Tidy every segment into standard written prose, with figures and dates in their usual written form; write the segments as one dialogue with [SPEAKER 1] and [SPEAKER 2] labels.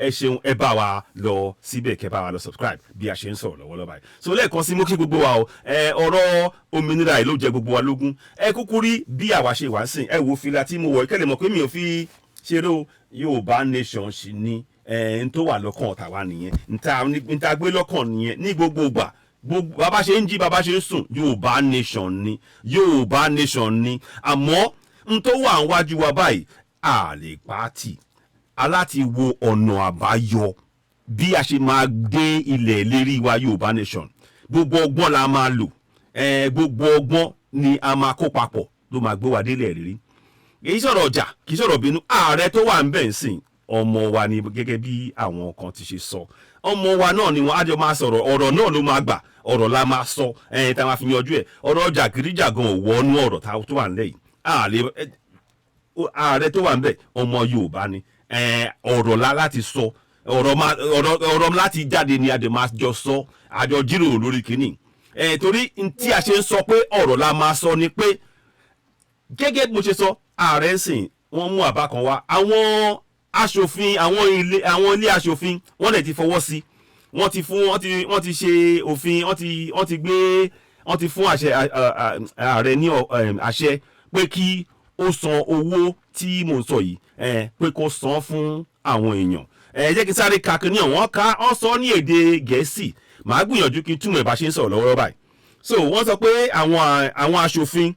[SPEAKER 1] ẹ ṣeun ẹ bá wa lọ síbẹ̀ kẹ́ bá wa lọ subscribe bí a ṣe ń sọ̀rọ̀ lọ́wọ́lọ́wọ́ báyìí. So lẹ́ẹ̀kan sí mo kí gbogbo wa o ọ̀rọ̀ òmìnira yìí ló jẹ gbogbo wa lógún. Ẹ kúkú rí bí àwa ṣe wá sìn ẹ wo fìlà tí mo wọ̀ kẹ́lẹ̀ mọ̀ pé mi ò fi ṣeré o. Yorùbá nation ṣì ní n tó wà lọ́kàn tàwa nìyẹn n ta gbé lọ́kàn nìyẹn ní gbogbo ìgbà bàbá ṣe ń jí bàbá ṣe ń sùn Yorùbá nation ni Yorùbá nation ni àmọ́ n tó wà níwájú wa báyìí a lè pàtì aláti wo ọ̀nà àbáyọ bí a ṣe máa dé ilẹ̀ ìlérí wa Yorùbá nation. Gbogbo ọgbọ́n la máa lò gbogbo ọgbọ́n ni a máa kó papọ̀ ló máa gbé wa délẹ̀ ìlérí. Kì í sọ̀rọ̀ ọjà kì í sọ̀rọ̀ bínú ààrẹ tó wà ń bẹ̀ ń sìn ọmọ wa ni gẹ́gẹ́ bí àwọn kan ti ṣe sọ ọmọ wa náà ni wọ́n á jọ máa sọ̀rọ̀ ọ̀rọ̀ náà ló máa gbà ọ̀rọ̀ la máa sọ tá a máa fi yanjú ẹ̀ ọ̀rọ̀ ọjà kìrìjàgan ò wọnú ọ̀rọ̀ tó wà nílẹ̀ yìí ààrẹ tó wà níbẹ̀ ọmọ Yorùbá ni ọ̀rọ̀ láti sọ ọ̀rọ̀ láti jáde ni adé máa jọ sọ àjọ jíròrò lórí kínní torí tí a ṣe ń sọ pé ọ̀rọ̀ la máa sọ ni pé gẹ́gẹ́ bí mo ṣe sọ ààrẹ ń sìn wọ́n mú àbá kan wá àwọn aṣòfin àwọn ilé aṣòfin wọ́n lè ti fọwọ́ sí wọ́n ti ṣe òfin wọ́n ti fún ààrẹ ní àṣẹ pé kí ó san owó tí mò ń sọ yìí pé kó san fún àwọn èèyàn jẹ́ kí sáré ka kí ní wọ́n sọ ní èdè Gẹ̀ẹ́sì màá gbìyànjú kí túmọ̀ bá ṣe ń sọ̀rọ̀ lọ́wọ́ báyìí. So wọ́n sọ pé àwọn aṣòfin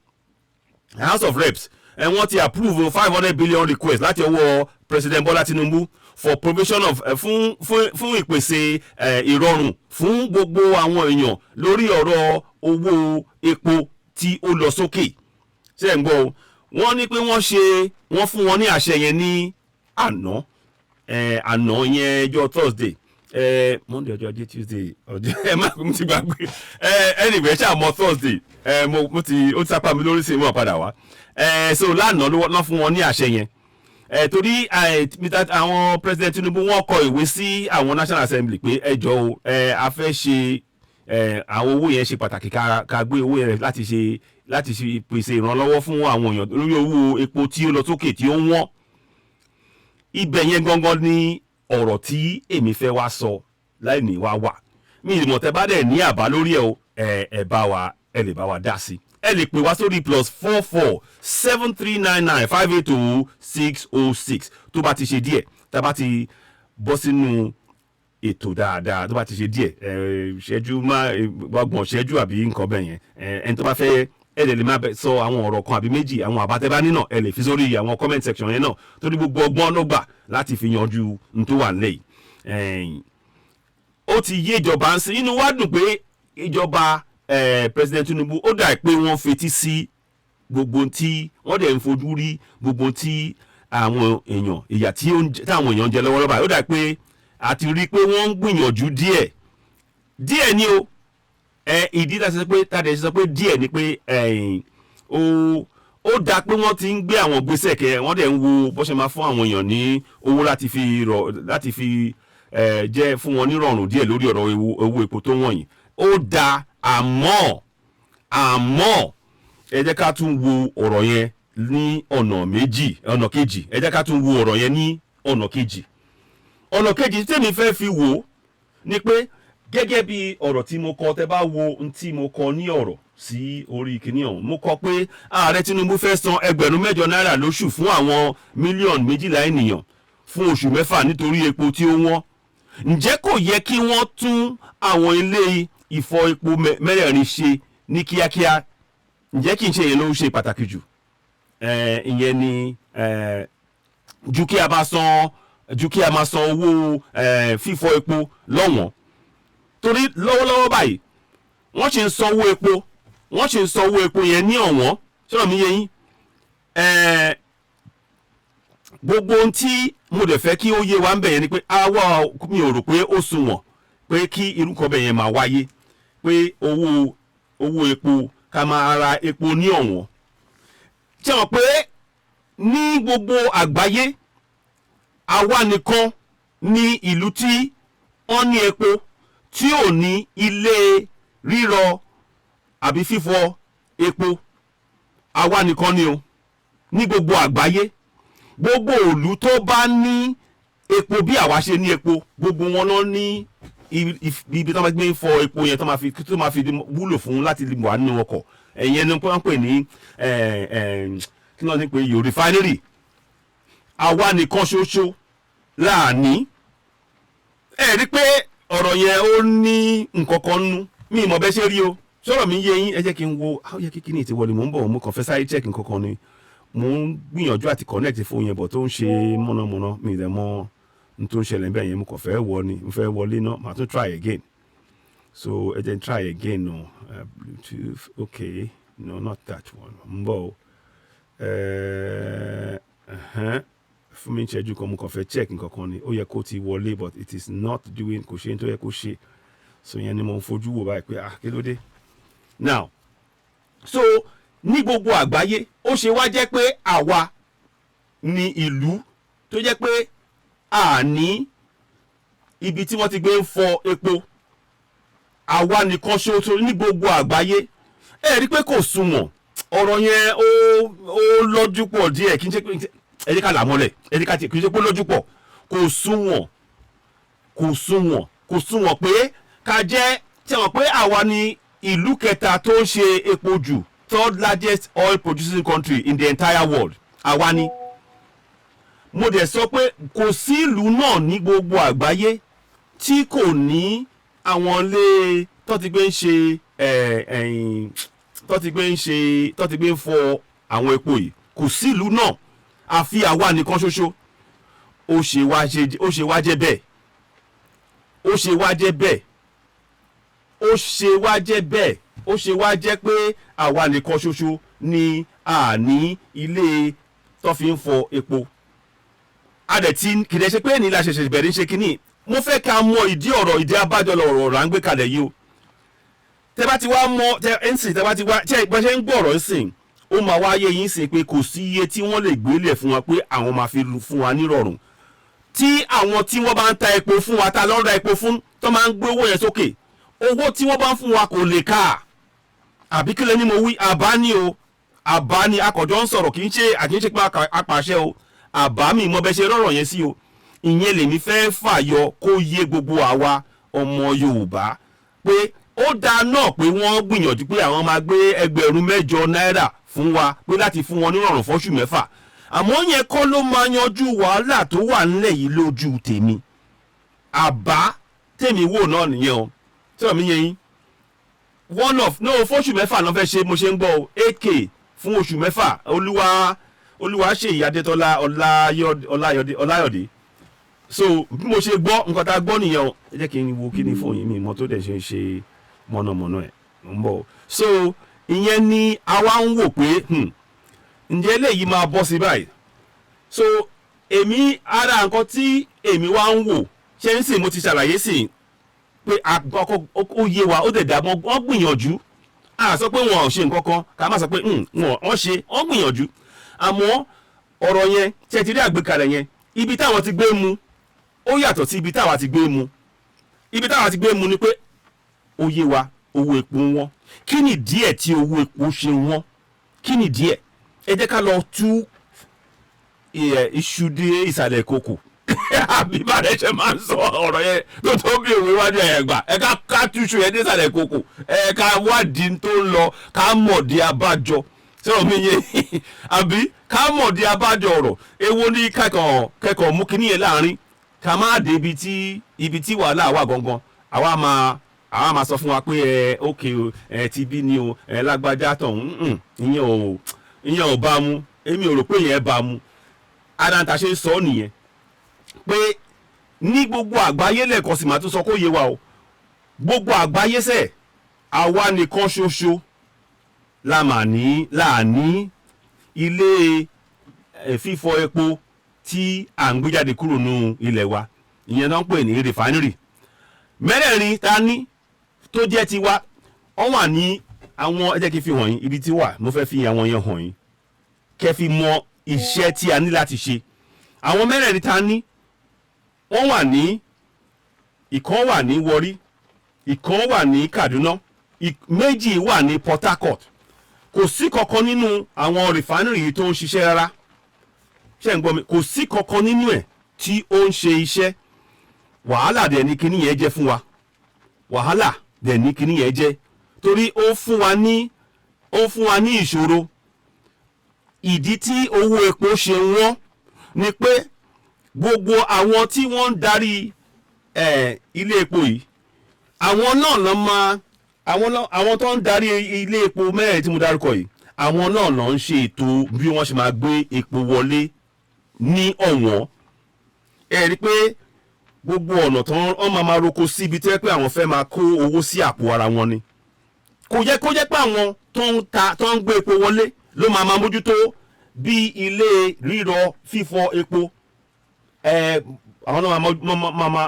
[SPEAKER 1] House of Reps wọ́n ti approve 500 billion request láti ọwọ́ President Bola Tinubu for provision of fún ìpèsè ìrọ̀rùn fún gbogbo àwọn èèyàn lórí ọ̀rọ̀ owó epo tí ó lọ sókè. Ṣé ẹ̀ ń gbọ́ o? Wọ́n ní pé wọ́n fún wọn ní àṣẹ yẹn ní àná yẹn ọjọ́ Thursday Monday ọjọ́ ajé Tuesday ọjọ́ má mo ti gbàgbé anyway ṣáà mọ Thursday ó ti sápá mi lórí sí mọ́ padà wá so lánàá ló fún wọn ní àṣẹ yẹn torí àwọn President Tinubu wọ́n kọ ìwé sí àwọn National Assembly pé ẹ jọ̀ọ́ o a fẹ́ ṣe àwọn owó yẹn ṣe pàtàkì ká gbé owó yẹn láti ṣe pèsè ìrànlọ́wọ́ fún àwọn èèyàn lórí owó epo tí ó lọ sókè tí ó ń wọ́n. Ibẹ̀ yẹn gangan ni ọ̀rọ̀ tí èmi fẹ́ wá sọ láì ní wá wà mi ìmọ̀ tẹ́ bá dẹ̀ ní àbá lórí ẹ̀ o ẹ lè bá wa dá sí ẹ lè pè wá sórí +44 7399 582 606 tó bá ti ṣe díẹ̀ tá bá ti bọ́ sínú ètò dáadáa tó bá ti ṣe díẹ̀ ṣẹ́jú gbọ́gbọ̀n ṣẹ́jú àbí nǹkan bẹ́ẹ̀ yẹn ẹni tó bá fẹ́ ẹ lè máa sọ àwọn ọ̀rọ̀ kan àbí méjì àwọn àbátẹ́bá nínà ẹ lè fi sórí àwọn comment section yẹn náà torí gbogbo ọgbọ́n ló gbà láti fi yanjú n tó wà nílẹ̀ yìí. Ó ti yé ìjọba ń sin inú wa dùn pé ìjọba President Tinubu ó dà pé wọ́n fetí sí gbogbo tí wọ́n dẹ̀ ń fojú rí gbogbo tí àwọn èèyàn ìyà tí àwọn èèyàn jẹ lọ́wọ́lọ́wọ́ báyìí ó dà pé àti rí pé wọ́n ń gbìyànjú díẹ̀ ni o ìdí tàdé sọ pé díẹ̀ ni pé ó dá pé wọ́n ti ń gbé àwọn gbèsè kẹ wọ́n dẹ̀ ń wo bó ṣe máa fún àwọn èèyàn ní owó láti fi jẹ́ fún wọn nírọ̀rùn díẹ̀ lórí ọ̀rọ̀ owó epo tó wọ̀nyí ó dá àmọ́ ẹ jẹ́ ká tún wo ọ̀rọ̀ yẹn ní ọ̀nà kejì ẹ jẹ́ ká tún wo ọ̀rọ̀ yẹn ní ọ̀nà kejì tí tèmi fẹ́ fi wò ni pé gẹ́gẹ́ bí ọ̀rọ̀ tí mo kọ tẹ́ bá wo ohun tí mo kọ ní ọ̀rọ̀ sí orí kìíní ọ̀hún mo kọ pé ààrẹ Tinubu fẹ́ san ẹgbẹ̀rún 8 náírà lóṣù fún àwọn mílíọ̀nù 12 ènìyàn fún oṣù 6 nítorí epo tí ó wọ́n. Ǹjẹ́ kò yẹ kí wọ́n tún àwọn ilé ìfọ epo mẹ́rẹ̀ẹ̀rin ṣe ní kíákíá? Ǹjẹ́ kí n ṣe yẹn ló ṣe pàtàkì jù? Ìyẹn ni ju kí a máa san owó fífọ epo lọ́wọ́n. Torí lọ́wọ́lọ́wọ́ báyìí wọ́n ṣe ń sanwó epo yẹn ní ọ̀wọ́n ṣọ́nà mi yé yín gbogbo ohun tí mo dẹ̀ fẹ́ kí ó yé wa ń bẹ̀ yẹn ni pé mi ò rò pé ó sunwọ̀n pé kí irú kan bẹ̀ yẹn máa wáyé pé owó epo ká máa ra epo ní ọ̀wọ́n. Ṣé mọ̀ pé ní gbogbo àgbáyé àwa nìkan ní ìlú tí wọ́n ní epo tí ò ní ilé rírọ àbí fífọ epo àwa nìkan ni o ní gbogbo àgbáyé gbogbo ìlú tó bá ní epo bí àwa ṣe ní epo gbogbo wọn lọ ní ibi tó máa gbé fọ epo yẹn tó máa fi wúlò fún láti wà nínú ọkọ̀ ẹ̀yẹn ni wọ́n pè ní kí wọ́n ti pè yóò refinery àwa nìkan ṣoṣo láàní ẹ rí pé ọ̀rọ̀ yẹn ó ní nǹkan kan nú mi ìmọ̀ bẹ́ẹ̀ ṣe rí o sọ̀rọ̀ mi yé yín ẹ jẹ́ kí n wo ó yẹ kí kíní ti wọlé mò ń bọ̀ mo kàn fẹ́ sáré check nǹkan kan ni mò ń gbìyànjú àti connect fún yẹn bọ̀ tó ń ṣe mọ̀nàmọ́ná mi ìdẹ̀ mọ́ n tó ń ṣẹlẹ̀ bẹ́ẹ̀ yẹn mo kàn fẹ́ wọ ni mo fẹ́ wọlé náà màá tún try again so ẹ jẹ́ n try again no Bluetooth okay no not that one ń bọ̀ o fún mi ń ṣẹ́jú kan mo kàn fẹ́ check nǹkan kan ni ó yẹ kó ti wọlé but it is not doing kò ṣe tó yẹ kó ṣe so yẹn ni mo ń fojú wò báyìí pé kí ló dé now so ní gbogbo àgbáyé ó ṣe wá jẹ́ pé àwa ní ìlú tó jẹ́ pé a ní ibi tí wọ́n ti gbé ń fọ epo àwa nìkan ṣoṣo ní gbogbo àgbáyé ẹ rí pé kò sunwọ̀n ọ̀rọ̀ yẹn ó lọ́jú pọ̀ díẹ̀ kí n ṣe pé ẹ jẹ́ ká là mọ́lẹ̀ ẹ jẹ́ ká kì í ṣe pé lọ́jú pọ̀ kò sunwọ̀n pé ká jẹ́ tí wọ́n pé àwa ní ìlú kẹta tó ń ṣe epo jù third largest oil producing country in the entire world àwa ni mo dẹ̀ sọ pé kò sí ìlú náà ní gbogbo àgbáyé tí kò ní àwọn ilé tó ti gbé ń ṣe tó ti gbé ń fọ àwọn epo yìí kò sí ìlú náà àfi àwa nìkan ṣoṣo ó ṣe wá jẹ́ bẹ́ẹ̀ ó ṣe wá jẹ́ pé àwa nìkan ṣoṣo ni a ní ilé tó fi ń fọ epo adẹ̀tí kìdẹ̀ ṣe pé ní la ṣẹ̀ṣẹ̀ bẹ̀rẹ̀ ṣe kínní mo fẹ́ ká mọ ìdí abájọ ọ̀rọ̀ à ń gbé kalẹ̀ yìí o tẹ bá ti wá mọ tẹ bá ti wá tẹ bá ṣe ń gbọ́ ọ̀rọ̀ sìn ó máa wá yé yín sìn pé kò sí iye tí wọ́n lè gbélé fún wa pé àwọn máa fi fún wa nírọ̀rùn tí àwọn tí wọ́n bá ń ta epo fún wa ta lọ́ọ́ ra epo fún tó máa ń gbé owó yẹn sókè owó tí wọ́n bá ń fún wa kò lè ká àbí kílẹ̀ ni mo wí àbá ni akọ̀jọ́ ń sọ̀rọ̀ kì í ṣe pé apàṣẹ o àbá mi mọ bẹ́ẹ̀ ṣe rọ̀rọ̀ yẹn sí o ìyẹn lèmi fẹ́ fàyọ kó yé gbogbo àwa ọmọ Yorùbá pé ó dáa náà pé wọ́n gbìyànjú pé àwọn máa gbé ẹgbẹ̀rún 8 náírà fún wa pé láti fún wọn nírọ̀rùn fọ́ṣù 6 àmọ́ yẹn kọ́ ló máa yanjú wàhálà tó wà nílẹ̀ yìí lójú tèmi àbá tèmi wò náà nìyẹn o tí wọ́n mi yẹn yín fọ́ṣù 6 náà fẹ́ ṣe mo ṣe ń gbọ́ o 8K fún oṣù 6 Olúwaṣèyí Adétọ́lá Ọláyọ̀dé so bí mo ṣe gbọ́ nǹkan tá a gbọ́ nìyẹn o ẹ jẹ́ kí n wo kí ni fóònù mi mọ́ tó dẹ̀ ṣe mọ̀nàmọ́ná ẹ̀ ń bọ̀ so ìyẹn ni àwa ń wò pé ǹjẹ́ eléyìí máa bọ́ sí báyìí so èmi ara nǹkan tí èmi wá ń wò ṣé ń sìn mo ti ṣàlàyé sí pé ó yé wa ó dẹ̀ dá wọ́n gbìyànjú a sọ pé wọn ò ṣe nǹkan kan ká má sọ pé wọ́n gbìyànjú àmọ́ ọ̀rọ̀ yẹn tí ẹ ti rí àgbékalẹ̀ yẹn ibi táwọn ti gbé mu ó yàtọ̀ sí ibi táwa ti gbé mu ni pé ó yé wa owó epo wọn kí ni díẹ̀ tí owó epo ṣe wọ́n kí ni díẹ̀ ẹ jẹ́ ká lọ tú iṣu dé ìsàlẹ̀ kòkò àbí bàdẹ ṣe máa ń sọ ọ̀rọ̀ yẹn tó bí òwe wájú ẹ̀gbà ẹ ká túṣu yẹn dé ìsàlẹ̀ kòkò ẹ ká wádìí tó ń lọ ká mọ̀dí abájọ sọ̀rọ̀ mi yé àbí ká mọ̀dí abájọ ọ̀rọ̀ èwo ní kẹ́kọ̀ọ́ mú kíní yẹn láàrin ká má dé ibi tí wàhálà wà gangan àwa máa sọ fún wa pé ókè ti bí ni o lágbájá tọ̀hún ìyẹn ò bá mu èmi ò rò pé ìyẹn bá mu adáǹtà ṣe ń sọ nìyẹn pé ní gbogbo àgbáyé lẹ́ẹ̀kan sì máa tún sọ kó yé wa o gbogbo àgbáyé sẹ̀ àwa nìkan ṣoṣo láàní ilé fífọ epo tí à ń gbé jáde kúrò nínú ilẹ̀ wa ìyẹn náà ń pè ní refinery mẹ́rẹ̀ẹ̀rin ta ní tó jẹ́ tiwa wọ́n wà ní àwọn ẹ jẹ́ kí n fi hàn yín ibi tí wà mo fẹ́ fi àwọn yẹn hàn yín kẹ́ fi mọ iṣẹ́ tí a ní láti ṣe àwọn mẹ́rẹ̀ẹ̀rin ta ní wọ́n wà ní ìkan wà ní Warri ìkan wà ní Kaduna méjì wà ní Port Harcourt kò sí kankan nínú àwọn refinery yìí tó ń ṣiṣẹ́ rárá ṣé ń gbọ́ mi kò sí kankan nínú ẹ̀ tí ó ń ṣe iṣẹ́ wàhálà dẹ̀ ní kíní yẹn jẹ́ fún wa wàhálà dẹ̀ ní kíní yẹn jẹ́ torí ó fún wa ní ìṣòro. Ìdí tí owó epo ṣe wọ́n ni pé gbogbo àwọn tí wọ́n ń darí ilé epo yìí àwọn náà lọ máa àwọn tó ń darí ilé epo mẹ́rin tí mo dárúkọ yìí àwọn náà lọ ń ṣe ètò bí wọ́n ṣe máa gbé epo wọlé ní ọ̀wọ́n. Ẹ rí i pé gbogbo ọ̀nà tó ń máa roko síbi tẹ́ pé àwọn fẹ́ máa kó owó sí àpò ara wọn ni. Kò yẹ kó jẹ́ pé àwọn tó ń gbé epo wọlé ló máa mójútó bí ilé rírọ fífọ epo àwọn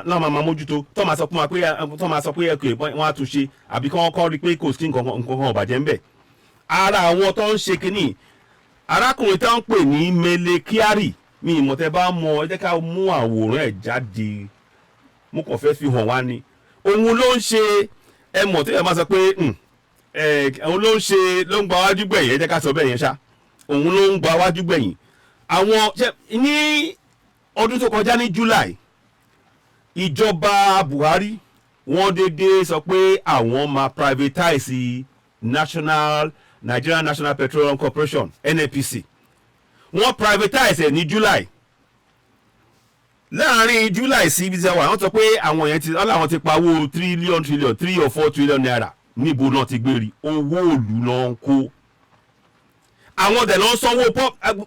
[SPEAKER 1] náà máa mójútó tó máa sọ pé ẹkọ wọn á tún ṣe àbí kí wọ́n kọ́ rí pé kò sí nǹkan ọ̀bàjẹ́ ńbẹ̀. Ara àwọn tó ń ṣe kínní arákùnrin tó ń pè ní Mele Kyari mi ìmọ̀tẹ́ bá mọ ẹ jẹ́ ká mú àwòrán ẹ̀ jáde mo kàn fẹ́ fi hàn wá ni. Òun ló ń ṣe ẹmọ̀ tí ẹ máa sọ pé òun ló ń gba wájú gbẹ̀yìn ẹ jẹ́ ká sọ bẹ́ẹ̀ yẹn ṣá òun ló ń gba wájú gbẹ̀yìn. Àwọn ní ọdún tó kọjá ní July ìjọba Buhari wọ́n dédé sọ pé àwọn máa privatize Nigeria National Petroleum Corporation NNPC. Wọ́n privatize ẹ̀ ní July. Láàárín July sí ibi tí wọ́n sọ pé àwọn ti pa owó 3 or 4 trillion naira níbo náà ti gbérí owó òlù náà ń kó. Àwọn dẹ̀ lọ sanwó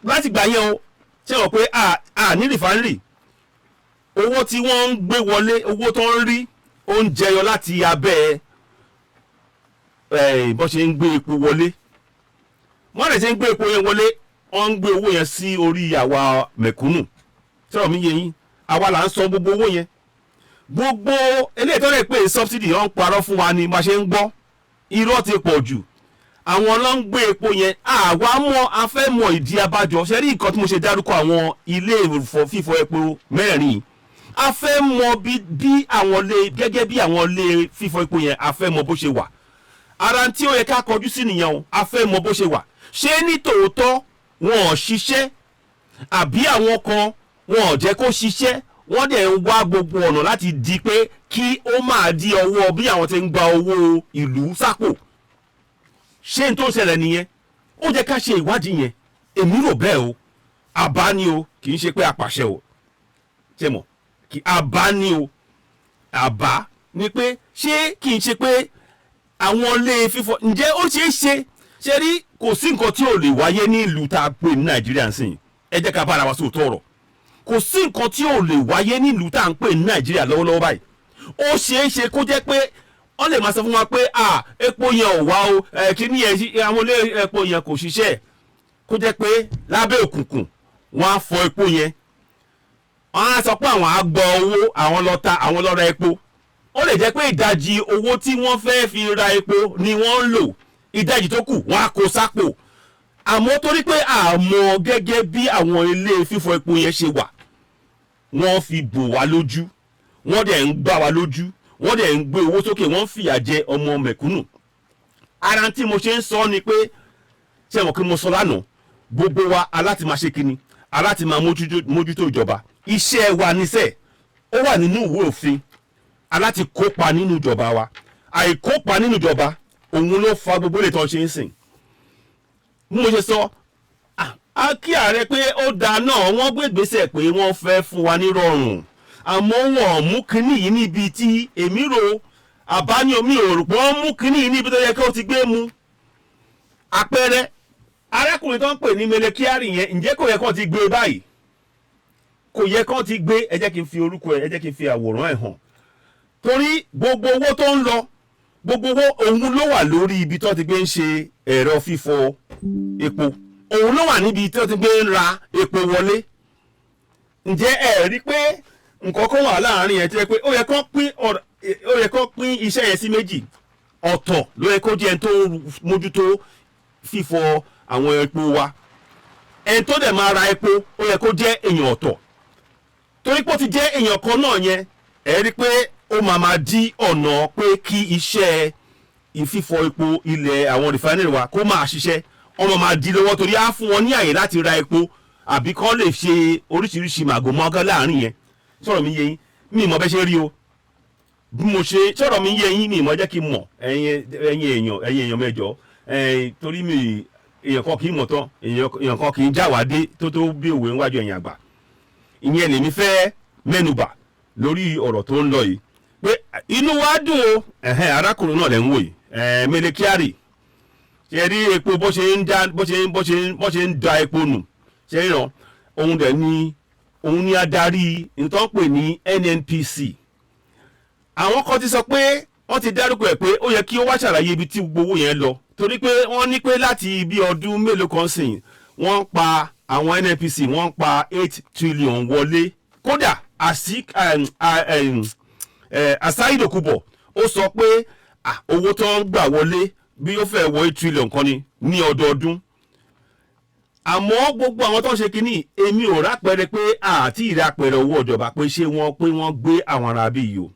[SPEAKER 1] láti gbà yẹn o ṣé wọ́n pé ní rìfánírì owó tí wọ́n ń gbé wọlé owó tó ń rí ó ń jẹyọ láti abẹ́ bó ṣe ń gbé epo wọlé. Wọ́n rẹ̀ ṣe ń gbé epo yẹn wọlé wọ́n ń gbé owó yẹn sí orí àwa mẹ̀kúnnù sọ̀rọ̀ mi yé yín àwa là ń san gbogbo owó yẹn. Gbogbo eléyìí tó lè pè subsidy wọ́n ń parọ́ fún wa ni bá ṣe ń gbọ́ irọ́ ti pọ̀ jù. Àwọn ló ń gbé epo yẹn àwa afẹ́ mọ ìdí abájọ ṣe rí nǹkan tí mo ṣe dárúkọ àwọn ilé fífọ epo mẹ́rin a fẹ́ mọ bí àwọn lé gẹ́gẹ́ bí àwọn lé fífọ epo yẹn a fẹ́ mọ bó ṣe wà. Ara tí ó yẹ ká kọjú sí nìyẹn o a fẹ́ mọ bó ṣe wà. Ṣé ní tòótọ́ wọn ò ṣiṣẹ́ àbí àwọn kan wọn ò jẹ́ kó ṣiṣẹ́ wọ́n dẹ̀ ń wá gbogbo ọ̀nà láti di pé kí ó máa di ọwọ́ bí àwọn ti ń gba owó ìlú sápò. Ṣé n tó ṣẹlẹ̀ nìyẹn? Ó jẹ́ ká ṣe ìwádìí yẹn. Èmi rò bẹ́ẹ̀ o. Àbá ni o kì í ṣe pé àpàṣẹ o. Ṣé mọ̀? Àbá ni o. Àbá ni pé ṣé kì í ṣe pé àwọn ilé fífọ ǹjẹ́ ó ṣeé ṣe ṣe rí kò sí nǹkan tí ò lè wáyé ní ìlú tá a pè ní Nàìjíríà sìn. Ẹ jẹ́ ká bára wa sóòótọ́ ọ̀rọ̀. Kò sí nǹkan tí ò lè wáyé ní ìlú tá a ń pè ní Nàìjíríà lọ́wọ́lọ́wọ́ báyìí. Ó ṣeé ṣe kó jẹ́ pé wọ́n lè máa sọ fún wa pé epo yẹn ò wá o kíní yẹn àwọn ilé epo yẹn kò ṣiṣẹ́ kó jẹ́ pé lábẹ́ òkùnkùn wọ́n á fọ epo yẹn wọ́n á sọ pé àwọn á gbọ́ owó àwọn lọ ra epo. Ó lè jẹ́ pé ìdajì owó tí wọ́n fẹ́ fi ra epo ni wọ́n ń lò ìdajì tó kù wọ́n á kó sápò. Àmọ́ torí pé àmọ́ gẹ́gẹ́ bí àwọn ilé fífọ epo yẹn ṣe wà wọ́n fi bò wá lójú wọ́n dẹ̀ ń gbá wa lójú wọ́n dẹ̀ ń gbé owó sókè wọ́n fìyà jẹ ọmọ mẹ̀kúnnù. Ara tí mo ṣe ń sọ ni pé ṣé mo kí mo sọ lánàá gbogbo wa aláti máa ṣe kíni aláti máa mójútó ìjọba iṣẹ́ wa níṣẹ́ ó wà nínú ìwé òfin aláti kópa nínú ìjọba wa àìkópa nínú ìjọba òun ló fa gbogbo ilé tó ṣe ń sìn. Mo ṣe sọ a kí ààrẹ pé ó dáa náà wọ́n gbé ìgbésẹ̀ pé wọ́n fẹ́ fún wa ní rọrùn àmọ́ wọn mú kínní yìí níbi tí èmi rò àbá ní omi ò rò pé wọ́n mú kínní yìí níbi tó yẹ kí ó ti gbé mu. Àpẹẹrẹ arákùnrin tó ń pè ní Mele Kyari yẹn ǹjẹ́ kò yẹ kó ti gbé báyìí kò yẹ kó ti gbé ẹ jẹ́ kí n fi orúkọ ẹ jẹ́ kí n fi àwòrán ẹ̀ hàn torí gbogbo owó tó ń lọ gbogbo owó òun ló wà lórí ibi tó ti gbé ń ṣe ẹ̀rọ fífọ epo òun ló wà níbi tó ti gbé ń ra epo wọlé. Ǹjẹ́ ẹ rí pé nǹkan kan wà láàrin ẹ̀ tí ẹ pé ó yẹ kó pín iṣẹ́ yẹn sí méjì ọ̀tọ̀ ló yẹ kó jẹ́ ẹni tó mójútó fífọ àwọn epo wa ẹni tó dẹ̀ máa ra epo ó yẹ kó jẹ́ èèyàn ọ̀tọ̀ torí pé ó ti jẹ́ èèyàn kan náà yẹn ẹ rí pé ó máa dí ọ̀nà pé kí iṣẹ́ ìfífọ epo ilẹ̀ àwọn rìfánírì wa kó máa ṣiṣẹ́ ọmọ máa di lọ́wọ́ torí á fún wọn ní àyè láti ra epo àbí kán lè ṣe oríṣiríṣi màgòmágá láàrin yẹn sọ̀rọ̀ mi yé yín mi ìmọ̀ bẹ́ ṣe rí o bí mo ṣe sọ̀rọ̀ mi yé yín mi ìmọ̀ jẹ́ kí n mọ̀ ẹ̀yin èèyàn mẹ́jọ torí mi èèyàn kan kì í mọ̀ tán èèyàn kan kì í jáwádé tó bí òwe níwájú ẹ̀yìn àgbà ìyẹn lèmi fẹ́ mẹ́nubà lórí ọ̀rọ̀ tó ń lọ yìí pé inú wa dùn o arákùnrin náà lẹ́ ń wò yìí Mele Kyari ṣe rí epo bó ṣe ń da epo nù ṣe rí ràn òun ni adarí nǹkan pè ní NNPC àwọn kan ti sọ pé wọ́n ti dárúkọ ẹ̀ pé ó yẹ kí ó wá ṣàlàyé ibi tí gbogbo yẹn lọ torí pé wọ́n ní pé láti bí ọdún mélòó kan sìn wọ́n pa àwọn NNPC wọ́n pa 8 trillion wọlé kódà Asai Dokubo ó sọ pé owó tó ń gbà wọlé bí ó fẹ́ wọ 8 trillion kan ní ọdọọdún àmọ́ gbogbo àwọn tó ń ṣe kínní èmi ò rápẹrẹ pé àti ìrápẹrẹ owó ìjọba pé ṣé wọ́n gbé àwọn ará bí yìí o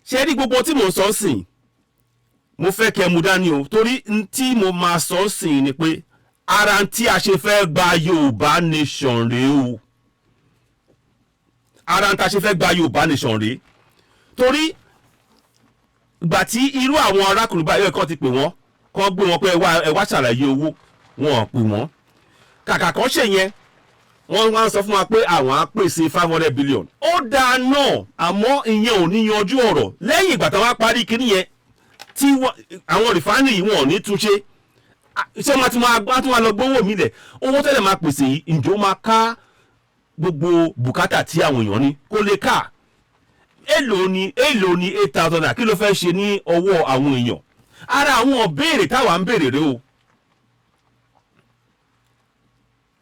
[SPEAKER 1] ṣé rí gbogbo tí mò ń sọ sìn mo fẹ́ kẹ́ mu dání o torí tí mo máa sọ sìn ni pé ara tí a ṣe fẹ́ gba Yorùbá nation rèé o ara tí a ṣe fẹ́ gba Yorùbá nation rèé torí ìgbà tí irú àwọn arákùnrin báyìí ẹ̀kọ́ ti pè wọ́n kọ́ gbé wọn pé ẹ wá ṣàlàyé owó wọn ò pè wọ́n kàkà kan ṣe yẹn wọ́n wá ń sọ fún wa pé àwọn á pèsè 500 billion ó dáa náà àmọ́ ìyẹn ò ní yanjú ọ̀rọ̀ lẹ́yìn ìgbà táwọn á parí kíní yẹn tí àwọn rìfáìnì yìí wọn ò ní túnṣe ṣé wọ́n tún máa lọ gbówó mi lẹ̀ owó tẹ́lẹ̀ máa pèsè yìí ǹjọ́ máa ká gbogbo bùkátà tí àwọn èèyàn ní kó lè ká èlò ni 8,000 naira kí ló fẹ́ ṣe ní ọwọ́ àwọn èèyàn ara àwọn béèrè táwa ń béèrè rẹ o.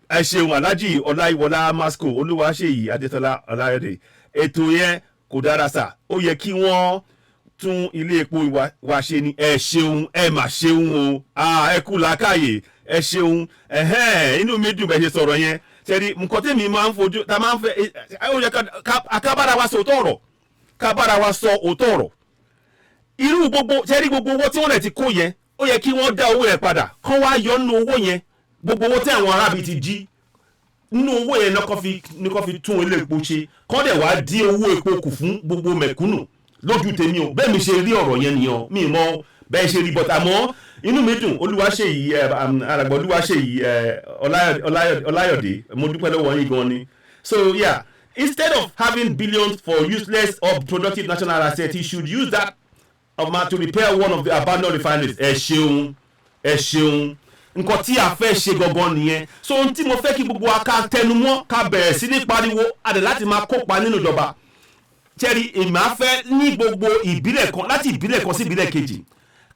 [SPEAKER 1] ẹ ṣeun Alhaji Ọláyíwọlá Masco Olúwaṣèyí Adétọ́lá Ọláyọdé ètò yẹn kò dára sà ó yẹ kí wọ́n tún ilé epo wa ṣe ni ẹ ṣeun ẹ mà ṣeun o ẹ kú làákàyè ẹ ṣeun inú mi dùn bẹ́ẹ̀ ṣe sọ̀rọ̀ yẹn tẹ̀rí nǹkan tẹ̀mí máa ń fojú ta máa ń fẹ́ ó yẹ ká bára wa sọ òótọ́ ọ̀rọ̀ ká bára wa sọ òótọ́ ọ̀rọ̀ irú gbogbo tẹ̀rí gbogbo owó tí wọ́n lè ti kó yẹn ó yẹ kí wọ́n dá owó yẹn padà kán wá yọ nínú owó yẹn gbogbo owó tí àwọn arábì ti jí nínú owó yẹn ní kó fi tún ilé epo ṣe kán dẹ̀ wá dí owó epo kù fún gbogbo mẹ̀kúnnù lójú tèmi o bẹ́ẹ̀ mi ṣe rí ọ̀rọ̀ yẹn nìyẹn mi mọ bẹ́ẹ̀ ṣe rí bọ́tà mọ́ inú mi dùn Olúwaṣèyí alàgbà Olúwaṣèyí Ọláyọdé mo dúpẹ́ lọ́wọ́ yín gan ni so yeah instead of having billions for useless or productive national assets he should use that to repair one of the abandoned refineries ẹ ṣeun nǹkan tí a fẹ́ ṣe gangan nìyẹn so ohun tí mo fẹ́ kí gbogbo wa ká tẹnumọ́ ká bẹ̀rẹ̀ sí ní pariwo adẹ̀ láti máa kópa nínú ìjọba tẹ́rí èmi á fẹ́ ní gbogbo ìbílẹ̀ kan láti ìbílẹ̀ kan sí ìbílẹ̀ kejì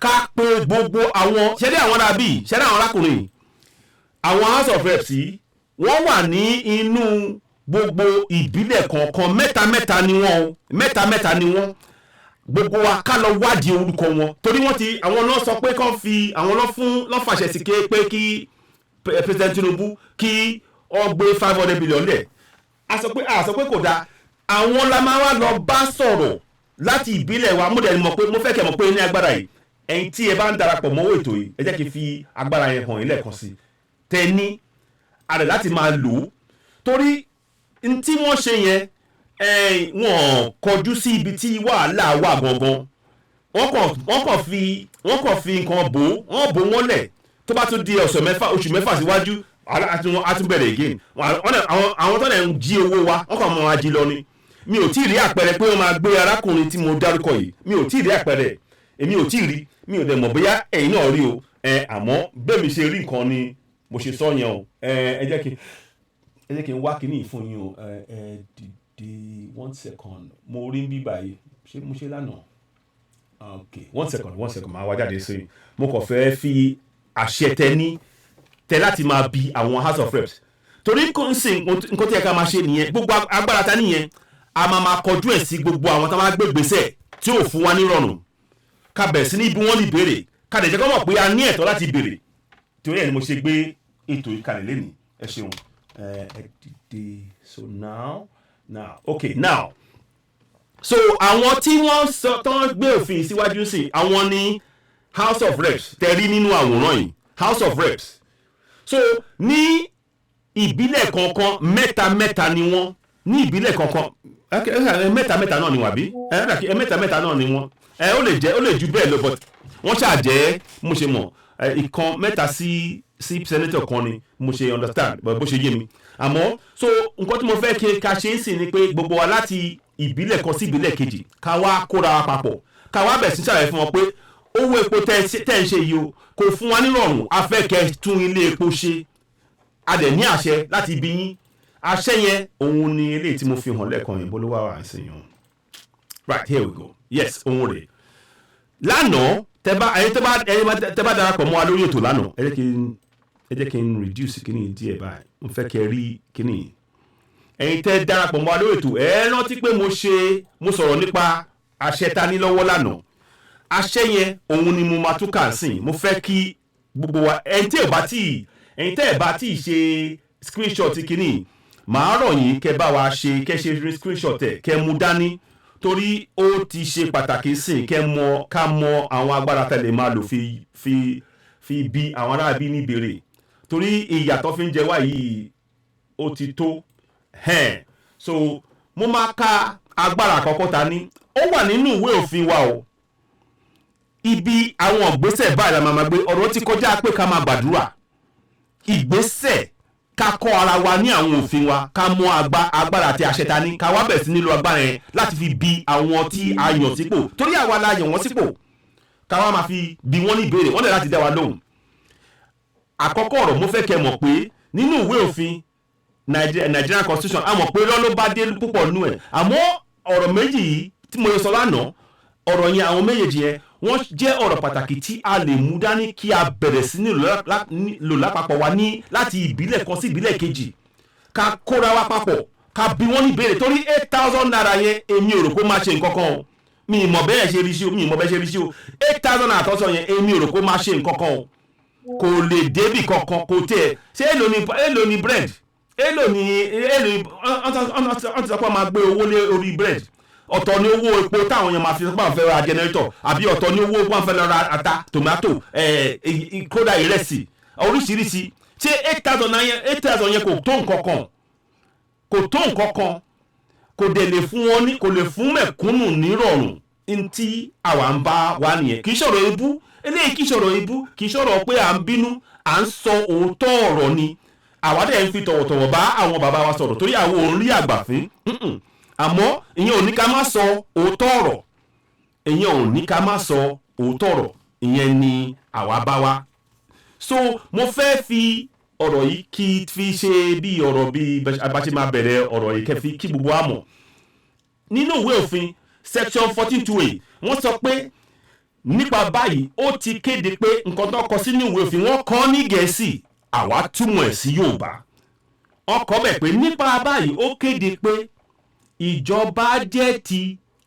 [SPEAKER 1] ká pé gbogbo àwọn ṣẹ́rí àwọn arábì ṣẹ́rí àwọn arákùnrin àwọn house of reps yìí wọ́n wà ní inú gbogbo ìbílẹ̀ kọ̀ọ̀kan mẹ́ta ni wọ́n gbogbo wa ká lọ wádìí orúkọ wọn torí wọ́n ti àwọn náà sọ pé kán fi àwọn lọ́ fàṣẹ sí ké pé kí President Tinubu kí ó gbé 500 billion lẹ̀ a sọ pé kò dáa àwọn la máa wá lọ bá sọ̀rọ̀ láti ìbílẹ̀ wa mo fẹ́ kẹ́ mọ̀ pé ní agbára yìí ẹ̀yin tí ẹ bá ń darapọ̀ mọ́wọ́ ètò yìí ẹ jẹ́ kí n fi agbára yẹn hàn yín lẹ́ẹ̀kan sí tẹ ní àrẹ láti máa lò ó torí tí wọ́n ṣe yẹn wọ́n kọjú sí ibi tí wàhálà wà gangan wọ́n kàn fi nǹkan bò wọ́n lẹ̀ tó bá tún di oṣù mẹ́fà síwájú a tún bẹ̀rẹ̀ again àwọn tó lẹ̀ ń jí owó wa wọ́n kàn mọ́ wa jí lọ ni mi ò tí ì rí àpẹẹrẹ pé wọ́n máa gbé arákùnrin tí mo dárúkọ yìí mi ò tí ì rí àpẹẹrẹ èmi ò tí ì rí mi ò dẹ̀ mọ̀ bóyá ẹ̀yin náà rí o àmọ́ bẹ́ẹ̀ mi ṣe rí nǹkan ni mo ṣe sọ yẹn o ẹ jẹ́ kí n wá kíní fún yín o dìde 1 second mo rí bí báyìí ṣé mo ṣe lánàá ok 1 second máa wá jáde sí i mo kàn fẹ́ fi àṣẹ tẹ láti máa bi àwọn house of reps torí nǹkan tí ẹ ká máa ṣe nìyẹn gbogbo agbára ta nìyẹn a máa kọjú ẹ̀ sí gbogbo àwọn tó máa gbé gbèsè tí ò fún wa nírọ̀rùn ká bẹ̀rẹ̀ sí ní bí wọ́n lè béèrè ká dẹ̀ jẹ́ kó mọ̀ pé a ní ẹ̀tọ́ láti béèrè torí ẹ̀ ni mo ṣe gbé ètò ìkàlẹ̀ lẹ́nìí ẹ ṣeun ẹ dìde so now so àwọn tí wọ́n sọ tó ń gbé òfin síwájú sí àwọn ní house of reps tẹ̀rí nínú àwòrán yìí house of reps so ní ìbílẹ̀ kọ̀ọ̀kan mẹ́ta ni wọ́n ní ìbílẹ̀ kọ̀ọ̀kan mẹ́ta náà ni wọ́n àbí mẹ́ta náà ni wọ́n ó lè ju bẹ́ẹ̀ lọ but wọ́n ṣàjẹ́ mo ṣe mọ̀ ìkan mẹ́ta sí senator kan ni mo ṣe understand bó ṣe yé mi àmọ́ so nǹkan tí mo fẹ́ kí ká ṣe ń sìn ni pé gbogbo wa láti ìbílẹ̀ kan sí ìbílẹ̀ kejì ká wá kóra wa papọ̀ ká wá bẹ̀ sí ṣàlàyé fún wọn pé owó epo tẹ́ ń ṣe yìí o kò fún wa nírọ̀rùn a fẹ́ kẹ́ tún ilé epo ṣe a dẹ̀ ní àṣẹ láti bí yín àṣẹ yẹn òun ni eléyìí tí mo fi hàn lẹ́ẹ̀kan yìí bolówó àwọn àìsàn yẹn right here we go yes òun rè lánàá tẹ́ bá darapọ̀ mọ́ wa lórí ètò lánàá ẹ jẹ́ kí n reduce kíní díẹ̀ báyìí mo fẹ́ kẹ́ rí kíní ẹ̀yin tẹ́ darapọ̀ mọ́ wa lórí ètò ẹ rántí pé mo sọ̀rọ̀ nípa àṣẹ ta ní lọ́wọ́ lánàá àṣẹ yẹn òun ni mo máa tún kà sí mo fẹ́ kí gbogbo wa ẹ̀yin tẹ́ ẹ̀ bá tí ì ṣe screenshot kíní màá rọ̀ yín kẹ́ bá wa ṣe kẹ́ ṣe screenshot ẹ̀ kẹ́ mú dání torí ó ti ṣe pàtàkì sí ká mọ àwọn agbára tẹ́lẹ̀ máa lò fi bí àwọn aráabí níbèrè torí ìyàtọ̀ fi ń jẹ wá yìí ó ti tó so mo máa ka agbára àkọ́kọ́ ta ní ó wà nínú ìwé òfin wa o ibi àwọn ìgbésẹ̀ báyìí la máa gbé ọ̀rọ̀ ti kọjá pé ká máa gbàdúrà ìgbésẹ̀ ká kọ́ ara wa ní àwọn òfin wa ká mọ agbára àti àṣẹ ta ní ká wá bẹ̀rẹ̀ sí nílò agbára yẹn láti fi bi àwọn tí a yàn sípò torí àwa la yàn wọ́n sípò ká wá máa fi bi wọ́n ní ìbéèrè wọ́n lè láti dá wa lóhùn. àkọ́kọ́ ọ̀rọ̀ mo fẹ́ kẹ́ mọ̀ pé nínú ìwé òfin Nigerian constitution a mọ̀ pé ló bá dé púpọ̀ nú ẹ̀ àmọ́ ọ̀rọ̀ méjì yìí tí mo sọ lánàá ọ̀rọ̀ yẹn àwọn méjèèjì yẹn wọ́n jẹ́ ọ̀rọ̀ pàtàkì tí a lè mú dání kí a bẹ̀rẹ̀ sí ní lò lápapọ̀ wa ní láti ìbílẹ̀ kan sí ìbílẹ̀ kejì ká kóra wa papọ̀ ká bí wọ́n ní ìbéèrè torí 8,000 naira yẹn èmi ò rò pé máa ṣe nǹkan kan o mi ì mọ̀ bẹ́ẹ̀ ṣe rí sí o 8,000 naira tọ́sọ yẹn èmi ò rò pé máa ṣe nǹkan kan o kò lè débì kankan kò tẹ̀ ṣé èlò ni bread èlò ni ọ̀n ti sọ pé máa gbé owó lé orí bread ọ̀tọ̀ ni owó epo táwọn èèyàn máa fi sọ́pọ̀ fẹ́ ra generator àbí ọ̀tọ̀ ni owó wọn fẹ́ lọ ra ata tomato kódà ìrẹsì oríṣiríṣi ṣé 8,000 yẹn kò tó nǹkan kan kò dẹ̀ lè fún wọn ní kò lè fún mẹ̀kúnnù nírọ̀rùn ntí àwa ń bá wa nìyẹn kì í ṣọ̀rọ̀ ebú eléyìí kì í ṣọ̀rọ̀ ebú kì í ṣọ̀rọ̀ pé à ń bínú à ń sọ òótọ́ ọ̀rọ̀ ni àwa dẹ̀ ń fi tọ̀wọ̀tọ̀wọ̀ bá àwọn bàbá wa sọ̀rọ̀ torí àwọn òun rí àgbàfín àmọ́ ìyẹn ò ní ká má sọ òótọ́ ọ̀rọ̀ ìyẹn ni àwa bá wa so mo fẹ́ fi ọ̀rọ̀ yìí kí fi ṣe bí ọ̀rọ̀ bí abáṣe máa bẹ̀rẹ̀ ọ̀rọ̀ yìí kẹfì kí gbogbo wa mọ̀ nínú ìwé òfin section 14(2)(a) wọ́n sọ pé nípa báyìí ó ti kéde pé nǹkan tó kọ sínú ìwé òfin wọ́n kọ ní Gẹ̀ẹ́sì àwa túmọ̀ ẹ̀ sí Yorùbá wọ́n kọ bẹ̀ pé nípa báyìí ó kéde pé ìjọba jẹ́ ti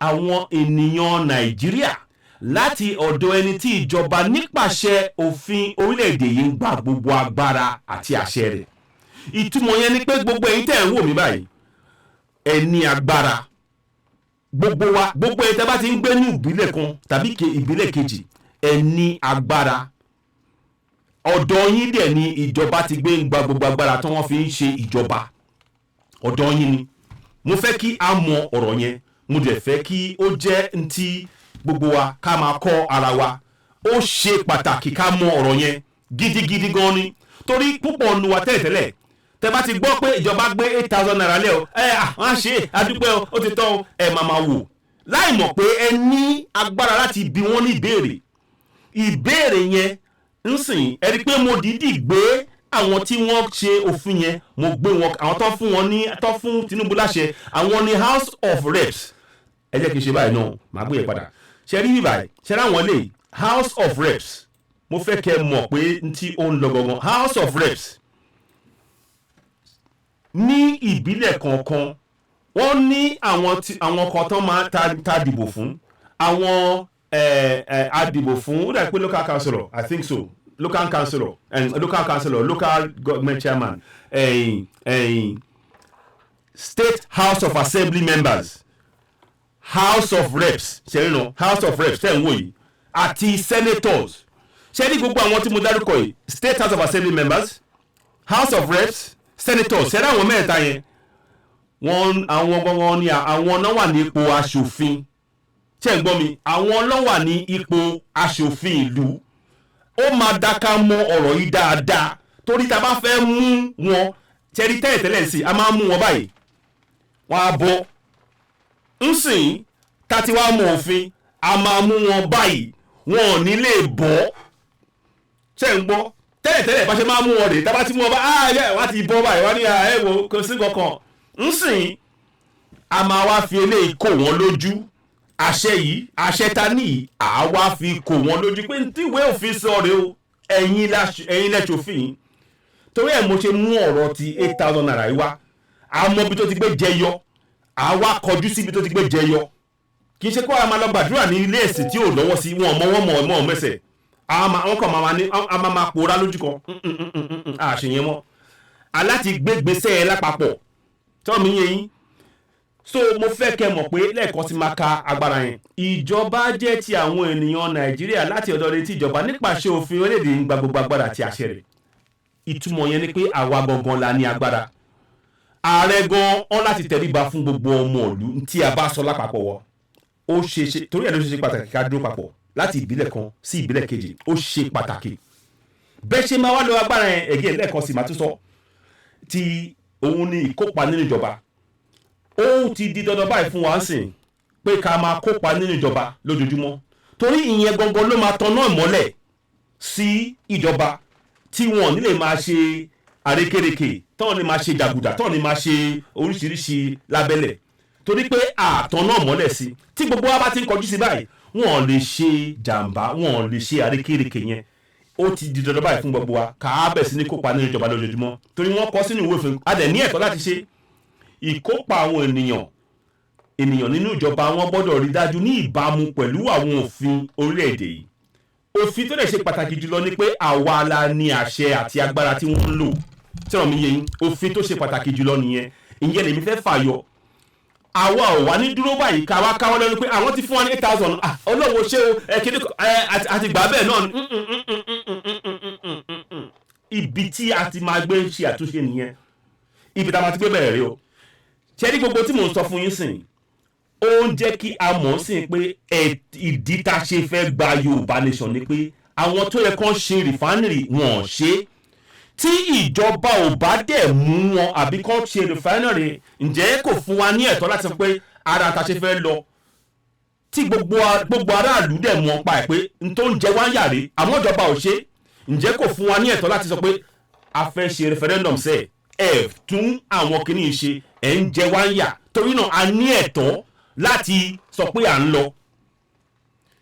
[SPEAKER 1] àwọn ènìyàn Nàìjíríà láti ọ̀dọ̀ ẹni tí ìjọba nípasẹ̀ òfin orílẹ̀-èdè yìí ń gba gbogbo agbára àti àṣẹ rẹ̀ ìtumọ̀ yẹn ni pé gbogbo ẹ̀yin tẹ́ ẹ̀ ń wò mí báyìí ẹ ní agbára gbogbo ẹ̀yin tẹ́ bá ti ń gbé ní ìbílẹ̀ kan tàbí ìbílẹ̀ kejì ẹ ní agbára ọ̀dọ̀ yín dẹ̀ ni ìjọba ti gbé ń gba gbogbo agbára tí wọ́n fi ń ṣe ìjọba ọ̀dọ̀ yín ni mo fẹ́ kí a mọ ọ̀rọ̀ yẹn mo dẹ̀ fẹ́ kí ó jẹ́ ntí gbogbo wa ká máa kọ́ ara wa ó ṣe pàtàkì ká mọ ọ̀rọ̀ yẹn gidigidi gan ni torí púpọ̀ nu wa tẹ́lẹ̀tẹ́lẹ̀ tẹ́ bá ti gbọ́ pé ìjọba gbé 8,000 naira lẹ́ o wọ́n á ṣe àdúpẹ́ o ó ti tọ́ o máa wò láì mọ̀ pé ẹ ní agbára láti bi wọ́n ní ìbéèrè yẹn ń sìn ẹ rí i pé mo dìídì gbé àwọn tí wọ́n ṣe òfin yẹn mo gbé wọn àwọn tó fún Tinubu láṣẹ àwọn ní House of Reps ẹ jẹ́ kí n ṣe báyìí náà màá gbé yẹn padà ṣe rí báyìí ṣe ráwọn lè House of Reps mo fẹ́ kẹ́ mọ̀ pé tí ó ń lọ gangan House of Reps ní ìbílẹ̀ kọ̀ọ̀kan wọ́n ní àwọn kan tó máa ta dìbò fún àwọn adìbò fún ó dàbí pé local councillor I think so local councillor local government chairman state House of Assembly members House of Reps ṣẹ́yìn House of Reps tẹ̀ ń wò yìí àti senators ṣẹ́yìn gbogbo àwọn tí mo dárúkọ yìí state House of Assembly members House of Reps senators ṣẹ́dá àwọn mẹ́ta yẹn àwọn gangan ni àwọn náà wà ní ipò aṣòfin ṣé ń gbọ́ mi àwọn náà wà ní ipò aṣòfin ìlú ó máa dáká mọ ọ̀rọ̀ yìí dáadáa torí tá a bá fẹ́ mú wọn tẹ́rí tẹ́lẹ̀ sí a máa mú wọn báyìí wọ́n á bọ́ ń sìn tá ti wá mú òfin a máa mú wọn báyìí wọn ò ní lè bọ́ ṣé ń gbọ́ tẹ́lẹ̀ bá ṣe máa mú wọn rè tá a bá ti mú wọn bá wọ́n ti bọ́ báyìí wọ́n ní ẹ̀wò kò sí kankan ń sìn a máa wá fi eléyìí kò wọ́n lójú àṣẹ ta ní àwa fi kò wọ́n lójú pé tíwé òfin sọ rèé o ẹ̀yin lẹ́ṣọ̀fin torí ẹ̀ mo ṣe mú ọ̀rọ̀ ti 8,000 naira yìí wá àmọ́ ibi tó ti gbé jẹyọ àwa kọjú sí ibi tó ti gbé jẹyọ kì í ṣe kó a máa lọ gbàdúrà ní ilé ẹ̀sìn tí ò lọ́wọ́ sí wọn mọ́ mẹ́sẹ̀ àwọn kan máa pòórá lójú kan àṣeyẹn mọ́ aláti gbégbèsè ẹ lápapọ̀ tọ́ mi yẹn yín so mo fẹ́ kẹ́ mọ̀ pé lẹ́ẹ̀kan ti máa ka agbára yẹn ìjọba jẹ́ ti àwọn ènìyàn Nàìjíríà láti ọ̀dọ̀ retí ìjọba nípasẹ̀ òfin orílẹ̀-èdè ń gba gbogbo agbára àti àṣẹ rẹ̀ ìtumọ̀ yẹn ni pé àwa gangan la ní agbára ààrẹ gan-an láti tẹríba fún gbogbo ọmọ ìlú tí a bá sọ lápapọ̀ wọ ó ṣe torí ẹ̀ ló ṣe pàtàkì ká dúró papọ̀ láti ìbílẹ̀ kan sí ìbílẹ̀ kejì ó ṣe pàtàkì bẹ́ẹ̀ ṣe máa wá lọ agbára yẹn ẹ̀gẹ́ lẹ́ẹ̀kan sì máa tún sọ ti òun ní ìkópa nínú ìjọba ó ti di dandan báyìí fún wa sìn pé ká máa kópa nínú ìjọba lójoojúmọ́ torí ìyẹn gangan ló máa tanná ìmọ́lẹ̀ sí ìjọba tí wọn nílè máa ṣe àrékérekè tọ́wọ́n ní máa ṣe jàgùdà tọ́wọ́n ní máa ṣe oríṣiríṣi lábẹ́lẹ̀ torí pé àtanná ìmọ́lẹ̀ sí tí gbogbo wa bá ti ń kọjú sí báyìí wọn lè ṣe jàǹbá wọn lè ṣe àrékérekè yẹn ó ti di dandan báyìí fún gbogbo wa ká bẹ̀ sí ní kópa nínú ìjọba lójoojúmọ́ torí wọ́n kọ sínú ìwé òfin a dẹ̀ ní ẹ̀tọ́ láti ṣe ìkópa àwọn ènìyàn nínú ìjọba wọn gbọ́dọ̀ rí dájú ní ìbámu pẹ̀lú àwọn òfin orílẹ̀-èdè yìí òfin tó lè ṣe pàtàkì jùlọ ni pé àwa la ní àṣẹ àti agbára tí wọ́n ń lò tí wọ́n mi yẹ yín òfin tó ṣe pàtàkì jùlọ nìyẹn ìyẹn lèmi fẹ́ fàyọ àwa ò wá ní dúró báyìí káwá káwọ́ lẹ́nu pé àwọn ti fún wa ní 8,000 olówó ṣé o kéde àti gbà bẹ́ẹ̀ náà ibi tí a ti máa gbé ṣe àtúnṣe nìyẹn ibi tá a máa ti gbé bẹ̀rẹ̀ rí o ṣe ní gbogbo tí mò ń sọ fún yín sìn ó ń jẹ́ kí a mọ̀ sí pé ìdí tá a ṣe fẹ́ gba Yorùbá nation ni pé àwọn tó yẹ kán ṣe rìfánìrì wọn ò ṣe tí ìjọba ò bá dẹ̀ mú wọn àbí kán ṣe rìfánìrì ǹjẹ́ kò fún wa ní ẹ̀tọ́ láti sọ pé ara ta ṣe fẹ́ lọ tí gbogbo aráàlú dẹ̀ mọ̀ pa ẹ̀ pé n tó ń jẹ wá ń yàrá àmọ́ ìjọba ò ṣe ǹjẹ́ kò fún wa ní ẹ̀tọ́ láti sọ pé a fẹ́ ṣe referendum sẹ́ẹ̀ ẹ̀ tún àwọn kìíní ṣe ẹ̀ ń jẹ wá ń yà torí náà a ní ẹ̀tọ́ láti sọ pé à ń lọ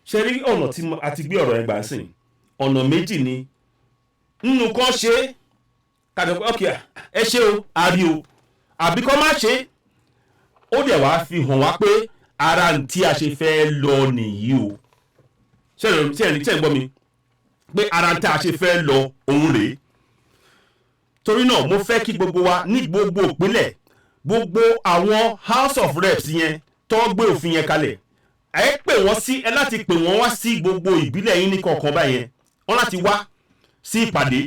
[SPEAKER 1] ṣe rí ọ̀nà tí a ti gbé ọ̀rọ̀ ẹgbàá sìn ọ̀nà méjì ni nínú kan ṣe kàdé pé ọkẹ́ ẹ ṣe o àrí o àbí kọ́ má ṣe ó dẹ̀ wá fi hàn wá pé ara tí a ṣe fẹ́ lọ nìyí o ṣe ń gbọ́ mi pé ara tí a ṣe fẹ́ lọ òun rèé torí náà mo fẹ́ kí gbogbo wa ní gbogbo ìpínlẹ̀ gbogbo àwọn House of Reps yẹn tó gbé òfin yẹn kalẹ̀ ẹ pè wọ́n sí ẹ láti pè wọ́n wá sí gbogbo ìbílẹ̀ yín ní kọ̀ọ̀kan báyẹn wọ́n láti wá sí ìpàdé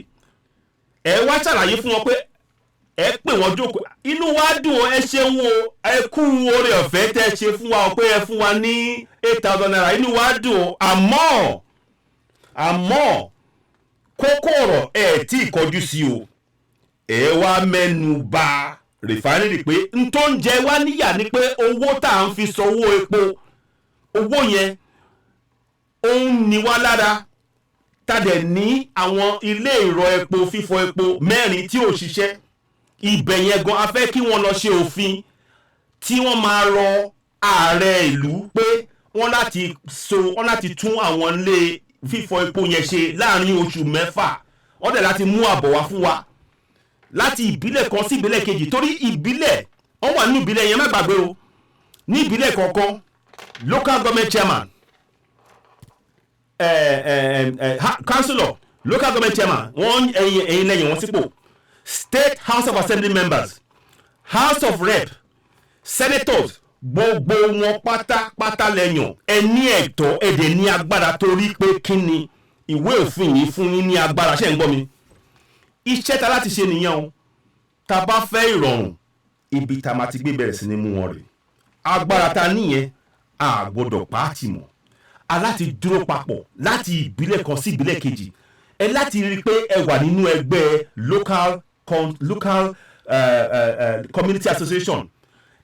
[SPEAKER 1] ẹ wá ṣàlàyé fún wọn pé ẹ pè wọ́n jókòó inú wa dùn ẹ ṣeun o ẹ kú oore ọ̀fẹ́ tẹ́ ṣe fún wa pé ẹ fún wa ní 8,000 naira inú wa dùn àmọ́ kókó ọ̀rọ̀ ẹ tí ì kọjú sí o ẹ wá mẹ́nu bà rìfánírì pé n tó ń jẹ wá níyà ni pé owó tá à ń fi sanwó epo owó yẹn ó ń ní wá lára tàdẹ̀ ní àwọn ilé ìrọ epo fífọ epo 4 tí ò ṣiṣẹ́ ibẹ̀ yẹn gan a fẹ́ kí wọ́n lọ ṣe òfin tí wọ́n máa rọ ààrẹ ìlú pé wọ́n láti tún àwọn ilé fífọ epo yẹn ṣe láàrin oṣù 6 wọ́n dẹ̀ láti mú àbọ̀ wá fún wa láti ìbílẹ̀ kan sí ìbílẹ̀ kejì torí ìbílẹ̀ wọ́n wà nínú ìbílẹ̀ yẹn má gbàgbé o ní ìbílẹ̀ kọ̀ọ̀kan local government chairman councillor local government chairman wọ́n ẹ̀yìn lẹ́yìn wọn sípò state house of assembly members house of rep senators gbogbo wọn pátápátá lẹ́yìn ẹ ní ẹ̀tọ́ ẹ̀dẹ̀ ní agbára torí pé kí ni ìwé òfin yìí fún yín ní agbára ṣe ń gbọ́ mi iṣẹ́ ta láti ṣe nìyẹn o tá bá fẹ́ ìrọ̀rùn ibi tá máa ti gbé bẹ̀rẹ̀ sí ní mú wọn rè agbára ta níyẹn a gbọ́dọ̀ pàtì mọ́ aláti dúró papọ̀ láti ìbílẹ̀ kan sí ìbílẹ̀ kejì ẹ láti rí i pé ẹ wà nínú ẹgbẹ́ local community association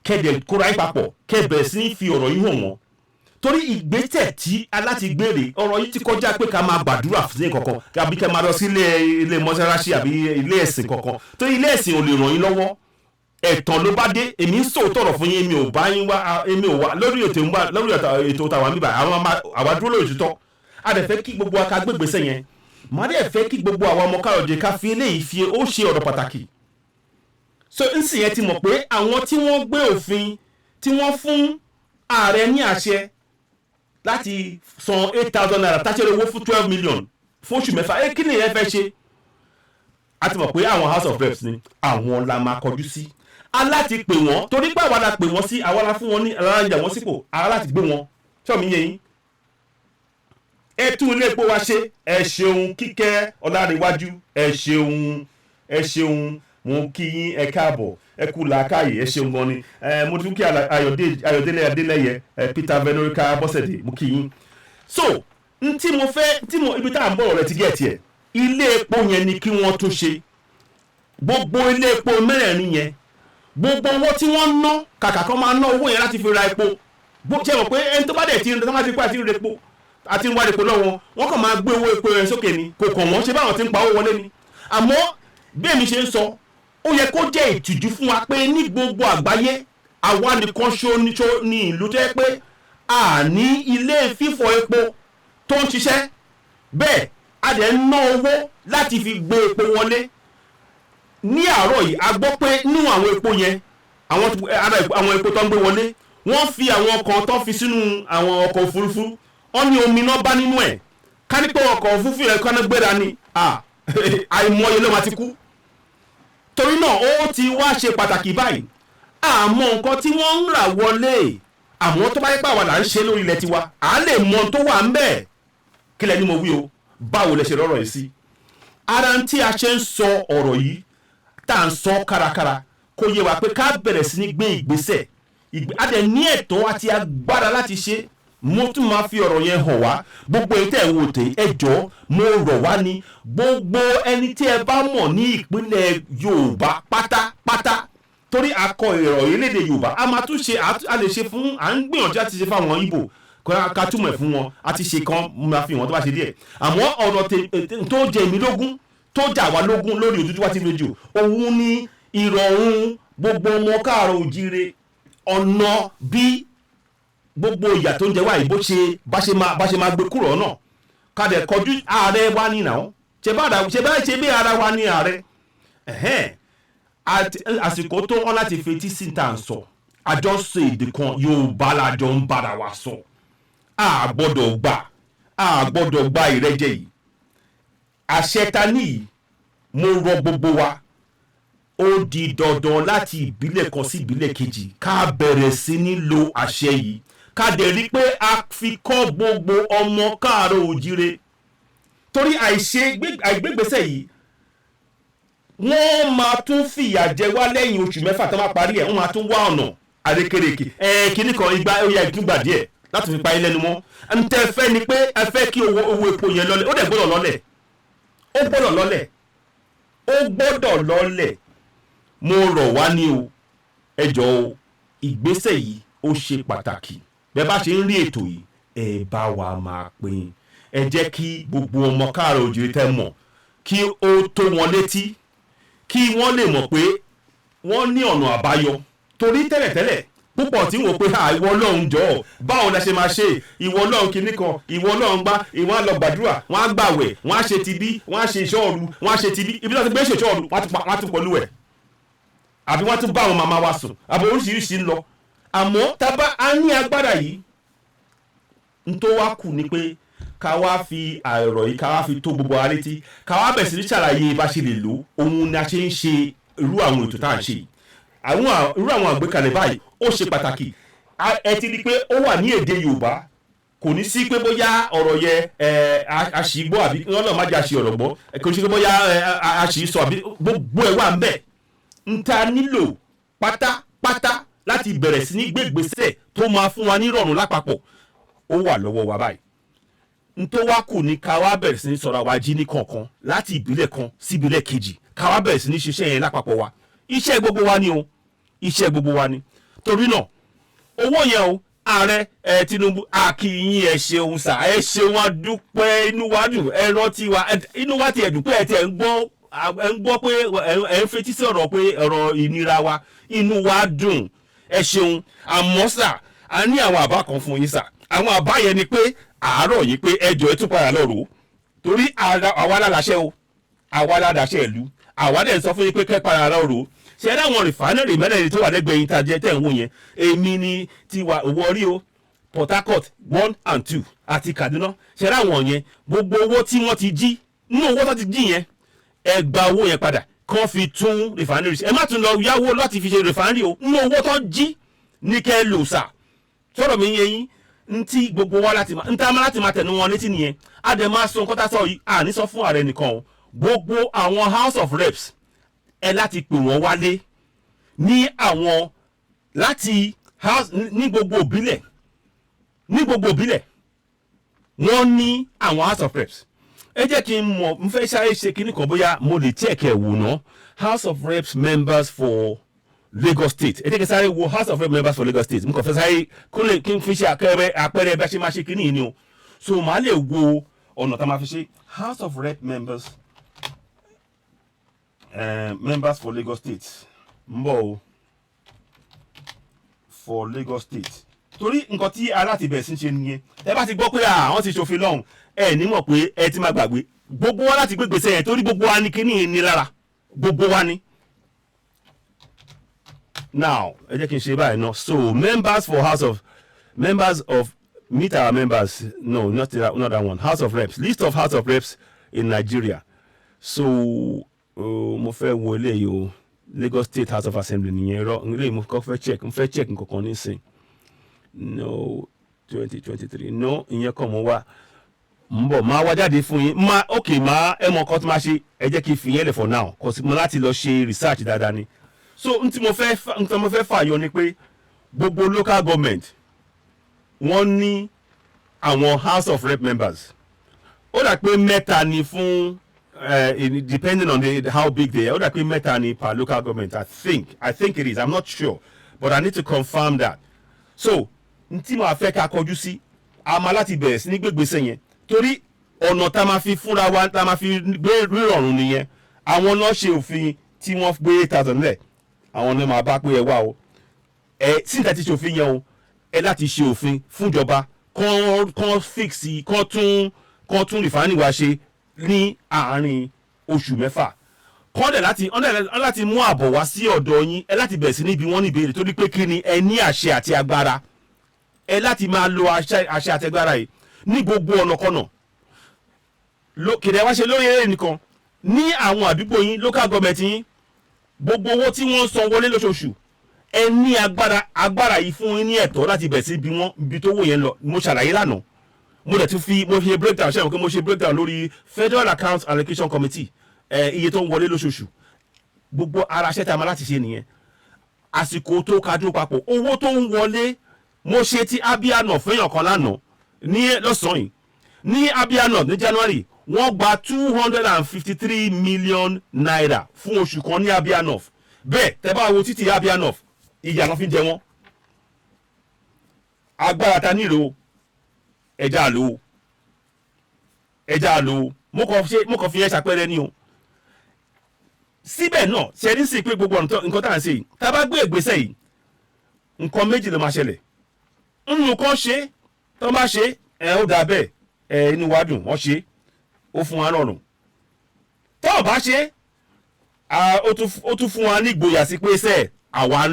[SPEAKER 1] kẹ́dẹ̀ kóra yín papọ̀ kẹ́bẹ̀rẹ̀ sí ní fi ọ̀rọ̀ yín hàn wọ́n torí ìgbésẹ̀ tí aláti gbére ọ̀rọ̀ yìí ti kọjá pé ká máa gbàdúrà sí kankan àbí ká máa lọ sí ilé mọ́sálásí àbí ilé ẹ̀sìn kankan torí ilé ẹ̀sìn ò lè ràn yín lọ́wọ́ ẹ̀tàn ló bá dé èmi ń sòótọ́rọ̀ fún yín èmi ò wá lórí ètò tàwa níbà àwa dúró lórí òtítọ́ a dẹ̀ fẹ́ kí gbogbo wa ká gbégbèsè yẹn màá dẹ̀ fẹ́ kí gbogbo àwọn ọmọ káyọ̀dé ká fi eléyìí fi ó ṣe ọ̀rọ̀ pàtàkì so nsìn yẹn ti mọ̀ pé àwọn tí wọ́n gbé òfin tí wọ́n fún ààrẹ ní àṣẹ láti san 8,000 naira táṣẹ́ owó fún 12 million fún oṣù mẹ́fà kí ni ìyẹn fẹ́ ṣe a ti mọ̀ pé àwọn house of reps ni àwọn la máa kọjú sí aláti pè wọ́n torí pé àwa la pè wọ́n sí àwa la fún wọn ní aláǹjà wọn sípò aláti gbé wọn ṣọ́ọ̀mù yẹn yín ẹ tún ilé epo wa ṣe ẹ ṣeun Kíkẹ́ Ọlárẹ̀wájú ẹ ṣeun mo kí yín ẹ káàbọ̀ ẹ kú làákàyè ẹ ṣeun gan ni mo tún kí Ayọ̀délé Adélẹ́yẹ Peter Venorika Bọ́sẹ̀dé mo kí yín so tí mo fẹ́ ibi tá à ń bọ̀rọ̀ rẹ ti gẹ̀ tiẹ̀ ilé epo yẹn ni kí wọ́n tún ṣe gbogbo ilé epo mẹ́rẹ̀ẹ̀rin yẹn gbogbo owó tí wọ́n ná kàkà kan máa ná owó yẹn láti fi ra epo ṣe mọ̀ pé ẹni tó bá dẹ̀ ti ń tó bá ti pé àti rí epo àti ń wá epo lọ́wọ́ wọn kàn máa gbé owó epo yẹn sókè ni kò kàn wọ́n ṣe báwọn ti ń pa owó wọlé ni àmọ́ bí èmi ṣe ń sọ ó yẹ kó jẹ́ ìtìjú fún wa pé ní gbogbo àgbáyé àwa nìkan ṣo ní ìlú tó yẹ pé a ní ilé fífọ epo tó ń ṣiṣẹ́ bẹ́ẹ̀ a dẹ̀ ń ná owó láti fi gbé epo wọlé ní àárọ̀ yìí a gbọ́ pé nínú àwọn epo yẹn àwọn epo tó ń gbé wọlé wọ́n fi àwọn kan tó fi sínú àwọn ọkọ̀ òfurufú wọ́n ní omi náà bá nínú ẹ̀ ká ní pé ọkọ̀ òfurufú yẹn kọ́ná gbéra ni àìmọye ló máa ti kú torí náà ó ti wá ṣe pàtàkì báyìí àmọ́ nǹkan tí wọ́n ń rà wọlé àmọ́ tó bá yẹ pé àwa là ń ṣe lórí ilẹ̀ tiwa à lè mọ tó wà ń bẹ̀ kí lẹ́ni mo wí o báwo lẹ ṣe rọrọ̀ yìí sí ara tí a ṣe ń sọ ọ̀rọ̀ yìí tá à ń sọ kárakára kó yé wa pé ká bẹ̀rẹ̀ sí ní gbé ìgbésẹ̀ a dẹ̀ ní ẹ̀tọ́ àti agbára láti ṣe mo tún máa fi ọ̀rọ̀ yẹn hàn wá gbogbo èyí tẹ́ ẹ̀ wò tè ẹ jọ̀ọ́ mo rọ̀ wá ní gbogbo ẹni tí ẹ bá mọ̀ ní ìpínlẹ̀ Yorùbá pátápátá torí akọ ìrọ̀ orílẹ̀-èdè Yorùbá a máa tún ṣe a lè ṣe fún à ń gbìyànjú àti ṣe fáwọn Ìgbò ká túmọ̀ ẹ̀ fún wọn àti ṣe kan máa fi wọn tó bá ṣe díẹ̀ àmọ́ ọ̀rọ̀ tó jẹ èmi lógún tó jà wá lógún lórí Odùduwà TV rédíò òun ni ìrọ̀rùn gbogbo ọmọ káàárọ̀ òjíire ọ̀nà bí gbogbo ìyà tó ń jẹ wá yìí bá ṣe máa gbé kúrò náà ká dẹ̀ kọjú ààrẹ wa ní ìnáwó ṣe bí ara wa ní ààrẹ àsìkò tó wọn láti fetí síta ń sọ àjọsọ èdè kan Yorùbá lájọ ń bára wa sọ a gbọ́dọ̀ gba ìrẹ́jẹ yìí àṣẹ ta níyì mo rọ gbogbo wa ó di dandan láti ìbílẹ̀ kan sí ìbílẹ̀ kejì ká bẹ̀rẹ̀ sí ní lo àṣẹ yìí ká dẹ̀ rí pé a fi kọ́ gbogbo ọmọ káàárọ̀ òjíire torí àìgbégbèsè yìí wọ́n máa tún fìyà jẹ wá lẹ́yìn oṣù mẹ́fà tó máa parí ẹ̀ wọ́n máa tún wá ọ̀nà àrékèrèkè kíní kan igba ó yẹ ìtúgbà díẹ̀ láti fi pa ilé ẹnu mọ́ ẹni tẹ́ ẹ fẹ́ ni pé ẹ fẹ́ kí owó epo yẹn lọ́lẹ̀ ó dẹ̀ gbọ́dọ̀ lọ́lẹ̀ mo rọ̀ wá ní o ẹ jọ̀ọ́ o ìgbésẹ̀ yìí ó ṣe pàtàkì bẹ́ẹ̀ bá ṣe ń rí ètò yìí ẹ bá wa máa pín ẹ jẹ́ kí gbogbo ọmọ káàárọ̀ òjíire tẹ́ mọ̀ kí ó tó wọn létí kí wọ́n lè mọ̀ pé wọ́n ní ọ̀nà àbáyọ torí tẹ́lẹ̀tẹ́lẹ̀ púpọ̀ tí wọ́n pé ìwọ Ọlọ́run jọ̀ọ́ báwo la ṣe máa ṣe ìwọ Ọlọ́run kìíní kan ìwọ Ọlọ́run gbá ìwọ́n á lọ gbàdúrà wọ́n á gbàwẹ̀ wọ́n á ṣe tibí wọ́n á ṣe iṣẹ́ òru wọ́n á ṣe tibí ibi tó ti gbé ṣe iṣẹ́ òru wọ́n á tún pọ̀lú ẹ̀ àbí wọ́n á tún bá àwọn màmá wa sùn àbí oríṣiríṣi ń lọ àmọ́ tábà á ní agbára yìí n tó wá kù ni pé ká wá fi àìrọ̀ yìí ká wá fi tó gbogbo ara létí ká wá bẹ̀ sí ní ṣàlàyé bá ṣe lè lò òun ni a ṣe ń ṣe irú àwọn ètò tá à ń ṣe irú àwọn àgbékalẹ̀ báyìí ó ṣe pàtàkì ẹ ti rí i pé ó wà ní èdè Yorùbá kò ní sí pé bóyá ọ̀rọ̀ yẹ àṣìgbọ́ àbí ọlọ́run má jẹ́ àṣì ọ̀rọ̀ gbọ́ kò ní sí pé bóyá àṣì sọ àbí gbogbo ẹ̀ wà ń bẹ̀ nta nílò pátápátá láti bẹ̀rẹ̀ sí ní gbé ìgbésẹ̀ tó máa fún wa ní ìrọ̀rùn lápapọ̀ ó wà lọ́wọ́ wa báyìí. Ntó wá kù ní ká wá bẹ̀rẹ̀ sí ní sọ̀rọ̀ wa jí ní kọ̀ọ̀kan láti ìbílẹ̀ kan sí ìbílẹ̀ kejì ká wá bẹ̀rẹ̀ sí ní ṣiṣẹ́ yẹn lápapọ̀ wa. Iṣẹ́ gbogbo wa ni o, iṣẹ́ gbogbo wa ni. Torí náà owó yẹn o Ààrẹ Tinubu akíyín ẹ ṣeun sà, ẹ ṣeun a dúpẹ́, inú wa dùn, ẹ rántí wa, inú wa ti ẹ dùn pé ẹ ti ẹ ń gbọ́ pé ẹ ń fetí sí ọ̀rọ̀ pé ọ̀rọ̀ ìnira wa, inú wa dùn, ẹ ṣeun. Àmọ́ sà a ní àwọn àbá kan fún yín sà. Àwọn àbá yẹn ni pé àárọ̀ yìí pé ẹjọ́ ẹ tún padà lọ rò ó torí àwa láláṣẹ o, àwa ládàṣẹ ìlú, àwa dẹ̀ ń sọ fún yín pé kẹ́ padà lọ rò ó. Ṣé ẹ dáwọn rìfánẹ́rì mẹ́rẹ̀ẹ̀rin tó wà lẹ́gbẹ̀ẹ́ yín tá a jẹ́ tẹ̀ ń wò yẹn, èmi ni tiwa Warri o, Port Harcourt 1 and 2 àti Kaduna. Ṣé ẹ dáwọn yẹn gbogbo owó tí wọ́n ti jí nínú owó tó ti jí yẹn ẹ gba owó yẹn padà kán fi tún rìfánẹ́rì ṣe. Ẹ má tún lọ yáwó láti fi ṣe rìfánẹ́rì o, nínú owó tó jí ní kẹ́ lò sà. Sọ̀rọ̀ mi yẹ yín ntí gbogbo wa láti máa tẹnu wọn létí nìyẹn. A dẹ̀ máa sọ nǹkan tá a sọ yìí àní sọ fún ààrẹ nìkan o, gbogbo àwọn House of Reps ẹ láti pè wọ́n wálé ní àwọn láti house ní gbogbo ìbílẹ̀ wọ́n ní àwọn House of Reps. Ẹ jẹ́ kí n mọ̀ n fẹ́ sáré ṣe kíní kan bóyá mo lè check ẹ̀ wò ná House of Reps members for Lagos State. Ẹ jẹ́ kí n sáré wo House of Reps members for Lagos State. Mo kàn fẹ́ sáré kí n fi ṣe àpẹẹrẹ bá ṣe máa ṣe kíní yìí ni o, so màá lè wo ọ̀nà tá a máa fi ṣe House of Reps members members for Lagos State ń bọ̀ o for Lagos State. Torí nǹkan tí aláti bẹ̀rẹ̀ sí ṣe nìyẹn. Ẹ bá ti gbọ́ pé àwọn ti ṣòfin lọ́hùn ẹ ní mọ̀ pé ẹ ti máa gbàgbé gbogbo wa láti gbégbèsè yẹn torí gbogbo wa ní kíní ní lára gbogbo wa ní. Now ẹ jẹ́ kí n ṣe báyìí náà. So members of meet our members, no, not that one. House of Reps, list of House of Reps in Nigeria. So mo fẹ́ wo eléyìí o, Lagos State House of Assembly nìyẹn rọ eléyìí mo fẹ́ check nǹkan kan nísìn. No 2023 no ìyẹn kàn mo wá ń bọ̀ máa wá jáde fún yín máa ẹ mọ̀ nǹkan tí máa ṣe ẹ jẹ́ kí n fi yẹn lẹ̀ for now kò sí mo láti lọ ṣe research dáadáa ni. So n tí mo fẹ́ fàyọ ni pé gbogbo local government wọ́n ní àwọn House of Rep members. Ó dà pé mẹ́ta ni fún depending on how big they are, ó dà pé mẹ́ta ni per local government. I think it is, I'm not sure, but I need to confirm that. So n tí mo fẹ́ ká kọjú sí a máa láti bẹ̀rẹ̀ sí ní gbégbèsè yẹn torí ọ̀nà tá a máa fi fúnra wa tá a máa fi gbé rírọ̀rùn nìyẹn. Àwọn náà ṣe òfin tí wọ́n gbé 8,000 lẹ̀, àwọn náà máa bá pé ẹ wá o sí ìta ti ṣòfin yẹn o ẹ láti ṣe òfin fúnjọba kán fix kán tún rìfáàní wa ṣe ní àárín oṣù mẹ́fà kán dẹ̀ láti mú àbọ̀ wá sí ọ̀dọ̀ yín. Ẹ láti bẹ̀rẹ̀ sí níbi wọ́n ní ìbéèrè torí pé kí ni ẹ ní àṣẹ àti agbára, ẹ láti máa lo àṣẹ àti agbára yìí ní gbogbo ọ̀nàkọ̀nà. Kìdẹ̀ wá ṣe lórí eré nìkan ní àwọn àdúgbò yín local government yín gbogbo owó tí wọ́n ń san wọlé lóṣooṣù ẹ ní agbára yìí fún yín ní ẹ̀tọ́ láti bẹ̀rẹ̀ sí ibi tó wò yẹn lọ. Mo ṣàlàyé lánàá mo dẹ̀ tún mo ṣe breakdown ṣe àwọn pé mo ṣe breakdown lórí Federal Accounts Allocation Committee iye tó ń wọlé lóṣooṣù. Gbogbo ara ṣẹ́ tá a máa láti ṣe nìyẹn. Àsìkò tó kájú papọ̀ owó tó ń wọlé mo ṣe ti Abia North fẹ́yàn kan lánàá ní lọ́sàn-án yìí ní Abia North ní January wọ́n gba 253 million naira fún oṣù kan ní Abia North. Bẹ́ẹ̀ tẹ́ bá wo títí Abia North ìyà náà fi jẹ wọ́n. Agbára ta nílò ẹja lò mo kàn fi yẹn ṣàpẹẹrẹ ní o. Síbẹ̀ náà ṣe ní sí pé gbogbo nǹkan tá à ń ṣe yìí tá a bá gbé ìgbésẹ̀ yìí nǹkan méjì ló máa ṣẹlẹ̀. Nínú kan ṣe tó bá ṣe ó dà bẹ́ẹ̀ inú wa dùn wọ́n ṣe ó fún wa rọrùn. Tó o bá ṣe ó tún fún wa ní ìgboyà sí pé sẹ́ẹ̀ àwa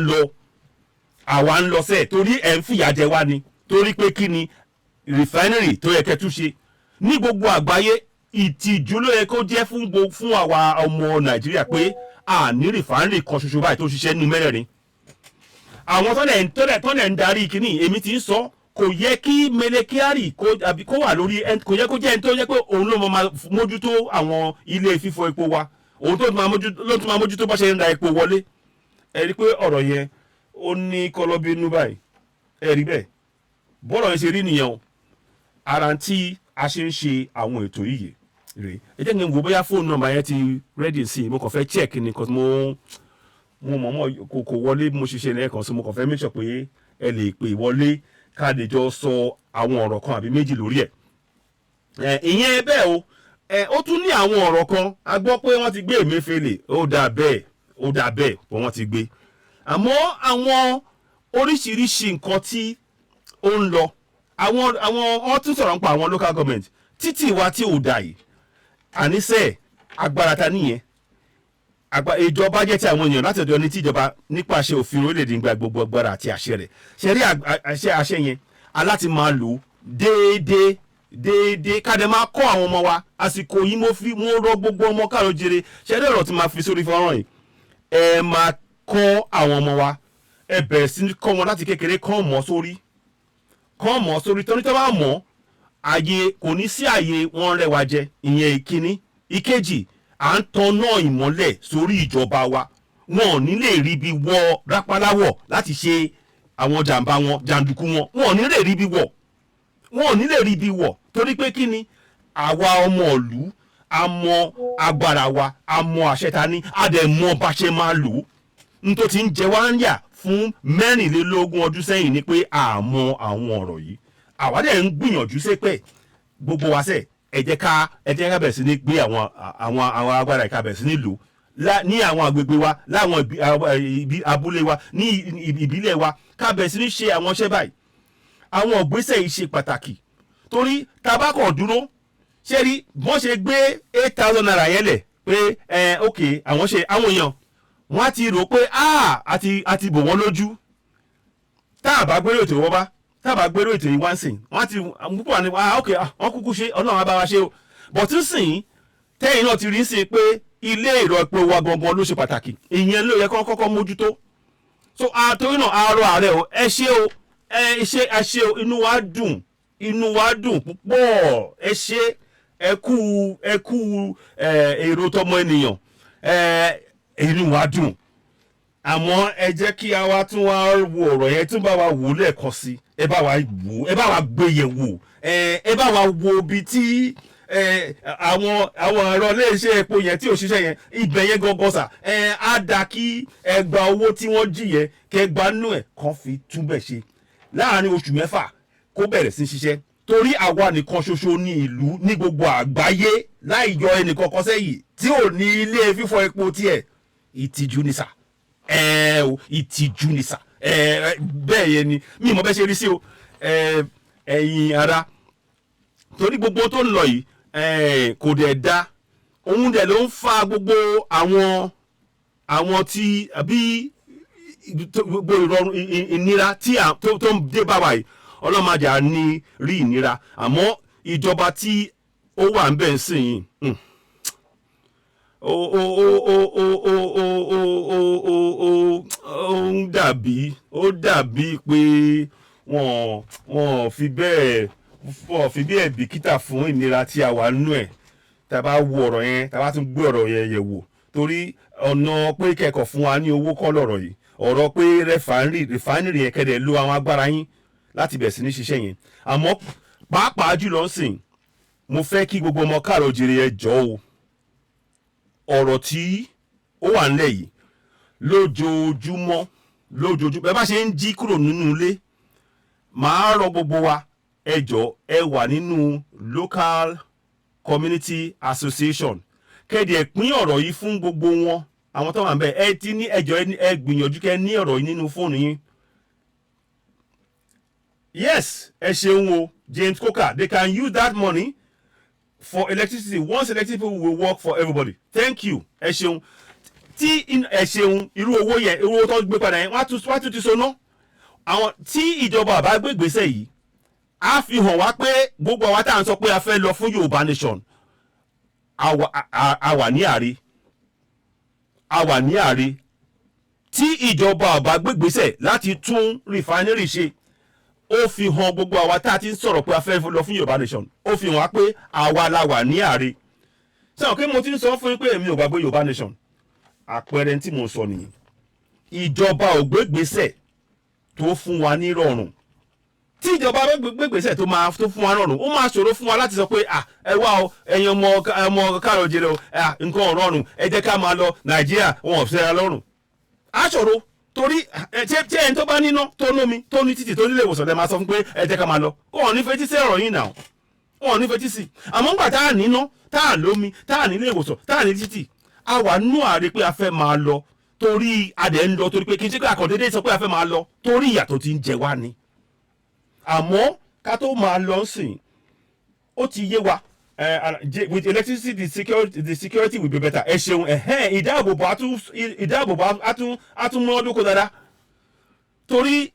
[SPEAKER 1] ń lọ sẹ́ẹ̀ torí ẹ̀ ń fìyà jẹ wá ni torí pé kí ni refinery tó yẹ kẹ́ tún ṣe ní gbogbo àgbáyé ìtìjú ló yẹ kó jẹ́ fún àwa ọmọ Nàìjíríà pé a ní refinery kan ṣoṣo báyìí tó ṣiṣẹ́ nínú mẹ́rẹ̀ẹ̀rin. Àwọn tọ́lẹ̀ ń darí kínní èmi ti ń sọ kò yẹ kí Mele Kyari kó wà lórí kò yẹ kó jẹ́ ẹni tó yẹ pé òun ló máa mójútó àwọn ilé fífọ epo wa òun ló tún máa mójútó bá ṣe ń ra epo wọlé ẹ rí pé ọ̀rọ̀ yẹn ó ní kọlọ́bínú báyìí ẹ rí bẹ́ẹ̀ bọ́ọ̀rọ̀ yẹn ṣe rí nìyẹn o ara tí a ṣe ń ṣe àwọn ètò yìí rè ẹ jẹ́ kí n wo bóyá fóònù nọ́mbà yẹn ti rẹ́dì sí i mo kàn fẹ́ check ni cause mo mọ̀ kò wọlé mo ṣiṣẹ́ lẹ́ẹ̀kan sí mo kàn fẹ́ make sure pé ẹ lè pè wọlé ká lè jọ sọ àwọn ọ̀rọ̀ kan àbí méjì lórí ẹ̀ ìyẹn bẹ́ẹ̀ o ó tún ní àwọn ọ̀rọ̀ kan a gbọ́ pé wọ́n ti gbé Emefiele ó dà bẹ́ẹ̀ pé wọ́n ti gbé àmọ́ àwọn oríṣiríṣi nǹkan tí ó ń lọ àwọn wọ́n tún sọ̀rọ̀ nípa àwọn local government títì wa tí ò dà yìí àníṣe agbára ta nìyẹn ìjọba jẹ́ ti àwọn èèyàn láti ọ̀dọ̀ ní tíjọba nípasẹ̀ òfin orílẹ̀-èdè ń gba gbogbo agbára àti àṣẹ rẹ̀ ṣe rí àṣẹ yẹn aláti máa lò déédéé ká dẹ̀ máa kọ́ àwọn ọmọ wa àsìkò yìí mo rọ gbogbo ọmọ káàró jèrè ṣe rí ọ̀rọ̀ tí máa fi sórí fọ́nrán yìí ẹ máa kọ́ àwọn ọmọ wa ẹ bẹ̀rẹ̀ sí ní kọ́ wọn láti kékeré kọ́ mọ́ sórí torí tó bá mọ̀ àyè kò ní sí àyè wọn rẹwà jẹ ìyẹn ìkíní ìkejì à ń tanná ìmọ́lẹ̀ sórí ìjọba wa wọn ò ní lè rí bí wọ rápáláwọ̀ láti ṣe àwọn jàǹbá wọn jàǹdùkú wọn ò ní lè rí bí wọ̀ torí pé kí ni àwa ọmọ ìlú a mọ agbára wa a mọ àṣẹ ta ní a dẹ̀ mọ bá ṣe máa lò n tó ti ń jẹ wá ń yà fún 24 ọdún sẹ́yìn ni pé a mọ àwọn ọ̀rọ̀ yìí àwa dẹ̀ ń gbìyànjú sí pé gbogbo wa sẹ́ẹ̀ ẹ jẹ́ ká bẹ̀rẹ̀ sí ní gbé àwọn agbára ìka bẹ̀rẹ̀ sí ní lò ní àwọn agbègbè wa láwọn abúlé wa ní ìbílẹ̀ wa ká bẹ̀rẹ̀ sí ní ṣe àwọn iṣẹ́ báyìí àwọn ìgbésẹ̀ yìí ṣe pàtàkì torí tabakọ̀ dúró ṣé rí bọ́n ṣe gbé 8,000 naira yẹn lẹ̀ pé ok àwọn èèyàn wọ́n á ti rò pé àti bò wọ́n lójú tá a bá gbérò ètò ìwọ́n bá tábà gbérò ètò yìí wá ń sìn wọ́n ti púpọ̀ ní ok wọ́n kúkú ṣe ọlọ́run abáwa ṣe o bọ̀tún sìn tẹ́yìn náà ti rí sí pé ilé ìrọ̀ epo wa gangan ló ṣe pàtàkì ìyẹn ló yẹ kó kọ́kọ́ mójútó so àtòrí náà àárọ̀ ààrẹ o ẹ ṣe o inú wa dùn púpọ̀ ẹ ṣe ẹ kú èrò tọmọ ènìyàn inú wa dùn àmọ́ ẹ jẹ́ kí a wá tún wá wo ọ̀rọ̀ yẹn tún bá wa wò lẹ́ẹ̀kan sí ẹ bá wa gbé yẹ̀ wò ẹ bá wa wo bí tí àwọn ẹ̀rọ iléeṣẹ́ epo yẹn tí ò ṣiṣẹ́ yẹn ibẹ̀ yẹn gangan sà á dá kí ẹ gba owó tí wọ́n jí yẹn kẹ gba nú ẹ̀ kan fi túbẹ̀ ṣe láàrin oṣù 6 kó bẹ̀rẹ̀ sí ṣiṣẹ́ torí àwa nìkan ṣoṣo ní ìlú ní gbogbo àgbáyé láì yọ ẹnìkan kan sẹ́yìn tí ò ní ilé fífọ epo tiẹ̀ ìtìjú ni sà ìtìjú ni sà bẹ́ẹ̀ yẹn ni mi mọ̀ bẹ́ẹ̀ ṣe rí sí o ẹ̀yin ara torí gbogbo tó ń lọ yìí kò dẹ̀ da òun dẹ̀ ló ń fa gbogbo àwọn tí àbí gbogbo ìrọ̀rùn ìnira tí tó ń dé bá wa yìí ọlọ́mọdé á ní rí ìnira àmọ́ ìjọba tí ó wà ń bẹ̀ ń sìn yìí ó dàbí pé wọ́n fi bẹ́ẹ̀ bìkítà fún ìnira tí a wà nínú ẹ̀ tá a bá wo ọ̀rọ̀ yẹn tá a bá tún gbé ọ̀rọ̀ yẹn yẹ̀ wò torí ọ̀nà pé kẹ́kọ̀ọ́ fún wa ní owó kọ́ lọ̀rọ̀ yìí ọ̀rọ̀ pé rẹ̀fánírì yẹn kẹ́dẹ̀ lo àwọn agbára yín láti bẹ̀rẹ̀ sí ní ṣiṣẹ́ yẹn àmọ́ pàápàá jùlọ sìn mo fẹ́ kí gbogbo ọmọ káàrọ̀ jèrè ẹ jọ̀ọ́ o ọ̀rọ̀ tí ó wà nílẹ̀ yìí lójoojúmọ́ bẹ́ẹ̀ bá ṣe ń jí kúrò nínú ilé màá rọ gbogbo wa ẹ jọ̀ọ́ ẹ wà nínú local community association kẹ́ẹ̀dì ẹ̀ pín ọ̀rọ̀ yìí fún gbogbo wọn àwọn tó wà ń bẹ̀ ẹ ti ní ẹjọ́ ẹ gbìyànjú kẹ́ ní ọ̀rọ̀ yìí nínú fóònù yín yes ẹ ṣeun o James Coker they can use that money for electricity once electricity will work for everybody thank you ẹ ṣeun tí ẹ ṣeun irú owó yẹn irú owó tó gbé padà yẹn wọ́n á tún ti so ná àwọn tí ìjọba àbá gbé ìgbésẹ̀ yìí á fi hàn wá pé gbogbo àwa tá à ń sọ pé a fẹ́ lọ fún Yorùbá nation a wà ní àárẹ̀ tí ìjọba àbá gbé ìgbésẹ̀ láti tún refinery ṣe ó fi hàn gbogbo àwa tá a ti ń sọ̀rọ̀ pé a fẹ́ lọ fún Yorùbá nation ó fi hàn wá pé àwa la wà ní àárẹ̀ sọ pé mo ti ń sọ fún yín pé èmi ò gbàgbé Yorùbá nation àpẹẹrẹ tí mo sọ nìyí ìjọba ò gbégbèsè tó fún wa ní rọrùn tí ìjọba gbégbèsè tó fún wa rọrùn ó máa ṣòro fún wa láti sọ pé ẹ wá o ẹ̀yin ọmọ káàrọ̀ jèrè o nǹkan ò rọrùn ẹ jẹ́ ká máa lọ Nàìjíríà wọn ò fẹ́ra lọ́rùn á ṣòro torí tí ẹni tó bá níná tó lómi tó ní títì tó nílé ìwòsàn lè máa sọ fún pé ẹ jẹ́ ká máa lọ wọn ò ní fetí sí ọ̀rọ̀ yìí náà wọn ò ní fetí sí àmọ́ ńgbà tá à níná tá à lómi tá à nílé ìwòsàn tá à ní títì a wà nú àárẹ̀ pé a fẹ́ máa lọ torí adẹ̀ ń lọ torí pé kì í ṣe pé àkàndédé sọ pé a fẹ́ máa lọ torí ìyà tó ti ń jẹ wá ni àmọ́ ká tó máa lọ sìn ó ti yé wa with electricity the security will be better ẹ ṣeun ìdáàbòbò àtúnmọ́dúnkọ dáadáa torí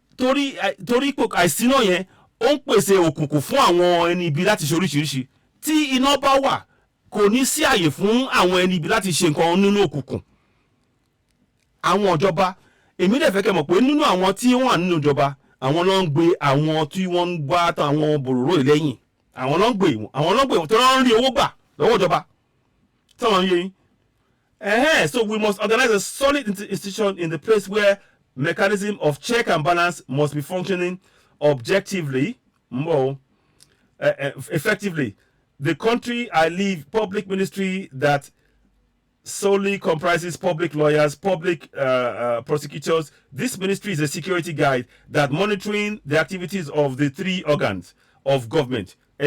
[SPEAKER 1] àìsí náà yẹn ó ń pèsè òkùnkùn fún àwọn ẹni ibi láti ṣe oríṣiríṣi tí iná bá wà kò ní sí àyè fún àwọn ẹni ibi láti ṣe nǹkan nínú òkùnkùn àwọn ìjọba èmi dẹ̀ fẹ́ kẹ́ mọ̀ pé nínú àwọn tí wọ́n wà nínú ìjọba àwọn ló ń gbé àwọn tí wọ́n ń gbá àwọn bòròró ìlẹ́yìn àwọn ló ń gbé wọn tó ń rí owó gbà lọ́wọ́ ìjọba tí wọ́n ń yé yín so we must organize a solid institution in the place where mechanism of check and balance must be functioning objectively effectively. The country I live, public ministry that solely comprises public lawyers, public prosecutors. This ministry is a security guide that monitoring the activities of the three organs of government. I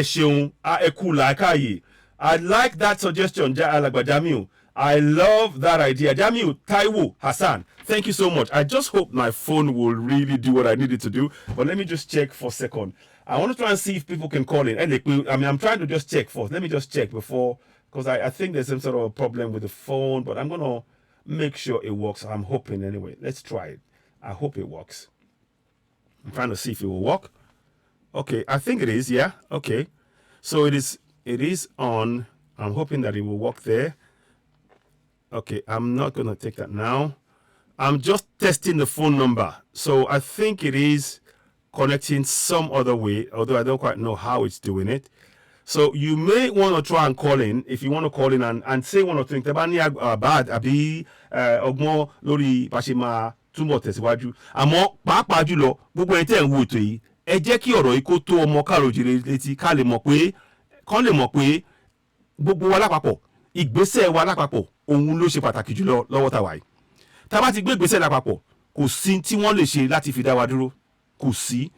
[SPEAKER 1] like that suggestion, Jamiu. I love that idea. Jamiu, Taiwo, Hassan, thank you so much. I just hope my phone will really do what I need it to do. But let me just check for a second. I want to try and see if people can call in. I'm trying to just check first. Let me just check before, because I think there's some sort of a problem with the phone, but I'm going to make sure it works. I'm hoping anyway. Let's try it. I hope it works. I'm trying to see if it will work. Okay, I think it is, yeah. Okay. So it is on. I'm hoping that it will work there. Okay, I'm not going to take that now. I'm just testing the phone number. So I think it is connecting some other way, although I don't quite know how it's doing it. So you may want to try and call in if you want to call in and say one or two things. Bad àbí ọgbọ́n lórí bá ṣe máa túbọ̀ tẹ̀síwájú. Àmọ́ pàápàá jùlọ gbogbo ẹni tẹ́ ń wo ètò yìí ẹ jẹ́ kí ọ̀rọ̀ yìí kó tó ọmọ káàrọ̀ òjìrè létí ká lè mọ̀ pé gbogbo wa lápapọ̀ ìgbésẹ̀ wa lápapọ̀ òun ló ṣe pàtàkì jùlọ lọ́wọ́ tàwa yìí. Tá bá ti gbé ìgbésẹ̀ lápapọ̀ kò sí tí wọ́n lè ṣe láti fi dá wa dúró kò sí.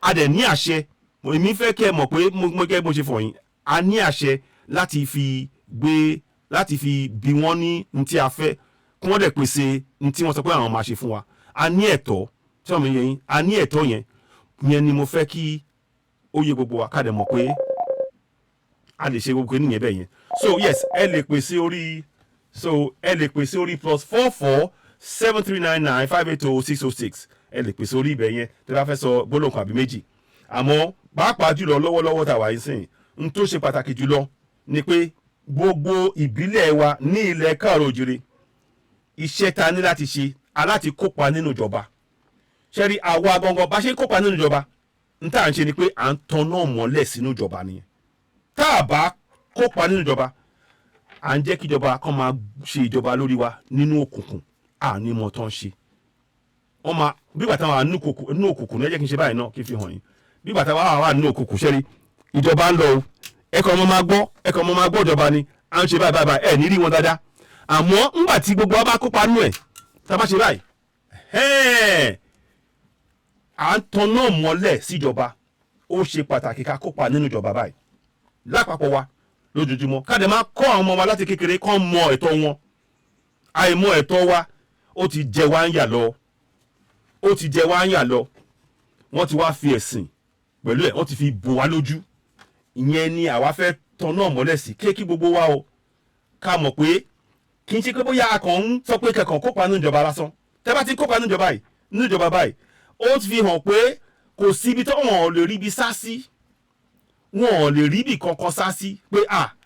[SPEAKER 1] A dẹ̀ ní àṣẹ èmi fẹ́ kẹ́ mọ̀ pé mo ṣe fọyín a ní àṣẹ láti fi bí wọ́n ní ní tí a fẹ́ kí wọ́n dẹ̀ pèsè ní tí wọ́n sọ pé àwọn máa ṣe fún wa. A ní ẹ̀tọ́ tí wọ́n mi yẹ yín a ní ẹ̀tọ́ yẹn ni mo fẹ́ kí ó yé gbogbo wa ká dẹ̀ mọ̀ pé a lè ṣe gbogbo nìyẹn bẹ́ẹ̀ yẹn. So yes ẹ lè pèsè orí +44 7399 580 606 ẹ lè pèsè orí ibẹ̀ yẹn tí wọ́n fẹ́ sọ gbólóhùn àbí méjì. Àmọ́ pàápàá jùlọ lọ́wọ́lọ́wọ́ tàwa yìí sìn n tó ṣe pàtàkì jùlọ ni pé gbogbo ìbílẹ̀ wa ní ilẹ̀ káàrọ̀ òjìrè iṣẹ́ ta ní láti ṣe aláti kópa nínú ìjọba. Ṣẹ́rí àwa gangan bá ṣe ń kópa nínú ìjọba n tá à ń ṣe ni pé à ń tanná mọ́lẹ̀ sínú ìjọba nìyẹn. Tá a bá kópa nínú ìjọba à ń jẹ́ kí ìjọba kan máa ṣe ìjọba lórí wa nínú òkùnkùn àní mọ̀ tán ṣe. Wọ́n máa bí bàtà wà nínú òkùnkùn ní ẹ jẹ́ kí n ṣe báyìí náà kí n fi hàn yín. Bí bàtà wà nínú òkùnkùn ṣẹ́rí ìjọba ń lọ o ẹ̀kọ́ ọmọ máa gbọ́ ìjọba ni à ń ṣe báyìí ẹ̀ ní rí wọn dáadáa. Àmọ́ ńgbà tí gbogbo wa bá kópa nínú ẹ̀ tá a bá ṣe báyìí à ń tanná mọ́lẹ̀ síjọba ó ṣe pàtàkì ká kópa nínú ìjọba báyìí lápapọ̀ wa lójoojúmọ́ káde máa kọ́ àwọn ọmọ wa láti kékeré kán mọ ẹ̀tọ́ wọn. Àìmọ̀ ẹ̀tọ́ wa ó ti jẹ wá ń yà lọ wọ́n ti wá fi ẹ̀sìn pẹ̀lú ẹ̀ wọ́n ti fi bò wá lójú. Ìyẹn ni àwa fẹ́ tanná mọ́lẹ̀ sí kí gbogbo wa o ká mọ̀ pé kì í ṣe pé bóyá a kàn ń sọ pé kẹ̀kàn kópa nínú ìjọba lásán. Tẹ́ bá ti kópa nínú ìjọba báyìí ó ti fi hàn pé kò síbi tó wọn ò lè rí ibi sá sí wọn ò lè rí ibì kankan sá sí pé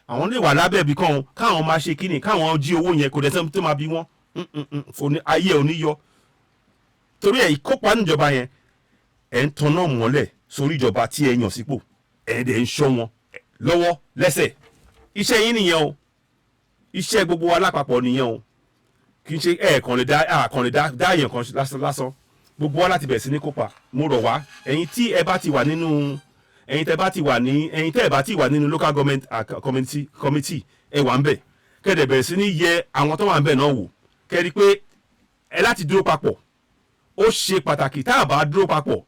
[SPEAKER 1] àwọn lè wà lábẹ́ ibì kan káwọn máa ṣe kíni káwọn jí owó yẹn kò dẹ́sẹ̀ tó máa bí wọ́n ayé ò ní yọ. Torí ẹ̀ ìkópa nínú ìjọba yẹn ẹ̀ ń tanná mọ́lẹ̀ sórí ìjọba tí ẹ yàn sípò ẹ̀ dẹ̀ ń ṣọ́ wọn lọ́wọ́ lẹ́sẹ̀. Iṣẹ́ yín nìyẹn o iṣẹ́ gbogbo wa lápapọ̀ nìyẹn o kì í ṣe ẹ̀ẹ̀kan lè dá èèyàn kan lásán gbogbo wa láti bẹ̀rẹ̀ sí ní kópa mo rọ̀ wá ẹ̀yin tí ẹ bá ti wà nínú ẹ̀yin tẹ́ ẹ bá ti wà nínú local government committee ẹ wà ń bẹ̀ kẹ́dẹ̀ bẹ̀rẹ̀ sí ní yẹ àwọn tó wà ń bẹ̀ náà wò kẹ́rí pé ẹ láti dúró papọ̀ ó ṣe pàtàkì tá a bá dúró papọ̀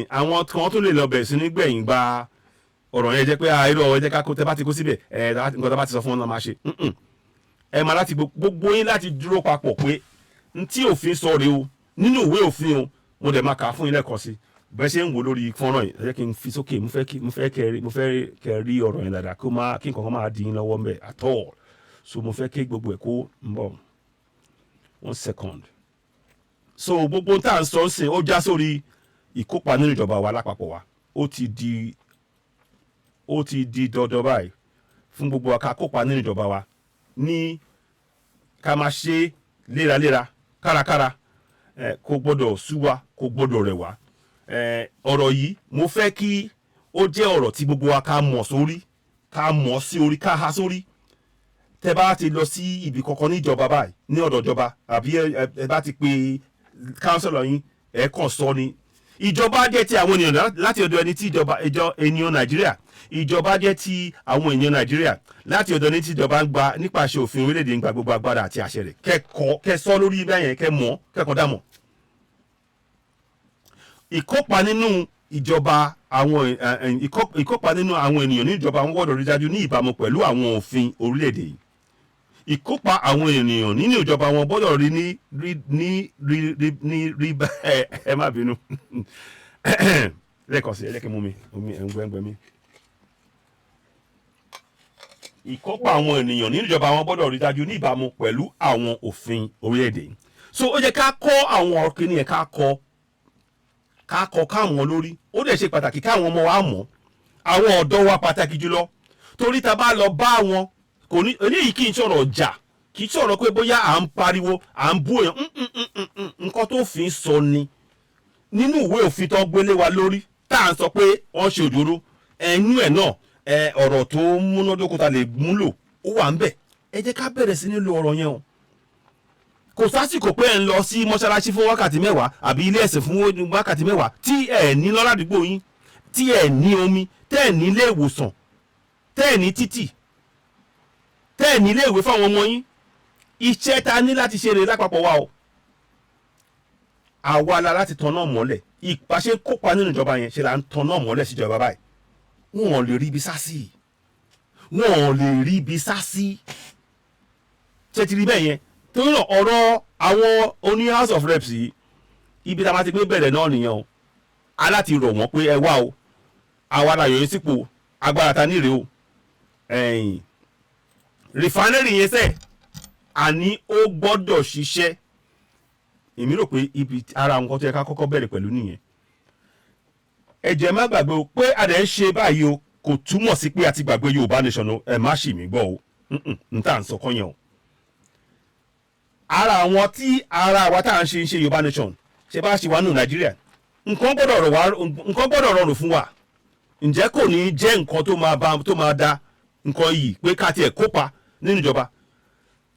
[SPEAKER 1] àwọn kan tó lè lọ bẹ̀rẹ̀ sí ní gbẹ̀yìn gba ọ̀rọ̀ yẹn jẹ́ pé irọ́ ẹ jẹ́ ká kó tẹ́ bá ti kó síbẹ̀ nǹkan tó bá ti sọ fún wọn náà máa ṣe ẹ máa láti gbogbo yín láti dúró papọ̀ pé n tí òfin sọ rèé o nínú ìwé òfin o mo dẹ̀ máa kà á fún yín lẹ́ẹ̀kan sí bẹ́ẹ̀ ṣe ń wò lórí fọ́nrán yìí ẹ jẹ́ kí n fi sókè mo fẹ́ kẹ́ rí ọ̀rọ̀ yẹn dáadáa kí nǹkan kan máa di yín lọ́wọ́ mbẹ́ at all so mo fẹ́ kí gbogbo ẹ̀ kó ń bọ̀ 1 second so gbogbo tá à ń sọ ń sìn ó já sórí ìkópa nínú ìjọba wa lápapọ̀ wa ó ti di dandan báyìí fún gbogbo wa ká kópa nínú ìjọba wa ní ká máa ṣe léraléra kárakára kò gbọ́dọ̀ sú wa kò gbọ́dọ̀ rẹ̀ wá ọ̀rọ̀ yìí mo fẹ́ kí ó jẹ́ ọ̀rọ̀ tí gbogbo wa ká mọ̀ sórí ká mọ̀ sí orí ká há sórí tẹ́ bá ti lọ sí ibì kankan ní ìjọba báyìí ní ọ̀dọ̀ ìjọba àbí ẹ bá ti pe kánsọ̀lọ̀ yín ẹ kàn sọ ni ìjọba jẹ́ ti àwọn ènìyàn láti ọ̀dọ̀ ẹni tí ènìyàn Nàìjíríà ìjọba jẹ́ ti àwọn ènìyàn Nàìjíríà láti ọ̀dọ̀ ẹni tí ìjọba ń gba nípasẹ̀ òfin orílẹ̀-èdè ń gba gbogbo agbára àti àṣẹ rẹ̀ kẹ́ sọ lórí bẹ́yẹn kẹ́kọ̀ọ́ dàmọ̀ ìkópa nínú ìjọba ìkópa nínú àwọn ènìyàn ní ìjọba wọn gbọ́dọ̀ rí dájú ní ìbámu pẹ̀lú àwọn òfin orílẹ̀-èdè yìí ìkópa àwọn ènìyàn nínú ìjọba wọn gbọ́dọ̀ rí ní ẹ má bínú lẹ́ẹ̀kan sí ẹ jẹ́ kí n mú mi ẹ̀ǹgbẹ́ mi ìkópa àwọn ènìyàn nínú ìjọba wọn gbọ́dọ̀ rí dájú ní ìbámu pẹ̀lú àwọn òfin orílẹ̀-èdè yìí so ó jẹ́ ká kọ́ àwọn ọ̀rọ̀ yẹn ká kọ́ káwọn lórí ó dẹ̀ ṣe pàtàkì káwọn ọmọ wa mọ̀ àwọn ọ̀dọ́ wa pàtàkì jùlọ torí ta bá lọ bá wọn kò ní eléyìí kì í sọ̀rọ̀ jà kì í sọ̀rọ̀ pé bóyá à ń pariwo à ń bú èèyàn nǹkan tó fi ń sọ ni nínú ìwé òfin tó gbélé wa lórí tá à ń sọ pé wọ́n ṣe òjòrò ẹnu ẹ̀ náà ọ̀rọ̀ tó múnádóko ta lè múlò ó wà ń bẹ̀ ẹ jẹ́ ká bẹ̀rẹ̀ sí ní lo ọ̀rọ̀ yẹn o kò sásìkò pé ẹ̀ ń lọ sí mọ́ṣáláṣí fún wákàtí mẹ́wàá àbí ilé ẹ̀sìn fún wákàtí mẹ́wàá tí ẹ̀ ní lọ́ládùúgbò yín tí ẹ̀ ní omi tẹ́ ẹ̀ ní ilé ìwòsàn tẹ́ ẹ̀ ní títì tẹ́ ẹ̀ ní ilé ìwé fáwọn ọmọ yín iṣẹ́ ta ní láti ṣe rè lápapọ̀ wa o àwa la láti tan náà mọ́lẹ̀ ìpàṣẹ kópa nínú ìjọba yẹn ṣe là ń tan náà mọ́lẹ̀ síjọba báyìí wọn ò lè rí ibi sá sí ṣe ti rí bẹ́ẹ̀ yẹn torí náà ọ̀rọ̀ àwọn oní house of reps yìí ibi tá a máa ti gbé bẹ̀rẹ̀ náà nìyẹn o aláti rọ̀ wọ́n pé ẹ wá o àwa la yọ̀ sípò agbára ta ní rèé o refinery yẹn sẹ́ẹ̀ àní ó gbọ́dọ̀ ṣiṣẹ́ èmi rò pé ibi ara nǹkan tó yẹ ká kọ́kọ́ bẹ̀rẹ̀ pẹ̀lú nìyẹn ẹ jẹ́ má gbàgbé o pé adẹ̀ ń ṣe báyìí o kò túmọ̀ sí pé a ti gbàgbé Yorùbá nation o ẹ má ṣì mí gbọ́ o n tà ń sọ kọ́ yẹn o ara àwọn tí ara wa tá à ń ṣe Yorùbá nation ṣe bá ṣe wà nù Nàìjíríà nǹkan gbọ́dọ̀ rọrùn fún wa ǹjẹ́ kò ní jẹ́ nǹkan tó máa da nǹkan yìí pé ká tiẹ̀ kópa nínú ìjọba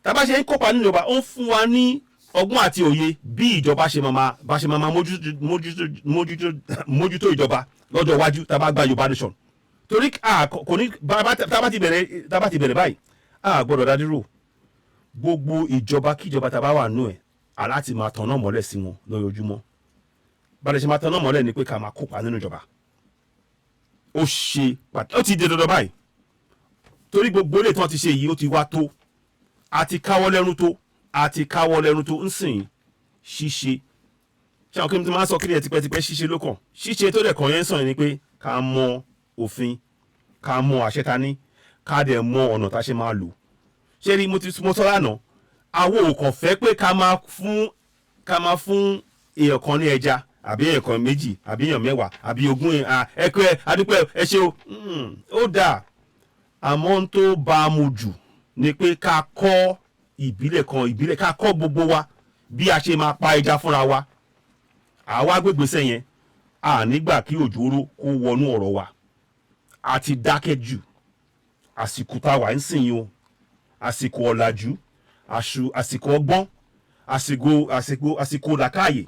[SPEAKER 1] tá bá ṣe ń kópa nínú ìjọba ó ń fún wa ní ọgbọ́n àti òye bí ìjọba ṣe máa mójútó ìjọba lọ́jọ́ iwájú tá bá gba Yorùbá nation torí kò ní tá bá ti bẹ̀rẹ̀ báyìí a gbọ́dọ̀ dá dúró gbogbo ìjọba kíjọba tá bá wà nù ẹ̀ aláti máa tanná mọ́lẹ̀ sí wọn lójoojúmọ́ bá lè ṣe máa tanná mọ́lẹ̀ ni pé ká máa kópa nínú ìjọba ó ṣe pàtàkì ó ti di dandan báyìí torí gbogbo ilé tí wọ́n ti ṣe yìí ó ti wá tó àti káwọ́ lẹ́rú tó ń sìn ṣíṣe ṣé àwọn kí n ti máa sọ kí ni ẹ tipẹ́tipẹ́ ṣíṣe ló kàn ṣíṣe tó dẹ̀ kàn yẹn ń sàn ni pé ká mọ òfin ká mọ àṣẹ ta ní ká dẹ̀ mọ ọ̀nà tá a ṣe máa lò ṣé rí mo sọ lánàá àwọn ò kàn fẹ́ pé ká máa fún èèyàn kan ní ẹja àbí èèyàn kan méjì àbí èèyàn mẹ́wàá àbí ogún ẹ̀kọ́ adúpẹ́ ẹ ṣe o ó dáa àmọ́ tó bá a mú jù ni pé ká kọ́ ìbílẹ̀ ká kọ́ gbogbo wa bí a ṣe máa pa ẹja fúnra wa àwa gbégbèsè yẹn a nígbà kí òjòrò kó wọnú ọ̀rọ̀ wa àti dákẹ́ jù àsìkò tá a wà ń sìn yín o àsìkò ọ̀làjú àsìkò ọgbọ́n àsìkò làkàyè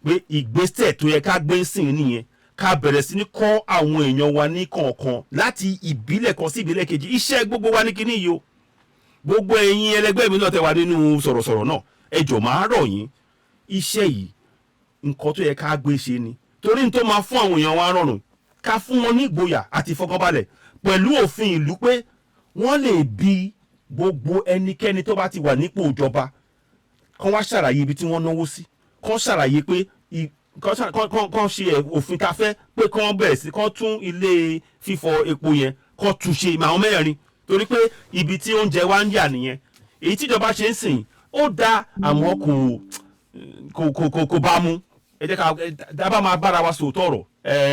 [SPEAKER 1] pé ìgbésẹ̀ tó yẹ ká gbé sìn nìyẹn ká bẹ̀rẹ̀ sí ní kọ́ àwọn èèyàn wa ní kọ̀ọ̀kan láti ìbílẹ̀ kan sí ìbílẹ̀ kejì iṣẹ́ gbogbo wa ní kíní yìí o gbogbo ẹ̀yin ẹlẹgbẹ́ mi náà tẹ́ wà nínú sọ̀rọ̀sọ̀rọ̀ náà ẹ jọ̀ọ́ máa rọ̀ yín iṣẹ́ yìí nǹkan tó yẹ ká gbé ṣe ni torí n tó máa fún àwọn èèyàn wa rọrùn ká fún wọn ní ìgboyà àti ìfọkànbalẹ̀ pẹ̀lú òfin ìlú pé wọ́n lè bi gbogbo ẹnikẹ́ni tó bá ti wà nípò ìjọba kán wá ṣàlàyé ibi tí wọ́n náwó sí kán ṣàlàyé pé kán ṣe òfin ta fẹ́ pé kán bẹ̀rẹ̀ sí kán tún ilé fífọ epo yẹn kán tún ṣe àwọn mẹ́rin torí pé ibi tí oúnjẹ wa ń yà nìyẹn èyí tíjọba ṣe ń sìn ó dá àmọ́ kò bá mú ẹ jẹ́ ká dábàá máa bára wa sòótọ́ ọ̀rọ̀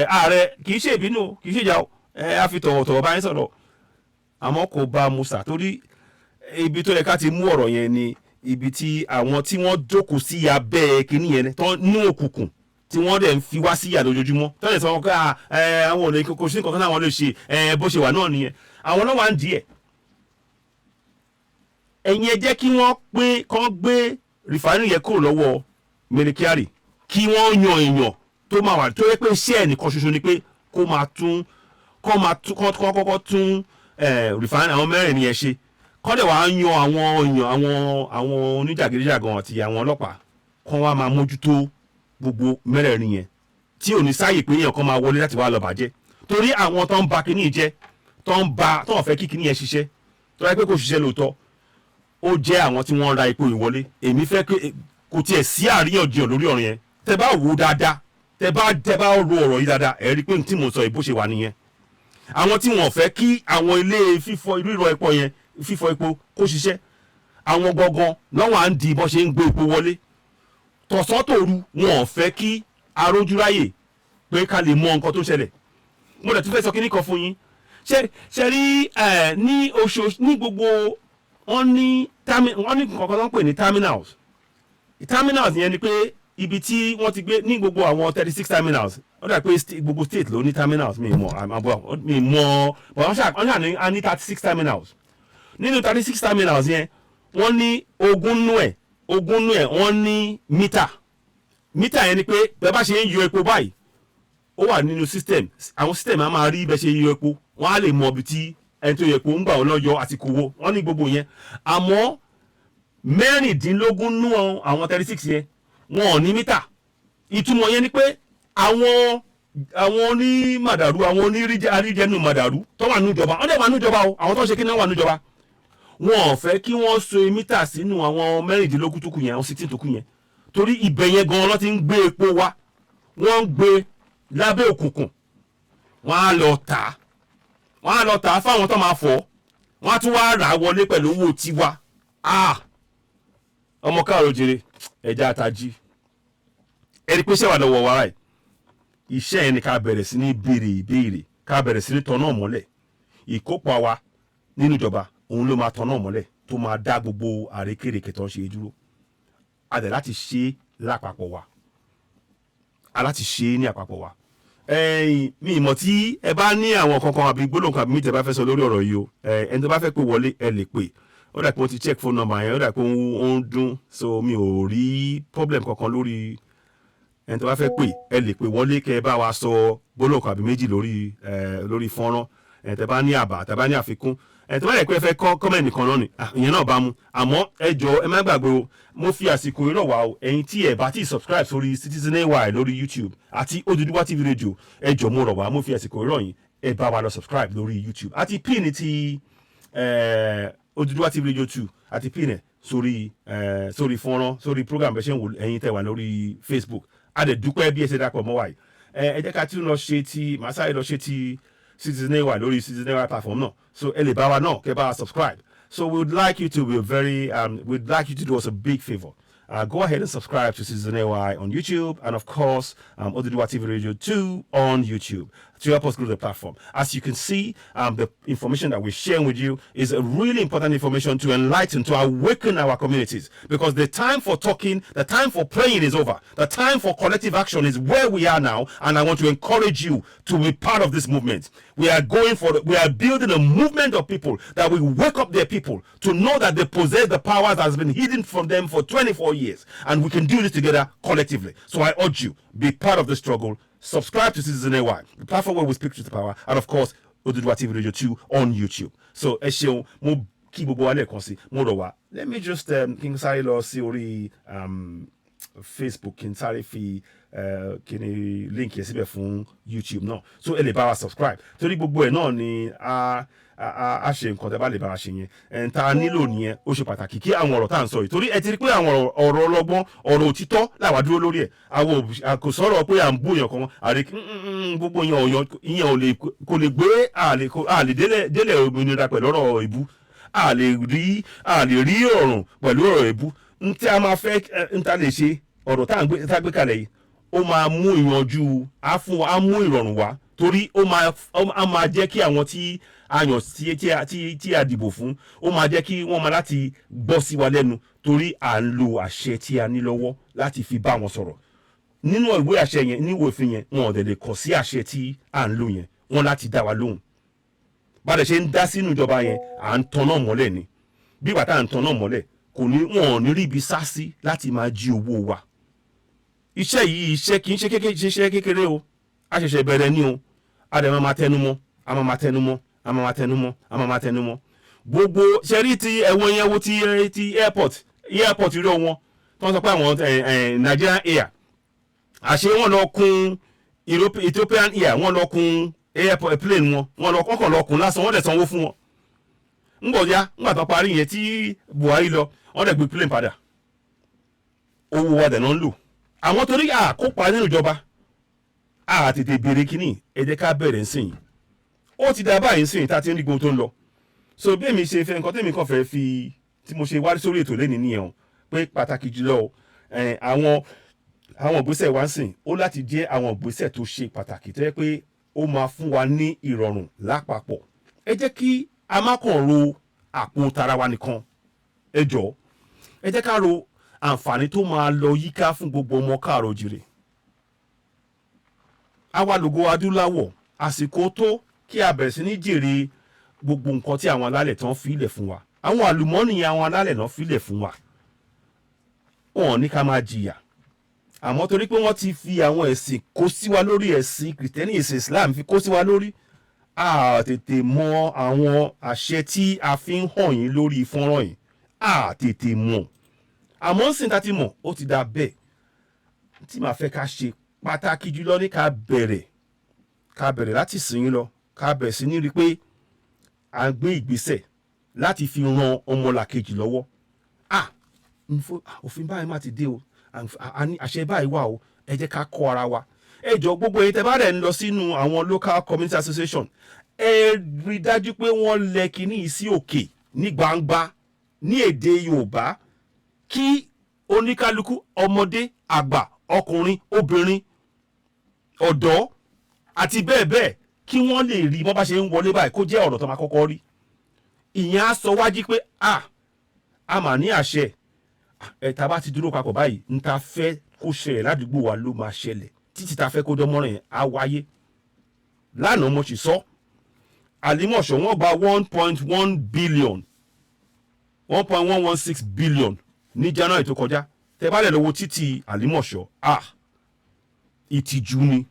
[SPEAKER 1] ààrẹ kì í ṣe ìbínú kì í ṣe ìjà a fi tọ̀wọ̀tọ̀wọ̀ bá yín sọ̀rọ̀ àmọ́ kò bá mu sà torí ibi tó yẹ ká ti mú ọ̀rọ̀ yẹn ni ibi tí àwọn tí wọ́n jókòó sí abẹ́ kínní yẹn tó ní òkùnkùn tí wọ́n dẹ̀ ń fi wá sí ìyà lójoojúmọ́ tó lè sọ wọn pé àwọn òní kò sí nǹkan táwọn lè ṣe bó ṣe wà náà nìyẹn àwọn náà wà ń díẹ̀ ẹ̀yin ẹ jẹ́ kí wọ́n kán gbé rìfánì yẹn kúrò lọ́wọ́ mẹ́ríkíárì kí wọ́n yan èèyàn tó máa wà tó yẹ pé iṣẹ́ ẹnìkan ṣoṣo ni pé kó kọ́kọ́ tún rìfánì àwọn mẹ́rin yẹn ṣe kọ́dẹ̀ wàá yan àwọn oníjàgídíjàgan àti àwọn ọlọ́pàá kán wá máa mójútó gbogbo mẹ́rẹ̀ẹ̀rin yẹn tí ò ní sáàyè pé èèyàn kan máa wọlé láti wá lọ bàjẹ́ torí àwọn tó ń ba kíní jẹ́ tó ń fẹ́ kí kíní yẹn ṣiṣẹ́ tó yẹ pé kò ṣiṣẹ́ lóòótọ́ ó jẹ́ àwọn tí wọ́n ra epo ìwọlé èmi fẹ́ kò tiẹ̀ sí àríyànjiyàn lórí ọ̀rọ̀ yẹn tẹ́ bá wò ó dáadáa tẹ́ bá ro ọ̀rọ̀ yìí dáadáa ẹ rí i pé tí mo sọ ìbò ṣe wà nìyẹn àwọn tí wọ́n fẹ́ kí àwọn ilé rírọ epo yẹn fífọ epo kó ṣiṣẹ́ àwọn gangan lọ́wọ́ à ń di bọ́ ṣe ń gbé epo wọlé tọ̀sán tòru wọn ò fẹ́ kí arójúráyè pé ká lè mọ nǹkan tó ṣẹlẹ̀ mo dẹ̀ tún fẹ́ sọ kíní kan fún yín ṣe rí ní oṣooṣù ní gbogbo wọ́n ní nǹkan kan tó ń pè ní terminals yẹn ni pé ibi tí wọ́n ti gbé ní gbogbo àwọn 36 terminals ó dà pé gbogbo state ló ní terminals mi mọ̀ wọ́n ṣà ní 36 terminals nínú 36 terminals yẹn wọ́n ní ogún nú ẹ̀ wọ́n ní mítà yẹn ni pé bẹ́ẹ̀ bá ṣe ń yọ epo báyìí ó wà nínú system àwọn system á máa rí bẹ́ẹ̀ ṣe yọ epo wọ́n á lè mọ ibi tí ẹni tó yẹ epo ń gbà wọ́n lọ́yọ àti kòwó wọ́n ní gbogbo yẹn àmọ́ mẹ́rìndínlógún nú àwọn 36 yẹn wọn ò ní mítà ìtumọ̀ yẹn ni pé àwọn onímàdàrú àwọn oníríjẹnu màdàrú tó wà níjọba wọ́n dẹ̀ wà níjọba o àwọn tó ń ṣe kí náà wà níjọba wọn ò fẹ́ kí wọ́n so mítà sínú àwọn mẹ́rìndínlógún tó kù yẹn àwọn 16 tó kù yẹn torí ibẹ̀ yẹn gan-an ló ti ń gbé epo wá wọ́n ń gbé lábẹ́ òkùnkùn wọ́n á lọ tà á fáwọn tó máa fọ́ wọ́n á tún wá rà á wọlé pẹ̀lú owó tiwa ọmọ káàró jèrè ẹja àtàjì ẹni pé ṣẹ́wà lọ́wọ́ wa ráì iṣẹ́ yẹn ni ká bẹ̀rẹ̀ sí ní béèrè ìbéèrè ká bẹ̀rẹ̀ sí ní tọ́nà mọ́lẹ̀ ìkópa wa nínú ìjọba òun ló máa tọ́nà mọ́lẹ̀ tó máa dá gbogbo àrékèrèkè tó ń ṣe dúró adẹ̀ láti ṣe lápapọ̀ wa aláti ṣe ní àpapọ̀ wa mi ìmọ̀ tí ẹ bá ní àwọn kankan àbí gbólóhùn àbí mítẹ̀ bá fẹ́ sọ lórí ọ̀rọ̀ yìí o ẹni tó bá fẹ́ pé wọlé ẹ lè pè ó dà pé wọ́n ti check phone number yẹn ó dà pé ó ń dún so mi ò rí problem kankan lórí ẹni tó bá fẹ́ pè ẹ lè pè wọlé kẹ́ ẹ bá wa sọ gbólóhùn àbí méjì lórí fọ́nrán ẹni tẹ́ bá ní àbá tẹ́ bá ní àfikún ẹni tó bá yẹ pé ẹ fẹ́ kọ́mẹ̀ntì kan náà ni ìyẹn náà bá mu àmọ́ ẹ jọ̀ọ́ ẹ má gbàgbé o mo fi àsìkò ìrọ̀ wá o ẹ̀yin tí ẹ bá ti subscribe sórí Citizen AY lórí YouTube àti Odùduwà TV radio ẹ jọ̀ọ́ mo rọ̀ wá mo fi àsìkò ìrọ̀ yìí ẹ bá wa lọ subscribe lórí YouTube àti pin ti Odùduwà TV radio 2 àti pin ẹ sórí fọ́nrán sórí program bẹ́ẹ̀ ṣe ń wò ẹ̀yin tẹ́ wà lórí Facebook a dẹ̀ dúpẹ́ bí ẹ ṣe dàpọ̀ mọ́ wa yìí ẹ jẹ́ ká tún lọ ṣe ti màá sáré lọ ṣe ti Citizen AY lórí Citizen AY platform náà so ẹ lè bá wa náà kẹ́ bá wa subscribe so we would like you to be we'd like you to do us a big favor. Go ahead and subscribe to Citizen AY on YouTube and of course Odùduwà TV Radio 2 on YouTube. to help us grow the platform. As you can see, the information that we're sharing with you is a really important information to enlighten, to awaken our communities. Because the time for talking, the time for praying is over. The time for collective action is where we are now, and I want to encourage you to be part of this movement. We are building a movement of people that will wake up their people to know that they possess the power that has been hidden from them for 24 years, and we can do this together collectively. So I urge you, be part of the struggle. Subscribe to Citizen AY, the platform where we speak to the power, and of course, Oduduwa TV Radio 2 on YouTube. So, let me just King Sari lo si ori Facebook, King Sari fi kini link yẹn síbẹ̀ fún YouTube náà. So ẹ lè bá wa subscribe. Torí gbogbo ẹ̀ náà ni a ṣe nǹkan tẹ́ bá lè bá wa ṣe yẹn. Ẹ̀ ń ta nílò nìyẹn, ó ṣe pàtàkì kí àwọn ọ̀rọ̀ tá à ń sọ yìí. Torí ẹ ti rí pé àwọn ọ̀rọ̀ ọlọ́gbọ́n, ọ̀rọ̀ òtítọ́ làwa dúró lórí ẹ̀. Àwọn kò sọ̀rọ̀ pé à ń bú èèyàn kan, àrè gbogbo ìyẹn kò lè gbé àlè délẹ̀ òmìnira pẹ̀lú ọ̀rọ̀ ìbú. A lè rí ọ̀rùn pẹ̀lú ọ̀rọ̀ ìbú. N tí a máa fẹ́ n ta lè ṣe ọ̀rọ̀ tá à gbé kalẹ̀ yìí. Ó máa mú ìyànjú á mú ìrọ̀rùn wá, torí ó máa jẹ́ kí àwọn tí a yàn tí a dìbò fún, ó máa jẹ́ kí wọ́n máa láti gbọ́ sí wa lẹ́nu, torí à ń lo àṣẹ tí a ní lọ́wọ́ láti fi bá wọn sọ̀rọ̀. Nínú ìwé àṣẹ yẹn, ní ìwé òfin yẹn, wọn ò dẹ̀ lè kọ̀ sí àṣẹ tí à ń lò yẹn, wọn láti dá wa lóhùn. Bá dẹ̀ ṣe ń dá sínú ìjọba yẹn, à ń tanná mọ́lẹ̀ ni. Bí bàtà à ń tanná mọ́lẹ̀, wọn ò ní rí ibi sá sí láti máa jí owó wa. Iṣẹ́ yìí kì í ṣe kékeré o, a ṣẹ̀ṣẹ̀ bẹ̀rẹ̀ ni o, a dẹ̀ máa tẹnumọ́, gbogbo ṣẹ́rí ti ẹ̀wọ̀n yẹn wo ti airport rí wọn tó ń sọ pé àwọn Nigerian Air, àṣé wọ́n lọ kún Ethiopian Air, wọ́n lọ kún plane wọ́n kàn lọ kún lásán, wọ́n dẹ̀ sanwó fún wọn. ńgbà tó parí yẹn tí Buhari lọ, wọ́n dẹ̀ gbé plane padà, owó wa dẹ̀ náà ń lò. Àwọn torí àkópa nínú ìjọba tètè bèrè kínní, ẹ jẹ́ ká bẹ̀rẹ̀ nsìn. Ó ti dá báyìí nsìn tá a ti ń rí gbogbo tó ń lọ. So bí èmi ṣe fẹ́ nǹkan tèmi kàn fẹ́ fi tí mo ṣe wá sórí ètò lẹ́ni nìyẹn o, pé pàtàkì jùlọ àwọn ìgbésẹ̀ wa nsìn ó láti jẹ́ àwọn ìgbésẹ̀ tó ṣe pàtàkì tó yẹ pé ó máa fún wa ní ìrọ̀rùn lápapọ̀. Ẹ jẹ́ kí a má kàn ro àpò tara wa nìkan. Ẹ jọ̀ọ́, ẹ jẹ́ ká ro àǹfààní tó máa lọ yíká fún gbogbo ọmọ káàrọ̀ oòjíire. Àwa lògo adúláwọ̀, àsìkò tó kí a bẹ̀rẹ̀ sí ní jèrè gbogbo nǹkan tí àwọn alálẹ̀ tán fílẹ̀ fún wa. Àwọn àlùmọ́ọ́nì àwọn alálẹ̀ náà fílẹ̀ fún wa. Wọn ò ní ká máa jìyà. Àmọ́ torí pé wọ́n ti fi àwọn ẹ̀sìn kó sí wa lórí, ẹ̀sìn Kìrìtẹ́nì, ẹ̀sìn Islam fi kó sí wa lórí. A tètè mọ àwọn àṣẹ tí a fi ń hàn yín lórí fọ́nrán yìí. A tètè mọ̀. Àmọ́ sìn tá ti mọ̀, ó ti dá bẹ́ẹ̀. Tí màá fẹ́ ká ṣe pàtàkì jùlọ ní ká bẹ̀rẹ̀ láti sìn lọ, ká bẹ̀rẹ̀ sí ní rí pé à ń gbé ìgbésẹ̀ láti fi ran ọmọlàkejì lọ́wọ́. Òfin báyìí má ti dé o, àṣẹ báyìí wà o, ẹ jẹ́ ká kọ́ ara wa. Ẹ jọ̀ọ́, gbogbo èyí tẹ́ bá rẹ̀ ń lọ sínú àwọn local community association, ẹ rí dájú pé wọ́n lẹ kíní sí òkè ní gbangba ní èdè Yorùbá, kí oníkálukú, ọmọdé, àgbà, ọkùnrin, obìnrin, ọ̀dọ́ àti bẹ́ẹ̀ bẹ́ẹ̀, kí wọ́n lè rí bọ́n bá ṣe ń wọlé báyìí, kó jẹ́ ọ̀rọ̀ tó máa kọ́kọ́ rí. Ìyẹn á sọ wájú pé a mà ní àṣẹ. Tá bá ti dúró papọ̀ báyìí, n ta fẹ́ kó ṣẹlẹ̀ ládùúgbò wa ló máa ṣẹlẹ̀, títí ta fẹ́ kó dánmọ́ràn yẹn á wáyé. Lánàá mo sì sọ, Àlímọ̀ṣọ́ wọ́n gba 1.1 billion 1.116 billion ní January tó kọjá. Tẹ́ bá lè lọ wo títì Àlímọ̀ṣọ́, ìtìjú ni.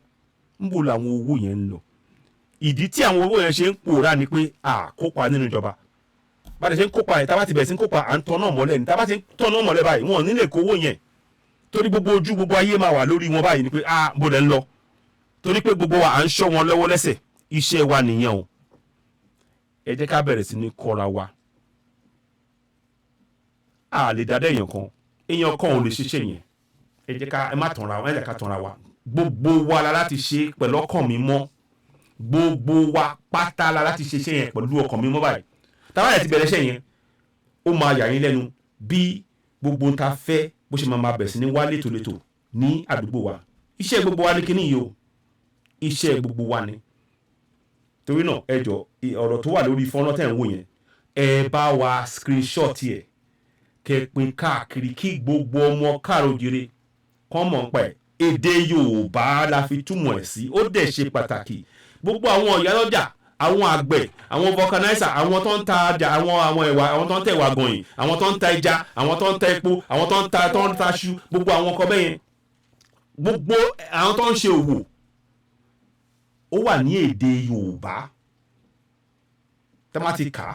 [SPEAKER 1] Níbo làwọn owó yẹn ń lọ? Ìdí tí àwọn owó yẹn ṣe ń pòórá ni pé kópa nínú ìjọba. Bá dẹ̀ ṣe ń kópa yẹn, tá bá ti bẹ̀rẹ̀ sí ń kópa, à ń tọ́nà mọ́lẹ̀ ni. Tá bá ti ń tọ́nà mọ́lẹ̀ báyìí, wọn ò ní lè kówó yẹn. Torí gbogbo ayé máa wà lórí wọn báyìí ni pé bó lẹ́ ń lọ. Torí pé gbogbo wa à ń ṣọ́ wọn lọ́wọ́ lẹ́sẹ̀. Iṣẹ́ wa nìyẹn o. Ẹ jẹ́ ká bẹ̀rẹ̀ sí ní kọ́ra wa. A lè dádẹ́ èèyàn kan ò lè ṣiṣẹ́ yẹn. Ẹ má tanra wa, ẹ jẹ́ ká tanra wa. Gbogbo wa la láti ṣe pẹ̀lú ọkàn mímọ́. Gbogbo wa pátá la láti ṣe iṣẹ́ yẹn pẹ̀lú ọkàn mímọ́ báyìí. Táwa yẹn ti bẹ̀rẹ̀ iṣẹ́ yẹn, ó máa yà yín lẹ́nu bí gbogbo ń ta fẹ́ bó ṣe máa bẹ̀rẹ̀ sí ní wá létòlétò ní àdúgbò wa. Iṣẹ́ gbogbo wa ní kíní yìí o. Iṣẹ́ gbogbo wa ni. torí náà ẹ jọ ọ̀rọ̀ tó wà lórí fọ́nrán tẹ̀ ń wò yẹn ẹ bá wa screenshot ẹ̀ kẹ́ pín káàkiri kí gbogbo ọmọ káàròjìrè kán mọ̀ pa ẹ̀ èdè Yorùbá la fi túmọ̀ ẹ̀ sí ó dẹ̀ ṣe pàtàkì gbogbo àwọn ìyálọ́jà àwọn àgbẹ̀ àwọn vulcanizer àwọn tó ń ta ọjà àwọn ẹ̀wà àwọn tó ń tẹ̀ ẹ̀wà gọ̀yìn àwọn tó ń ta ẹja àwọn tó ń ta epo àwọn tó ń ta aṣu gbogbo àwọn ọkọ̀ bẹ́yẹn gbogbo àwọn tó ń ṣe òwò ó wà ní èdè Yorùbá tá má ti kà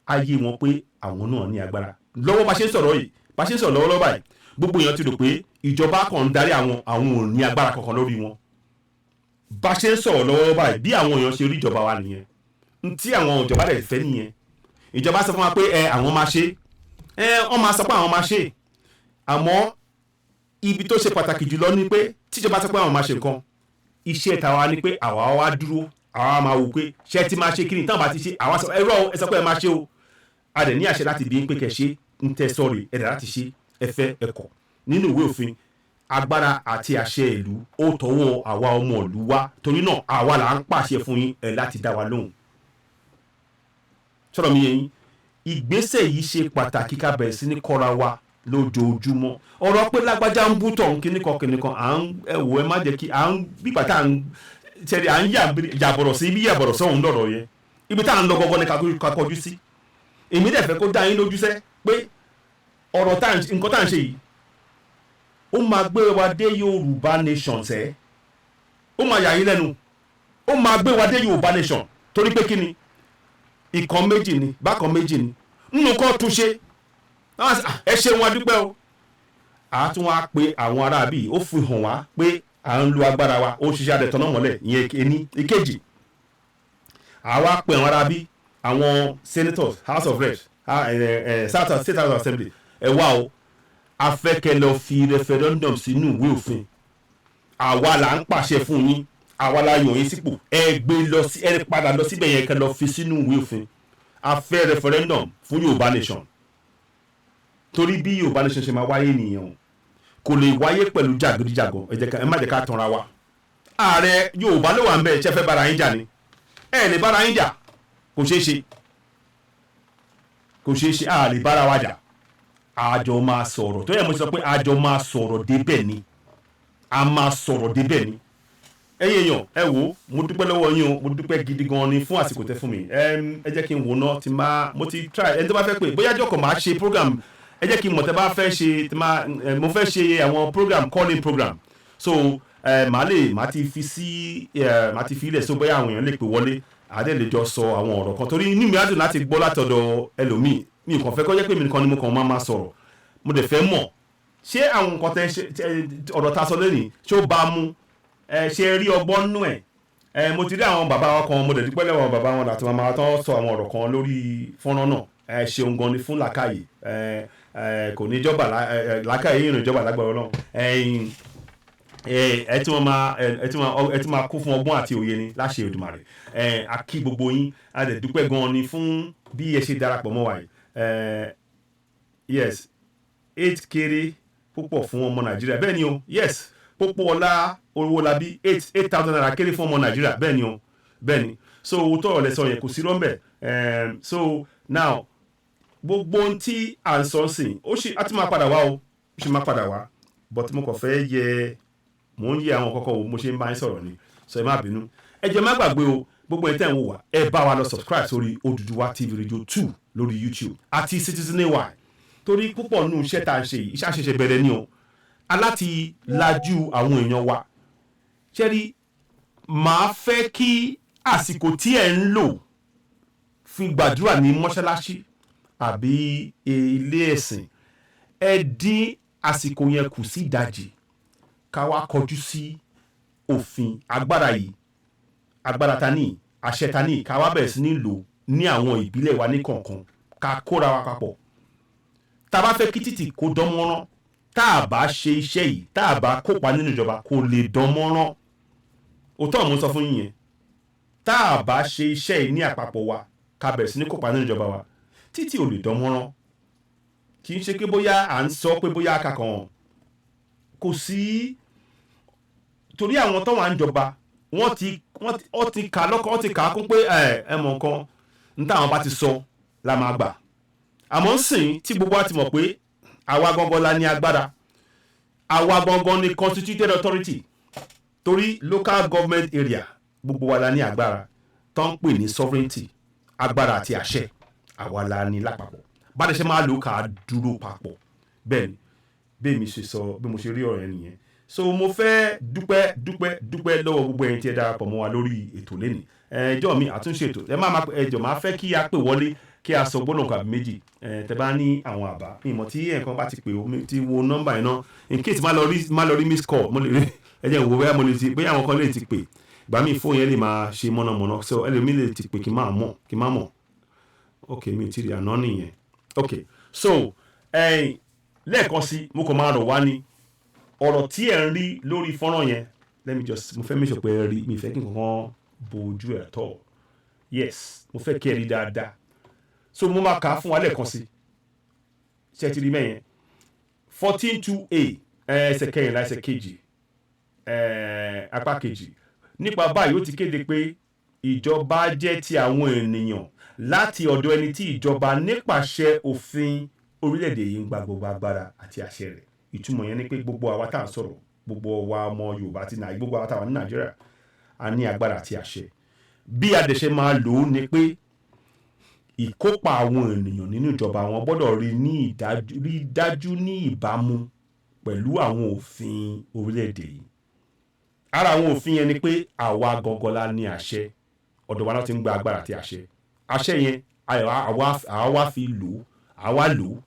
[SPEAKER 1] á yé wọn pé àwọn náà ní agbára lọ́wọ́ bá ṣe ń sọ̀rọ̀ yìí bá ṣe ń sọ̀rọ̀ lọ́wọ́lọ́wọ́ báyìí gbogbo èèyàn ti rò pé ìjọba kan ń darí àwọn ò ní agbára kankan lórí wọn bá ṣe ń sọ̀rọ̀ lọ́wọ́ báyìí bí àwọn èèyàn ṣe rí ìjọba wa nìyẹn tí àwọn ìjọba rẹ̀ fẹ́ nìyẹn ìjọba sọ fún wa pé àwọn máa ṣe wọ́n máa sọ pé àwọn máa ṣe àmọ́ ibi tó ṣe pàtàkì jùlọ ni pé tíjọba sọ pé àwọn máa ṣe nǹkan iṣẹ́ tàwa ni pé àwa wá dúró àwa máa wò pé ṣé ti máa ṣe kí ni táwọn bá ti ṣe àwa sọ ẹ̀rọ ẹ sọ pé ẹ máa ṣe o a dẹ̀ ní àṣẹ láti bí pé kẹ́ ṣe ń tẹ́ sọ́ọ̀rì ẹ̀dá láti ṣe ẹ̀fẹ́ ẹ̀kọ́ nínú ìwé òfin agbára àti àṣẹ ìlú ó tọwọ́ àwa ọmọ ìlú wa torí náà àwa là ń pàṣẹ fún yín láti dá wa lóhùn sọ̀rọ̀ mi yẹn ìgbésẹ̀ yìí ṣe pàtàkì ká bẹ̀rẹ̀ sí ní kọ́ra wa lójoojúmọ́ ọ̀rọ̀ pé lágbájá ń bú tọ̀hún kíníkan à ń ẹ̀wò ẹ má jẹ́ kí à ń bígbà tá à ń ṣẹ̀rí à ń yàbọ̀rọ̀ sí ibi yàbọ̀rọ̀ sọ̀hún lọ́rọ̀ yẹn ibi tá à ń lọ gọ́gọ́ ní ká kọjú sí èmi dẹ̀ fẹ́ kó dá yín lójú sẹ́ pé ọ̀rọ̀ nǹkan tá à ń ṣe yìí ó máa gbé wa dé Yorùbá nation sẹ́ ó máa yà yín lẹ́nu ó máa gbé wa dé Yorùbá nation torí pé kí ni ìkan méjì ni bákan méjì ni nínú kan tún ṣe ẹ ṣeun wa dúpẹ́ o a tún wá pé àwọn aráabí ó fi hàn wá pé à ń lo agbára wa ó ṣiṣẹ́ adẹ̀tọ̀ náà mọ́lẹ̀ ìyẹn ení ìkejì àwa pé àwọn aráabí àwọn senators house of reps state house of assembly ẹ wá o afẹ́kẹ́ lọ fi referendum sínú ìwé òfin àwa là ń pàṣẹ fún yín àwa la yàn yín sípò ẹ gbé lọ sí ẹ padà lọ síbẹ̀ yẹn kẹ́ lọ fi sínú ìwé òfin a fẹ́ referendum fún Yorùbá nation torí bí Yorùbá nation ṣe máa wáyé nìyẹn o kò lè wáyé pẹ̀lú jàgídíjàgan ẹ má jẹ́ ká tanra wa ààrẹ Yorùbá ló wà ń bẹ̀ ṣe fẹ́ bára yín jà ni ẹ lè bára yín jà kò ṣeé ṣe a lè bára wa jà àjọ máa sọ̀rọ̀ tó yẹ mo sọ pé àjọ máa sọ̀rọ̀ débẹ̀ ni a máa sọ̀rọ̀ débẹ̀ ni ẹ̀yin èèyàn ẹ wò mo dúpẹ́ lọ́wọ́ yín o mo dúpẹ́ gidi gan ni fún àsìkò tẹ́ fún mi ẹ jẹ́ kí n wò náà mo ti try ẹni tó bá fẹ́ pé bóyá jọ̀kọ̀ máa ṣe program ẹ jẹ́ kí n mọ̀ tẹ́ bá fẹ́ ṣe mo fẹ́ ṣe àwọn program calling program so màá ti fi ilẹ̀ so bóyá àwọn èèyàn lè pè wọlé àdé lè jọ sọ àwọn ọ̀rọ̀ kan torí inú mi á dùn láti gbọ́ látọ̀dọ̀ ẹlòmíì mi kàn fẹ́ kó jẹ́ pé mi nìkan ni mo kàn máa sọ̀rọ̀ mo dẹ̀ fẹ́ mọ̀ ṣé àwọn nǹkan tẹ́ ọ̀rọ̀ ta sọ lónìí ṣé ó bá mú ṣe rí ọgbọ́n nú ẹ̀ mo ti rí àwọn bàbá wa kan mo dẹ̀ dúpẹ́ lọ́wọ́ bàbá wọn àti màmá tó sọ àwọn ọ̀rọ̀ kan lórí fọ́nrán náà ṣeun gan ni fún làkàyè kò ní jọba làkàyè yìí ní ìjọba lágbára Ọlọ́run ẹ tí máa kún fún ọgbọ́n àti òye ni láṣẹ Èdùmàrè a kí gbogbo yín a dẹ̀ dúpẹ́ gan ni fún bí ẹ ṣe darapọ̀ mọ́ wa yìí yes 8 kéré púpọ̀ fún ọmọ Nàìjíríà bẹ́ẹ̀ ni o yes pópó ọlá owó labí 8,000 naira kéré fún ọmọ Nàìjíríà bẹ́ẹ̀ ni o bẹ́ẹ̀ ni so owó tọrọ lẹ sọ yẹn kò sí rọ́ńbẹ̀ so now gbogbo ohun tí à ń sọ sí a ti máa padà wá o ó ṣe máa padà wá but mo kàn fẹ́ mò ń yẹ àwọn kọ́kọ́ wo mo ṣe ń bá yín sọ̀rọ̀ ni so ẹ má bínú ẹ jẹ́ má gbàgbé o gbogbo ẹ̀ tẹ́ ń wò wá ẹ bá wa lọ subscribe sórí Odùduwà TV Radio 2 lórí YouTube àti Citizen AY torí púpọ̀ nù iṣẹ́ tá à ń ṣe yìí iṣẹ́ àṣẹṣẹ bẹ̀rẹ̀ ni o aláti lajú àwọn èèyàn wa ṣẹ́rí màá fẹ́ kí àsìkò tí ẹ̀ ń lò fi gbàdúrà ní mọ́ṣáláṣí àbí ilé ẹ̀sìn ẹ dín àsìkò yẹn kù sí ìdajì ká wá kọjú sí òfin agbára yìí agbára ta ní àṣẹ ta ní ká wá bẹ̀rẹ̀ sí ní lò ní àwọn ìbílẹ̀ wa ní kọ̀ọ̀kan ká kóra wa papọ̀ tá a bá fẹ́ kí títì kó dán mọ́rán tá a bá ṣe iṣẹ́ yìí tá a bá kópa nínú ìjọba kó lè dán mọ́rán òótọ́ mo sọ fún yín yẹn tá a bá ṣe iṣẹ́ yìí ní àpapọ̀ wa ká bẹ̀rẹ̀ sí ní kópa nínú ìjọba wa títì ò lè dán mọ́rán kì í ṣe pé bóyá à ń sọ pé bóyá akàkàn kò sí torí àwọn tó wà ń jọba wọ́n ti kà lọ́kàn wọ́n ti kà á kún pé ẹ mọ̀ nǹkan ní táwọn bá ti sọ la máa gbà àmọ́ ń sìn tí gbogbo wa ti mọ̀ pé àwa gangan la ní agbára àwa gangan ni constituted authority torí local government area gbogbo wa la ní agbára tó ń pè ní sovereignty agbára àti àṣẹ àwa la ní lápapọ̀ bá a ṣe máa lò ká dúró papọ̀ bẹ́ẹ̀ ni bẹ́ẹ̀ mi ṣe sọ bí mo ṣe rí ọ̀rọ̀ yẹn nìyẹn so mo fẹ́ dúpẹ́ lọ́wọ́ gbogbo ẹ̀yin tí ẹ darapọ̀ mọ́ wa lórí ètò lẹ́nìí ẹjọ́ mi àtúnṣe ètò ẹ má ẹjọ́ máa fẹ́ kí a pè wọlé kí a sọ gbọ́dọ̀ kàbí méjì tẹ bá ní àwọn àbá ìmọ̀ tí ẹ̀kan bá ti pè ó ti wo nọ́mbà yẹn náà in case má lọ rí miss call mo lè rí ẹjẹ́ ìwò bẹ́ẹ̀ mo lè ti pé àwọn kan lè ti pè ìgbà míì fóònù yẹn lè máa ṣe mọ̀nàmọ́ná so ẹlòmíì lè ti pè kí n má mọ̀ ok mi ò tí rí àná nìyẹn ok so lẹ́ẹ̀kan sí mo kàn máa rọ̀ wá ní ọ̀rọ̀ tí ẹ̀ ń rí lórí fọ́nrán yẹn let me just mo fẹ́ make sure pé ẹ rí mi fẹ́ kí nǹkan bojú ẹ̀ tọ̀ yes mo fẹ́ kí ẹ rí dáadáa so mo máa kà á fún wa lẹ́ẹ̀kan sí ṣe ti rí mẹ́yẹn 14:2a ẹsẹ̀ kẹrìnlá ẹsẹ̀ kejì apá kejì nípa báyìí ó ti kéde pé ìjọba jẹ́ ti àwọn ènìyàn láti ọ̀dọ̀ ẹni tí ìjọba nípasẹ̀ òfin orílẹ̀-èdè yìí ń gba gbogbo agbára àti àṣẹ rẹ̀ ìtumọ̀ yẹn ni pé gbogbo àwa tá à ń sọ̀rọ̀ gbogbo wa ọmọ Yorùbá àti gbogbo àwa tá à wà ní Nàìjíríà a ní agbára àti àṣẹ bí adẹ̀ṣe máa lò ó ni pé ìkópa àwọn ènìyàn nínú ìjọba wọn gbọ́dọ̀ rí dájú ní ìbámu pẹ̀lú àwọn òfin orílẹ̀-èdè yìí ara àwọn òfin yẹn ni pé àwa gangan la ní àṣẹ ọ̀dọ̀ wa náà ti ń gba agbára àti àṣẹ yẹn àwa wá fi lò ó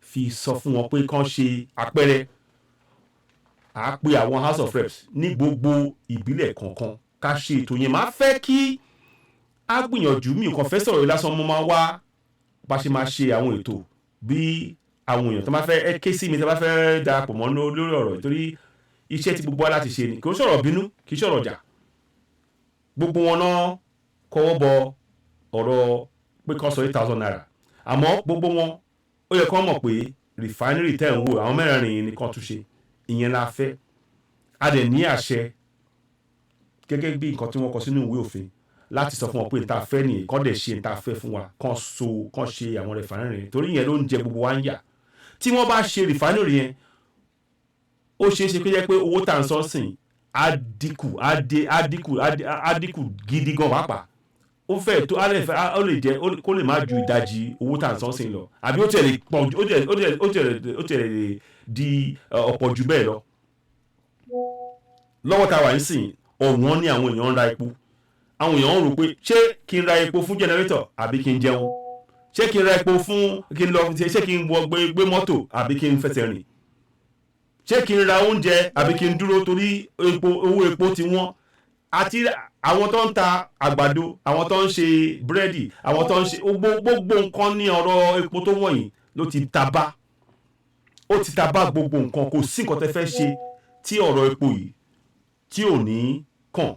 [SPEAKER 1] fi sọ fún wọn pé kán ṣe àpẹẹrẹ pe àwọn House of Reps ní gbogbo ìbílẹ̀ kọ̀ọ̀kan ká ṣe ètò yẹn máa fẹ́ kí a gbìyànjú mi nǹkan fẹ́ sọ̀rọ̀ lásán mo máa wá bá ṣe máa ṣe àwọn ètò bí àwọn èèyàn tó máa fẹ́ ẹ ké sí mi tó bá fẹ́ darapọ̀ mọ́ lórí ọ̀rọ̀ nítorí iṣẹ́ tí gbogbo wa láti ṣe ni kì í sọ̀rọ̀ bínú kì í sọ̀rọ̀ jà gbogbo wọn náà kọ́wọ́ bọ ọ̀rọ̀ pé kán sọ 8,000 naira àmọ́ gbogbo wọn ó yẹ kán mọ̀ pé refinery tẹ̀ ń wò àwọn mẹ́rẹ̀ẹ̀rin ní kan túnṣe ìyẹn la fẹ́ a dẹ̀ ní àṣẹ gẹ́gẹ́ bí nǹkan tí wọ́n kọ sínú ìwé òfin láti sọ fún wọn pé ta fẹ́ nìyẹn kán dẹ̀ ṣe ta fẹ́ fún wa kán ṣe àwọn refinery torí ìyẹn ló ń jẹ gbogbo wa ń yà tí wọ́n bá ṣe refinery yẹn ó ṣeé ṣe pé jẹ́ pé owó tà ń sọ sìn á dínkù gidi gan pàápàá ó fẹ́ tó ó lè jẹ́ kó lè má ju ìdajì owó tà ń sọ sìn lọ àbí ó tẹ̀lé pọ̀ ó tẹ̀lé di ọ̀pọ̀ jù bẹ́ẹ̀ lọ lọ́wọ́ ta wà ń sìn ọ̀wọ́n ní àwọn èèyàn ń ra epo àwọn èèyàn ń rò pé ṣé kí n ra epo fún jẹnẹrétọ̀ àbí kí n jẹun ṣé kí n ra epo fún ṣé kí n wọ gbé mọ́tò àbí kí n fẹsẹ̀ rìn ṣé kí n ra oúnjẹ àbí kí n dúró torí owó epo ti wọ́n àti àwọn tó ń ta àgbàdo àwọn tó ń ṣe búrẹ́dì àwọn tó ń ṣe gbogbo nǹkan ní ọ̀rọ̀ epo tó wọ̀nyí ló ti ta bá gbogbo nǹkan kò sí nǹkan tẹ́ fẹ́ ṣe tí ọ̀rọ̀ epo yìí tí ò ní kàn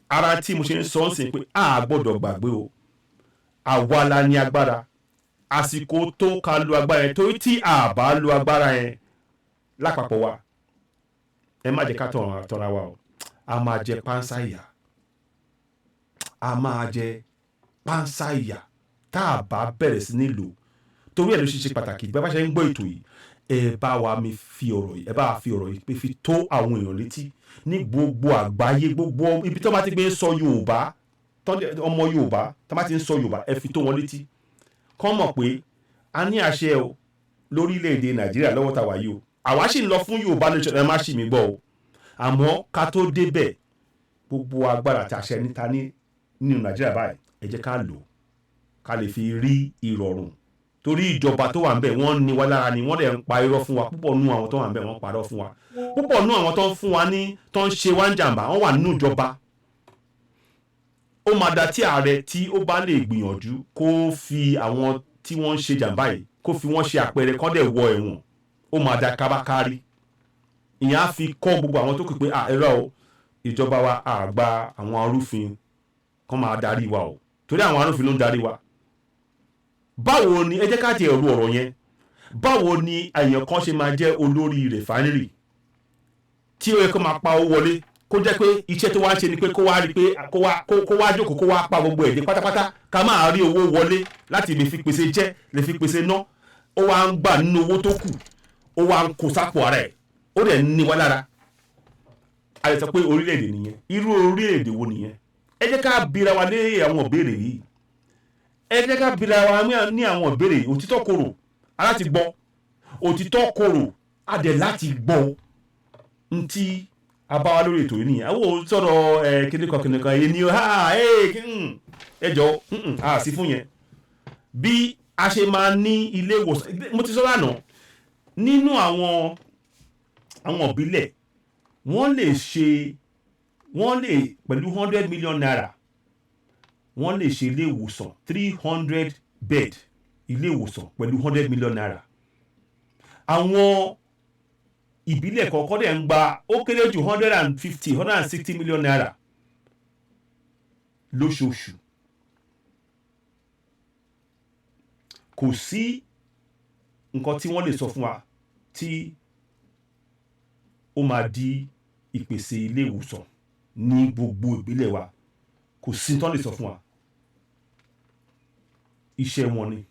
[SPEAKER 1] ara tí mo ṣe ń sọ ń sìn pé a gbọ́dọ̀ gbàgbé o àwa la ní agbára àsìkò tó ká lo agbára yẹn torí tí a bá lo agbára yẹn lápapọ̀ wa ẹ má jẹ́ ká tọ̀ra wa o a máa jẹ pánsá ìyà tá a bá bẹ̀rẹ̀ sí ní lò torí ẹ̀ ló ṣe pàtàkì bí a bá ṣe ń gbọ́ ètò yìí ẹ bá fi ọ̀rọ̀ yìí pé fi tó àwọn èèyàn létí ní gbogbo àgbáyé gbogbo ibi tó bá ti gbé ń sọ Yorùbá ọmọ Yorùbá tó bá ti ń sọ Yorùbá ẹ fi tó wọn létí kán mọ̀ pé a ní àṣẹ o lórílẹ̀‐èdè Nàìjíríà lọ́wọ́ ta wà yìí o àwa sì ń lọ fún Yorùbá nation ẹ má ṣì mí gbọ́ o àmọ́ ká tó débẹ̀ gbogbo agbára àti àṣẹ níta nínú Nàìjíríà báyìí ẹ jẹ́ ká lò ká lè fi rí ìrọ̀rùn torí ìjọba tó wà ń bẹ̀ wọ́n ní wá lára ni wọ́n dẹ̀ ń pa irọ́ fún wa púpọ̀ nú àwọn tó wà ń bẹ̀ wọ́n parọ́ fún wa púpọ̀ nú àwọn tó ń fún wa ní tó ń ṣe wá ń jàǹbá wọ́n wà nínú ìjọba ó máa da tí ààrẹ tí ó bá lè gbìyànjú kó fi àwọn tí wọ́n ń ṣe jàǹbá yìí kó fi wọ́n ṣe àpẹẹrẹ kán dẹ̀ wọ ẹ̀wọ̀n ó máa da kábákárí ìyẹn á fi kọ́ gbogbo àwọn tó kù pé ẹ̀rọ o ìjọba wa àgbà àwọn arúfin kán máa darí wa o torí àwọn arúfin ló ń darí wa báwo ni ẹ jẹ́ ká ti ẹ̀rù ọ̀rọ̀ yẹn báwo ni èèyàn kan ṣe máa jẹ́ olórí rẹ̀fánírì tí ó yẹ kó máa pa owó wọlé kó jẹ́ pé iṣẹ́ tó wá ń ṣe ni pé kó wá rí pé kó wá jókòó kó wá pa gbogbo ẹ̀dẹ̀ pátápátá ká máa rí owó wọlé láti lè fi pèsè jẹ́ lè fi pèsè ná ó wá ń gbà nínú owó tó kù ó wá ń kó sápò ara ẹ̀ ó dẹ̀ ní wá lára a lè sọ pé orílẹ̀-èdè nìyẹn irú orílẹ̀-èdè wo nìyẹn ẹ jẹ́ ká bira wa lé àwọn ìbéèrè yìí ẹ jẹ́ ká bira wa ní àwọn ìbéèrè òtítọ́ korò aláti gbọ́ òtítọ́ korò adẹ̀ láti gbọ́ ntí abáwa lórí ètò yìí nìyẹn àwọn sọ̀rọ̀ kìnìkan ènìyàn ẹjọ́ sí fún yẹn bí a ṣe máa ní ilé ìwòsàn mo ti sọ lánàá nínú àwọn ìbílẹ̀ wọ́n lè pẹ̀lú 100 million naira wọ́n lè ṣe ilé ìwòsàn 300 bed ilé ìwòsàn pẹ̀lú 100 million naira àwọn ìbílẹ̀ kọ̀ọ̀kan dẹ̀ ń gba ó kéré jù 160 million naira lóṣooṣù kò sí nǹkan tí wọ́n lè sọ fún wa tí ó máa di ìpèsè ilé ìwòsàn ní gbogbo ìbílẹ̀ wa kò sí tán lè sọ fún wa iṣẹ́ wọn ni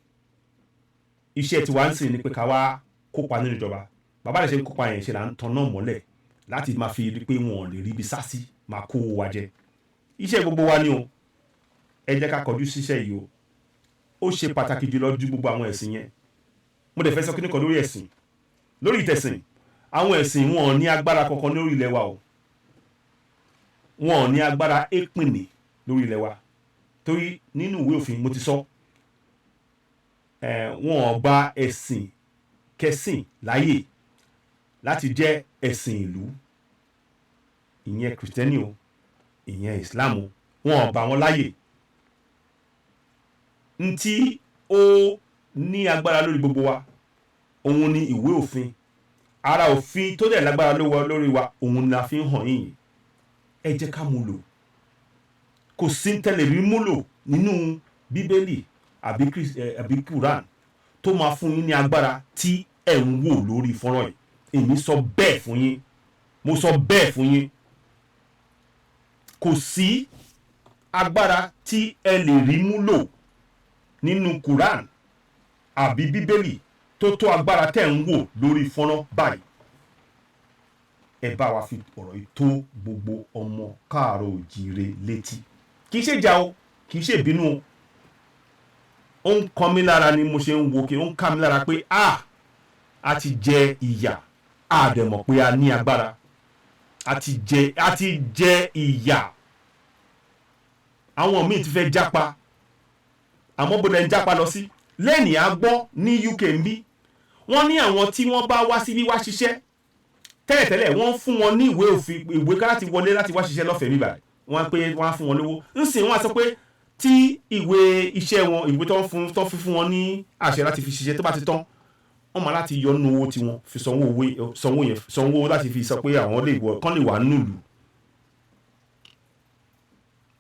[SPEAKER 1] iṣẹ́ tiwa ń sìn ní pé ká wá kópa nínú ìjọba bàbá rẹ̀ ṣe ń kópa yẹn ṣe là ń tan náà mọ́lẹ̀ láti máa fi rí pé wọn ò lè rí ibi sásí máa kó owó wa jẹ iṣẹ́ gbogbo wa ni o ẹ jẹ́ ká kọjú síṣẹ́ yìí o ó ṣe pàtàkì jùlọ ju gbogbo àwọn ẹ̀sìn yẹn mo dẹ̀ fẹ́ sọ kíní kan lórí ẹ̀sìn lórí ìtẹ̀sìn àwọn ẹ̀sìn wọn ò ní agbára kankan lórí ilẹ̀ wa o wọn ò ní agbára èpìnì lórí ilẹ̀ wa torí nínú ìwé òfin mo ti sọ wọn ò gba ẹ̀sìn kẹsìn láyè láti jẹ́ ẹ̀sìn ìlú ìyẹn kìrìtẹ́nì o ìyẹn ìsìlámù wọn ò bá wọn láyè ntí ó ní agbára lórí gbogbo wa òun ni ìwé òfin ara òfin tó dẹ̀ lágbára lórí wa òun ni a fi ń hàn yìnyín ẹ jẹ́ ká mú lò kò sí tẹ́lẹ̀ rí mú lò nínú bíbélì àbí Quran tó máa fún yín ní agbára tí ẹ̀ ń wò lórí fọ́nrán yìí èmi sọ bẹ́ẹ̀ fún yín mo sọ bẹ́ẹ̀ fún yín kò sí agbára tí ẹ lè rí mú lò nínú Quran àbí bíbélì tó tó agbára tẹ́ ń wò lórí fọ́nrán báyìí ẹ bá wa fi ọ̀rọ̀ yìí tó gbogbo ọmọ káàárọ̀ òjíire létí kì í ṣe ìjà o kì í ṣe ìbínú o ó ń kan mí lára ni mo ṣe ń wo kí ó ń ká mi lára pé a ti jẹ ìyà a dẹ̀ mọ̀ pé a ní agbára a ti jẹ ìyà àwọn míì ti fẹ́ jápa àmọ́ bó lẹ́ ń jápa lọ sí lẹ́nìí a gbọ́ ní UK ń bí wọ́n ní àwọn tí wọ́n bá wá síbí wá ṣiṣẹ́ tẹ́lẹ̀tẹ́lẹ̀ wọ́n fún wọn ní ìwé ká láti wọlé láti wá ṣiṣẹ́ lọ́fẹ̀ẹ́ níbà wọ́n pé wọ́n á fún wọn lówó ń sìn wọ́n á sọ pé tí ìwé iṣẹ́ wọn ìwé tó fi fún wọn ní àṣẹ láti fi ṣiṣẹ́ tó bá ti tán wọ́n máa láti yọ nínú owó tiwọn fi sanwó láti fi sọ pé àwọn kán lè wà nílùú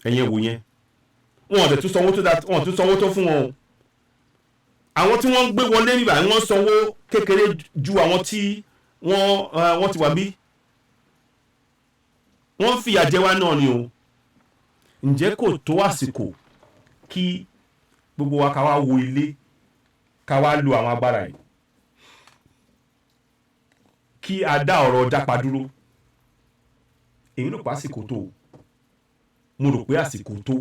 [SPEAKER 1] ẹ̀yẹn wò yẹn wọn ò tún sanwó tó fún wọn o àwọn tí wọ́n ń gbé wọlé níbà wọ́n sanwó kékeré ju àwọn tí wọ́n ti wà bí wọ́n fìyà jẹ wá náà ni o ǹjẹ́ kò tó àsìkò kí gbogbo wa ká wá wo ilé ká wá lo àwọn agbára yìí kí a dá ọ̀rọ̀ jápa dúró èyí rò pé àsìkò tó mo rò pé àsìkò tó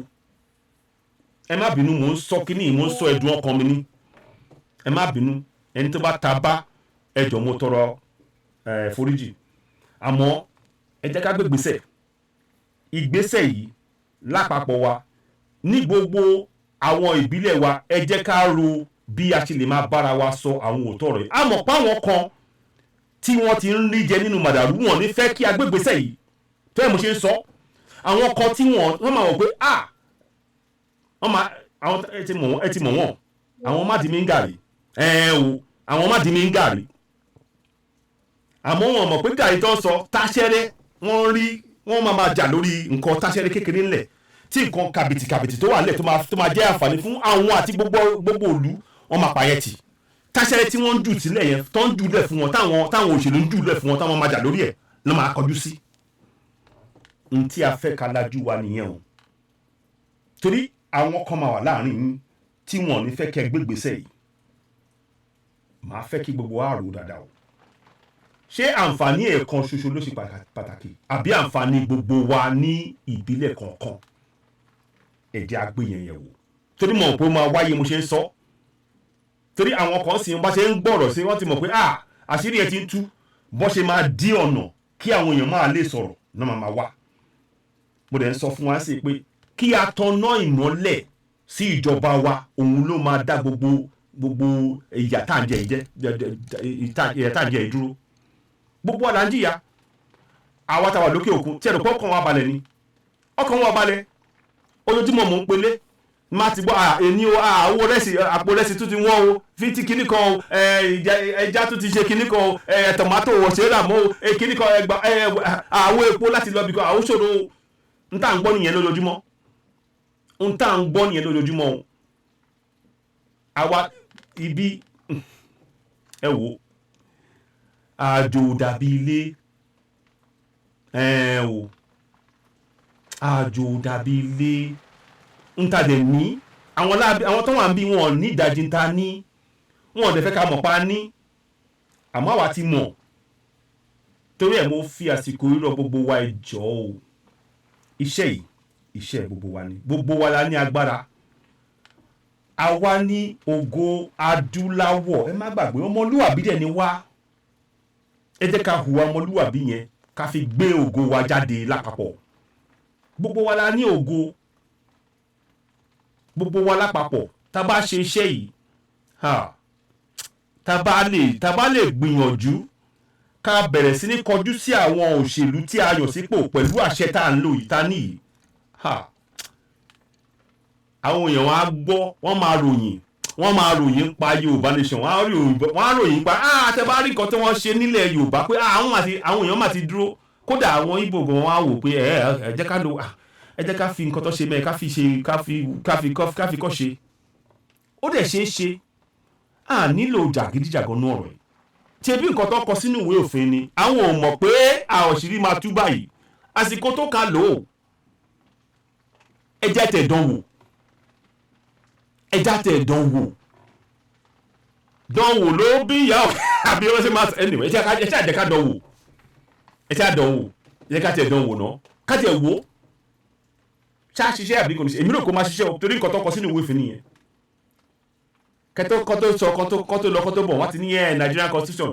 [SPEAKER 1] ẹ má bínú mò ń sọ kíní mò ń sọ ẹ̀dùn ọkàn mi ní ẹ má bínú ẹni tó bá ta bá ẹjọ́ mo tọrọ foríjì àmọ́ ẹ jẹ́ ká gbé ìgbésẹ̀ yìí lápapọ̀ wa ní gbogbo àwọn ìbílẹ̀ wa ẹ jẹ́ ká ro bí a ṣe lè máa bára wa sọ àwọn òótọ́ rẹ̀ àmọ́ páwọn kan tí wọ́n ti ń rí jẹ nínú màdàrú wọn ní fẹ́ kí a gbé ìgbésẹ̀ yìí tó ẹ̀ mo ṣe ń sọ àwọn kan tí wọ́n máa wọ̀ pé àwọn ẹ ti mọ̀ wọ́n àwọn má di mí ń gàrí àwọn má di mí ń gàrí àmọ́ wọn mọ̀ pé gàrí tó ń sọ táṣẹ́rẹ́ wọ́n máa jà lórí nǹkan táṣẹ́rẹ́ kékeré ńlẹ̀ tí nǹkan kàbìtì tó wà nílẹ̀ tó máa jẹ́ àǹfààní fún àwọn àti gbogbo òlu wọn máa pààyẹ́ tì táṣẹ́rẹ́ tí wọ́n ń jù sílẹ̀ yẹn tó ń jù lẹ̀ fún wọn táwọn òṣèlú ń jù lẹ̀ fún wọn táwọn máa jà lórí ẹ̀ ló máa kọjú sí n tí a fẹ́ ká lajú wa nìyẹn o torí àwọn kan máa wà láàrin yín tí wọn ò ní fẹ́ kẹ́ gbégbèsè yìí màá fẹ́ kí gbogbo wa rò dáadáa o ṣé àǹfààní ẹ̀ẹ̀kan ṣoṣo ló ṣe pàtàkì àbí àǹfààní gbogbo wa ní ìbílẹ̀ kọ̀ọ̀kan ẹ jẹ́ á gbé yẹn yẹ̀ wò torí mọ̀ pé ó máa wáyé mo ṣe ń sọ torí àwọn kan sì bá ṣe ń gbọ́rọ̀ sí wọ́n ti mọ̀ pé àṣírí ẹ̀ ti ń tú bọ́ ṣe máa dí ọ̀nà kí àwọn èèyàn máa lè sọ̀rọ̀ náà máa wá mo dẹ̀ ń sọ fún wa sí pé kí a tanná ìmọ́lẹ̀ sí ìjọba wa òun ló máa dá gbogbo ìyà tá à ń jẹ ìdúró gbogbo àlà ń jìyà àwa tá wà lókè òkun tí ẹ̀rọ pọ́kàn wa balẹ̀ ni ọkàn wa balẹ̀ ojoojúmọ́ mò ń pelé má ti gbọ́ èní o owó rẹ́sì àpò rẹ́sì tún ti wọ́n o fíntì kíní kan o ẹja tún ti ṣe kíní kan o tòmátò òṣèré àmọ́ o kíní kan àwọ̀ epo láti lọ bìkan àwọn ṣòro ń tà ń gbọ́ nìyẹn lójoojúmọ́ o àwa ibi ẹ wò àjò dàbí ilé o àjò dàbí ilé ń tàdé ní àwọn tó wà ń bí wọn ní ìdajì ń ta ní wọn ò dẹ̀ fẹ́ ká mọ̀ pa ní àmọ́ àwa ti mọ̀ torí ẹ̀ mo fi àsìkò rírọ̀ gbogbo wa ìjọ o iṣẹ́ gbogbo wa ni gbogbo wa la ní agbára àwa ní ògo adúláwọ̀ ẹ má gbàgbé ọmọlúwàbí dẹ̀ ni wá ẹ jẹ́ ká hùwà ọmọlúwàbí yẹn ká fi gbé ògo wa jáde lápapọ̀ gbogbo wa la ní ògo gbogbo wa lápapọ̀ tá bá ṣe iṣẹ́ yìí tá bá lè gbìyànjú ká bẹ̀rẹ̀ sí ní kọjú sí àwọn òṣèlú tí a yàn sípò pẹ̀lú àṣẹ tá à ń lò yìí tá níyì àwọn èèyàn wọn á gbọ́ wọ́n máa ròyìn pa Yorùbá nation wọ́n á ròyìn pa tẹ bá rí nǹkan tí wọ́n ṣe nílẹ̀ Yorùbá pé àwọn èèyàn máa ti dúró kódà àwọn Ìgbò gan wọn á wò pé ẹ jẹ́ ká lo ẹ jẹ́ ká fi nǹkan tó ṣe mẹ́ẹ̀ ká fi kọ́ ṣe ó dẹ̀ ṣe é ṣe nílò jàgídíjàgan ní ọ̀rọ̀ yìí ṣe bí nǹkan tó kọ sínú ìwé òfin ni àwọn ò mọ̀ pé àṣírí máa tú báyìí àsìkò tó ká lò ó ẹjẹ́ tẹ̀ dánwò dánwò ló bí ìyá ọ̀ àbí wọ́n ṣe máa anyway ẹjẹ́ àjẹ́ká dánwò ẹjẹ́ ká tẹ̀ dánwò náà ká tẹ̀ wò ṣá ṣiṣẹ́ àbí kò ní ṣe èmi rò kó máa ṣiṣẹ́ torí nǹkan tó kọ sínú ìwé òfin nìyẹn kọ́tó sọ kọ́tó lọ kọ́tó bọ̀ wọ́n ti ní Nigerian constitution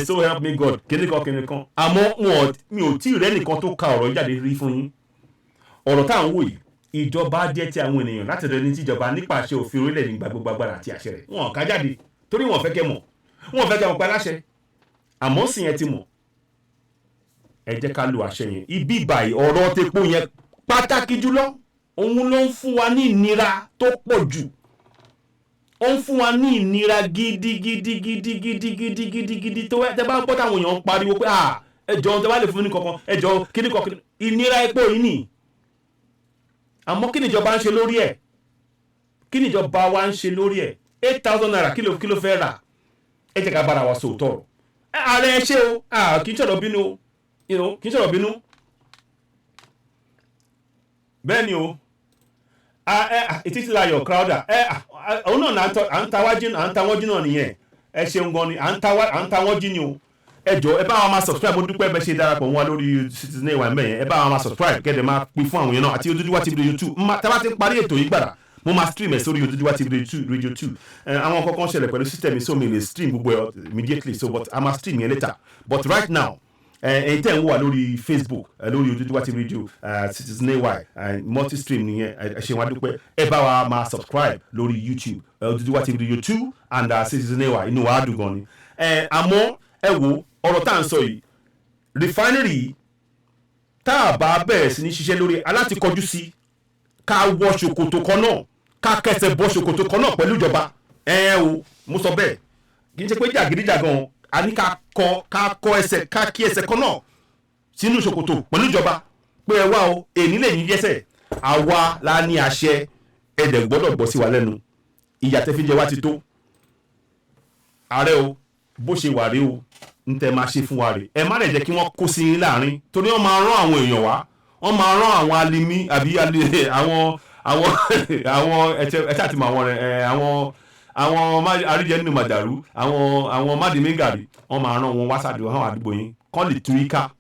[SPEAKER 1] so help me God kìnìkan àmọ́ mi ò tí ì rẹ́ nìkan tó ka ọ̀rọ̀ jáde rí fún yín ọ̀rọ̀ tá à ń wò yìí ìjọba jẹ́ ti àwọn ènìyàn láti rẹ̀ ní tíjọba nípa àṣẹ òfin orílẹ̀ ní gbogbo agbára àti àṣẹ rẹ̀ wọn ká jáde torí wọn fẹ́ kẹ́ mọ̀ pa láṣẹ àmọ́ sì yẹn ti mọ̀ ẹ jẹ́ ká lo àṣẹ yẹn ibi ìbàyí ọ̀rọ̀ tepo yẹn pàtàkì jùlọ òun ló ń fún wa ní ìnira tó pọ̀ jù ó ń fún wa ní ìnira gidigidi tó tẹ bá gbọ́ táwọn èèyàn ń pariwo pé ẹjọ́ tẹ bá lè fún ní kankan ẹjọ́ kíní kankan ìnira epo yìí nì àmọ́ kí níjọba ń ṣe lórí ẹ̀ kí níjọba wa ń ṣe lórí ẹ̀ 8,000 naira kí ló fẹ́ rà ẹ jẹ́ ká bára wa sòótọ́ rọ̀ ààrẹ ẹ ṣe o kì í ṣọ̀rọ̀ bínú bẹ́ẹ̀ ni o ìtìtìláyọ̀ crowder òun náà à ń tawọ́ jí náà nìyẹn ẹ ṣeun gan ni à ń tawọ́ jí ni o ẹ jọ̀ọ́ ẹ bá wa máa subscribe mo dúpẹ́ bẹ́ ṣe darapọ̀ wọn lórí Citizen AY mẹ́yẹn ẹ bá wa máa subscribe kẹ́dẹ̀ máa pín fún àwọn èèyàn náà àti Odùduwà TV Radio 2 tá bá ti parí ètò yìí gbàrà mo máa stream ẹ̀ sórí Odùduwà TV Radio 2 àwọn kankan ṣẹlẹ̀ pẹ̀lú system so mi lè stream gbogbo ẹ̀ immediately so but I ma stream yẹn later but right now ẹ̀yin tẹ́ ń wà lórí Facebook lórí Odùduwà TV Radio Citizen AY multi stream nìyẹn ẹ ṣe wá dúpẹ́ ẹ bá wa máa subscribe lórí YouTube Odùduwà TV Radio 2 and Citizen AY inú wa á dùn gan ni àmọ́ ẹ wo ọ̀rọ̀ tá à ń sọ yìí refinery tá a bá bẹ̀rẹ̀ sí ní ṣiṣẹ́ lórí aláti kọjú sí ká wọ ṣòkòtò kan náà ká kẹsẹ̀ bọ́ ṣòkòtò kan náà pẹ̀lú ìjọba o mo sọ bẹ́ẹ̀ kì í ṣe pé jàgídíjàgan a ní ká kọ ẹsẹ̀ ká kí ẹsẹ̀ kan náà sínú ṣòkòtò pẹ̀lú ìjọba pé ẹ wá o èyí lè yín jẹ́sẹ̀ àwa la ní àṣẹ ẹ̀dẹ̀ gbọ́dọ̀ gbọ́ sí wa lẹ́nu ìyà tẹ́ fi jẹ wá ti tó ààrẹ o bó ṣe wà rí o ń tẹ́ máa ṣe fún wa rè ẹ má lè jẹ́ kí wọ́n kó sí yín láàrin torí wọ́n máa rán àwọn èèyàn wá wọ́n máa rán àwọn alimi àbí àwọn ẹ̀tẹ́ àti àwọn àríjẹ nínú màdàrú àwọn mádìmígàrí wọ́n máa rán wọn wá sádùn àwọn àdúgbò yín kán lè tú ika.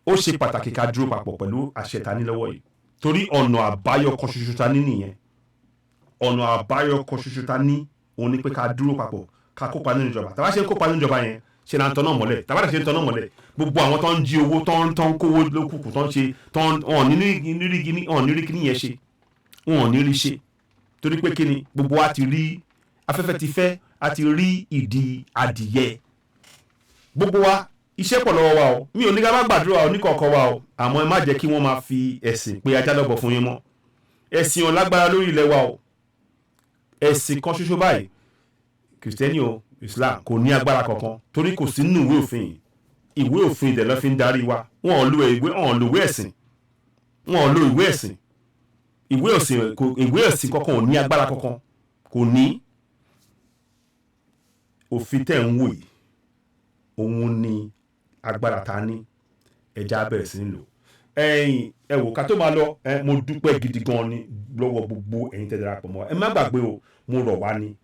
[SPEAKER 1] Ó ṣe pàtàkì ká dúró papọ̀ pẹ̀lú àṣẹ ta ní lọ́wọ́ yìí torí ọ̀nà àbáyọ kan ṣoṣo ta ní nìyẹn. Ọ̀nà àbáyọ kan ṣoṣo ta ní òun ni pé ká dúró papọ̀ ká kópa nínú ìjọba. Tá bá ṣe ń kópa nínú ìjọba yẹn ṣe là ń tọ́nà mọ́lẹ̀ tá bá dẹ̀ ṣe ń tọ́nà mọ́lẹ̀ gbogbo àwọn tó ń jí owó tó ń kówó lókùkù tó ń ṣe wọn ní rí kíní yẹn ṣe wọn ò ní rí ṣe torí pé kíni gbogbo wa ti rí afẹ́fẹ́ ti fẹ́ a ti rí ìdí adìyẹ. Gbogbo wa iṣẹ́ pọ̀ lọ́wọ́ wa o mi ò ní ká má gbàdúrà oníkọ̀ọ̀kan wa o àmọ́ ẹ má jẹ́ kí wọ́n máa fi ẹ̀sìn pé ajá lọ́bọ̀ fún yín mọ́. Ẹ̀sìn ò lágbára lórí ilẹ̀ wa o. Ẹ̀sìn kan ṣoṣo báyìí kìrìsìtẹ́nì o Islam kò ní agbára kankan torí kò sí nínú ìwé òfin ìdẹ̀ lọ́ fi ń darí wa. Wọ́n ò lo ìwé ẹ̀sìn ìwé ẹ̀sìn kankan ò ní agbára kankan kò ní. Òfin tẹ̀ ń wò yìí òun ni agbára ta ní ẹja bẹ̀rẹ̀ sí ní lò. Ẹ wò ká tó máa lọ mo dúpẹ́ gidi gan ni lọ́wọ́ gbogbo ẹ̀yin tẹ́ darapọ̀ mọ́ wa. Ẹ má gbàgbé o mo rọ̀ wá ní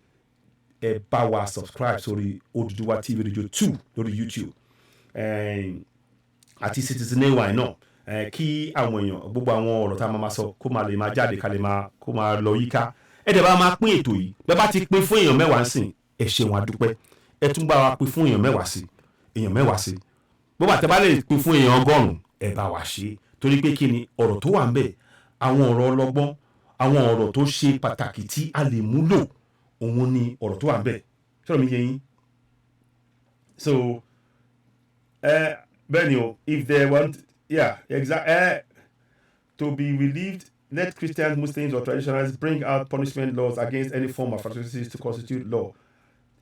[SPEAKER 1] ẹ bá wa subscribe sórí Odùduwà TV Radio 2 lórí YouTube àti Citizen AY náà kí àwọn èèyàn gbogbo àwọn ọ̀rọ̀ tá a máa sọ kó máa lè máa jáde ká lè máa kó máa lọ yíká. Ẹ dẹ̀ bá máa pín ètò yìí bẹ́ẹ̀ bá ti pín fún èèyàn 10 sìn ẹ ṣeun a dúpẹ́. Ẹ tún bá wa pín fún èèyàn 10 sí bó bá tẹ bá lè pín fún èèyàn 100 ẹ bá wa ṣe torí pé kí ni ọ̀rọ̀ tó wà ń bẹ̀ àwọn ọ̀rọ̀ ọlọ́gbọ́n àwọn ọ̀rọ̀ tó ṣe pàtàkì tí a lè múlò òun ni ọ̀rọ̀ tó wà ń bẹ̀ ṣọ́rọ̀ mi yé yín. So bẹ́ẹ̀ ni o if they want to be relieved let Christians, Muslims or traditionalists bring out punishment laws against any form of atrocities to constitute law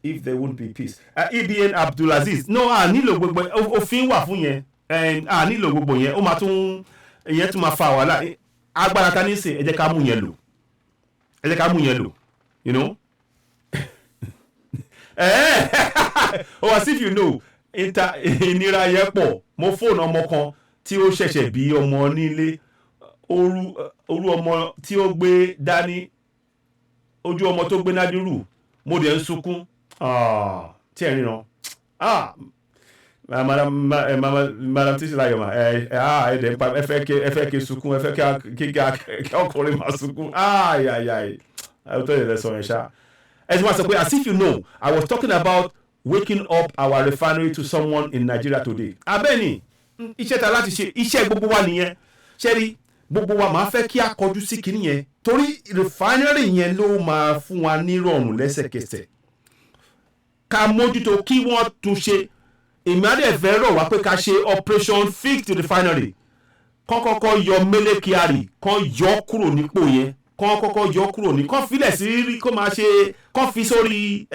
[SPEAKER 1] if there won't be peace. Ibn Abdulaziz no nílò gbogbo òfin wà fún yẹn nílò gbogbo yẹn ó máa tún ìyẹn tún máa fa wàhálà agbára ta ní sè ẹ jẹ́ ká mú yẹn lò you know. As if you know ìnira yẹn pọ̀ mo fóònù ọmọ kan tí ó ṣẹ̀ṣẹ̀ bí ọmọ nílé orú ọmọ tí ó gbé dání ojú ọmọ tó gbé nádìrú mo dẹ̀ ń sunkún tí ẹ̀ ríran madam títí láyọ̀ mà ẹ fẹ́ kí sunkún ẹ fẹ́ kí ọkùnrin máa sunkún tó yẹ lẹ́sọ̀ ẹ̀ ṣá. ẹ ti máa sọ pé as if you know I was talking about waking up our refinery to someone in Nigeria today. Abẹ́ni iṣẹ́ ta láti ṣe iṣẹ́ gbogbo wa nìyẹn ṣẹ́rí gbogbo wa máa fẹ́ kí a kọjú sí kinní yẹn torí refinery yẹn ló máa fún wa ní rọrùn lẹ́sẹ̀kẹsẹ̀ ká mójútó kí wọ́n tún ṣe èmi á dẹ̀ fẹ́ rọ̀ wá pé ká ṣe operation fix the refinery kán kọ́kọ́ yọ Mele Kyari kán yọ kúrò nípò yẹn kán kọ́kọ́ yọ kúrò ní kán filẹ̀ sí kó máa ṣe kán fi sórí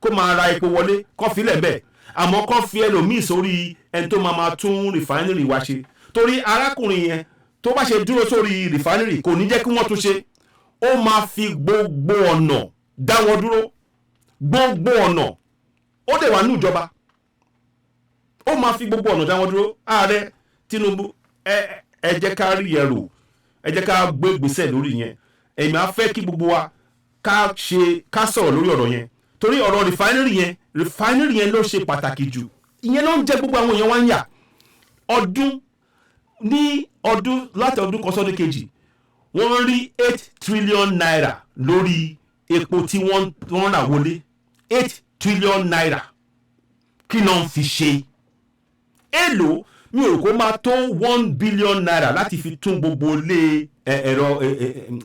[SPEAKER 1] kó máa ra epo wọlé kán filẹ̀ bẹ́ẹ̀ àmọ́ kán fi ẹlòmíì sórí ẹni tó máa tún refinery wa ṣe torí arákùnrin yẹn tó bá ṣe dúró sórí refinery kò ní jẹ́ kí wọ́n tún ṣe ó máa fi gbogbo ọ̀nà dá wọn dúró gbogbo ọ̀nà ó dẹ̀ wà ní ìjọba ó máa fi gbogbo ọ̀nà dá wọn dúró. Ààrẹ Tinubu ẹ jẹ́ ká rí ẹrù ẹ jẹ́ ká gbé ìgbésẹ̀ lórí yẹn èmi á fẹ́ kí gbogbo wa ká sọ̀rọ̀ lórí ọ̀rọ̀ yẹn torí ọ̀rọ̀ refinery yẹn ló ṣe pàtàkì jù ìyẹn ló ń jẹ́ gbogbo àwọn èèyàn wá ń yà láti ọdún kan sọ́dún kejì wọ́n rí 8 trillion naira lórí epo tí wọ́n rà wọlé 8 trillion naira kí náà fi ṣe èlò mi ò rò kó máa tó 1 billion naira láti fi tún gbogbo lé ẹ̀rọ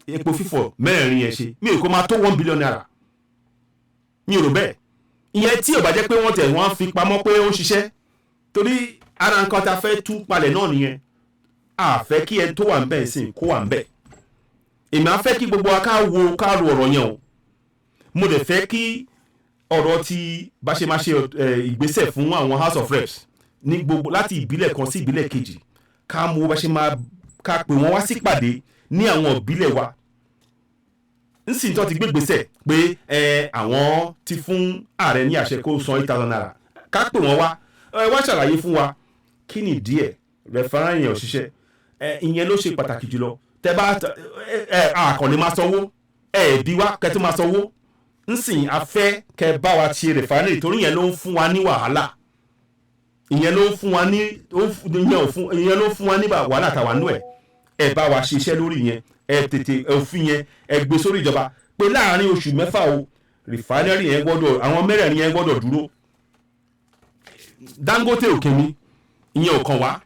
[SPEAKER 1] epo fífọ̀ mẹ́rẹ̀rin yẹn ṣe mi ò rò kó máa tó 1 billion naira mi ò rò bẹ́ẹ̀ ìyẹn tí ò bá jẹ́ pé wọ́n fi pamọ́ pé ó ń ṣiṣẹ́ torí ara nǹkan tá a fẹ́ tú palẹ̀ náà nìyẹn a fẹ́ kí ẹni tó wà ń bẹ̀ sìn kó wà ń bẹ̀ èmi á fẹ́ kí gbogbo wa ká ro ọ̀rọ̀ yẹn o mo dẹ̀ fẹ́ kí ọ̀rọ̀ tí bá ṣe máa ṣe ìgbésẹ̀ fún àwọn House of Reps ní gbogbo láti ìbílẹ̀ kan sí ìbílẹ̀ kejì ká mú bá ṣe máa ká pè wọ́n wá sípàdé ní àwọn ìbílẹ̀ wa nsìn tó ti gbé gbèsè pé àwọn ti fún ààrẹ ní àṣẹ kó san 8,000 naira ká pè wọ́n wá ṣàlàyé fún wa kí ni díẹ̀ rẹ̀fárán yẹn ò ṣiṣẹ́ ìyẹn ló ṣe pàtàkì jùlọ tẹ bá àkànlè máa sanwó bí wá kẹ́ tó máa sanwó nsìn afẹ́ kẹ́ bá wa ṣe refinery torí ìyẹn ló ń fún wa ní wàhálà ìyẹn ló ń fún wa ní ìyẹn ló ń fún wa ní wàhálà tàwa nú ẹ bá wa ṣiṣẹ́ lórí yẹn tètè òfin yẹn gbé sórí ìjọba pé láàárín oṣù mẹ́fà o refinery yẹn gbọ́dọ̀ àwọn mẹ́rẹ̀ẹ̀rin yẹn gbọ́dọ̀ dúró Dangote òkè mi ìyẹn ò kàn wá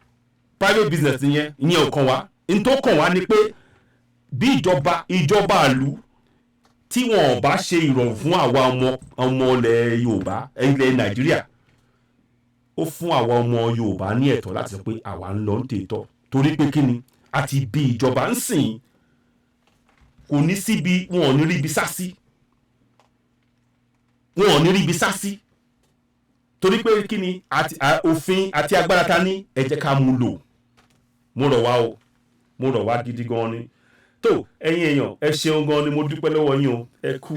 [SPEAKER 1] private business ìyẹn ò kàn wá n tó kàn wá ni pé bí ìjọba ìlú tí wọn ò bá ṣe ìrọ̀rùn fún àwa ọmọ ilẹ̀ Yorùbá ilẹ̀ Nàìjíríà ó fún àwa ọmọ Yorùbá ní ẹ̀tọ́ láti sọ pé àwa ń lọ ń tètò torí pé kí ni àti bí ìjọba ń sìn kò ní síbi wọn ò ní rí ibi sá sí torí pé kí ni òfin àti agbára ta ní ẹ jẹ́ ká mú lò mo rọ̀ wá gidi gan ni tó ẹ̀yin èèyàn ẹ ṣeun gan ni mo dúpẹ́ lọ́wọ́ yín o ẹ kú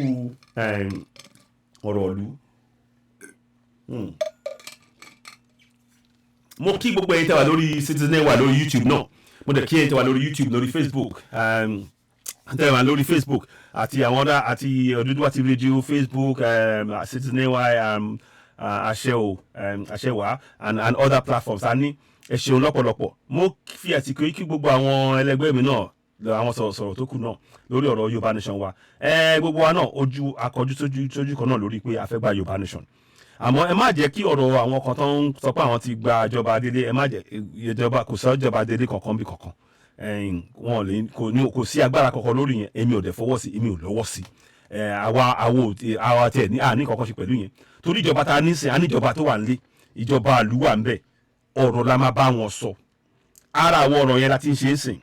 [SPEAKER 1] ọ̀rọ̀ ìlú mo kí gbogbo ẹ̀yin tẹ́ wà lórí Citizen wà lórí YouTube náà mo dẹ̀ kí ẹ̀yin tẹ́ wà lórí YouTube lórí Facebook tẹ́ wà lórí Facebook àti àwọn ọ̀dà àti Odùduwà TV Radio Facebook Citizen àṣẹwà and other platforms a ní ẹ ṣeun lọ́pọ̀lọpọ̀ mo fi àsìkò yìí kí gbogbo àwọn ẹlẹgbẹ́ mi náà àwọn sọ̀rọ̀ tó kù náà lórí ọ̀rọ̀ Yorùbá Nation wa gbogbo wa náà ojú akọjú sójú kan náà lórí pé a fẹ́ gba Yorùbá Nation àmọ́ ẹ má jẹ́ kí ọ̀rọ̀ àwọn kan tó ń sọ pé àwọn ti gba ìjọba délé ẹ má jẹ́ ìjọba kò sọ ìjọba délé kankan bí kankan wọn lè kò sí agbára kankan lórí yẹn èmi ò dẹ̀ fọwọ́ sí èmi ò lọ́wọ́ sí àwa tẹ̀ ní àní kankan ṣe pẹ̀lú yẹn torí ìjọba ta ní sìn á ní ìjọba tó wà nílé ìjọba ìlú wà ńbẹ̀ ọ̀rọ̀ la máa bá wọn sọ ara àwọn ọ̀rọ̀ yẹn la ti ń ṣe é sìn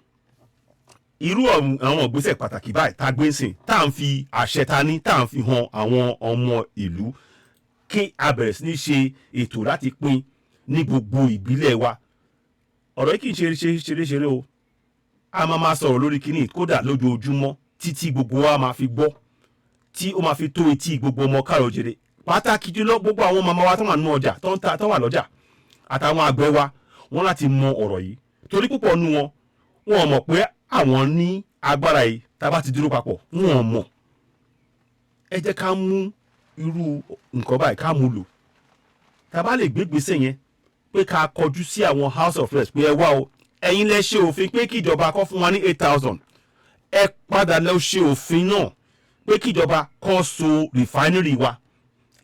[SPEAKER 1] irú àwọn ìgbésẹ̀ pàtàkì báyìí tá a gbé sìn tá à ń fi àṣẹ ta ní tá à ń fi hàn àwọn ọmọ ìlú kí a bẹ̀rẹ̀ sí ní ṣe ètò láti pín ní gbogbo ìbílẹ̀ wa ọ̀rọ̀ yìí kì í ṣe ṣeré o a máa sọ̀rọ̀ lórí kíní kódà lójoojúmọ́ títí gbogbo wa máa fi gbọ́ tí ó máa fi tó etí gbogbo ọmọ káàrọ̀ òjèrè pàtàkì jùlọ gbogbo àwọn màmá wa tó wà nínú ọjà tó wà lọ́jà àtàwọn àgbẹ̀ wa wọ́n láti mọ ọ̀rọ̀ yìí torí púpọ̀ nínú wọn mọ̀ pé àwọn ní agbára yìí tá a bá ti dúró papọ̀ wọn mọ̀ ẹ jẹ́ ká mú irú nǹkan báyìí ká mú lò tá a bá lè gbé gbèsè yẹn pé ká kọjú sí àwọn House of Reps pé ẹ wá o ẹ̀yin lẹ ṣe òfin pé kíjọba kó fún wa ní 8,000 ẹ padà lọ ṣe òfin náà pé kíjọba kó so refinery wa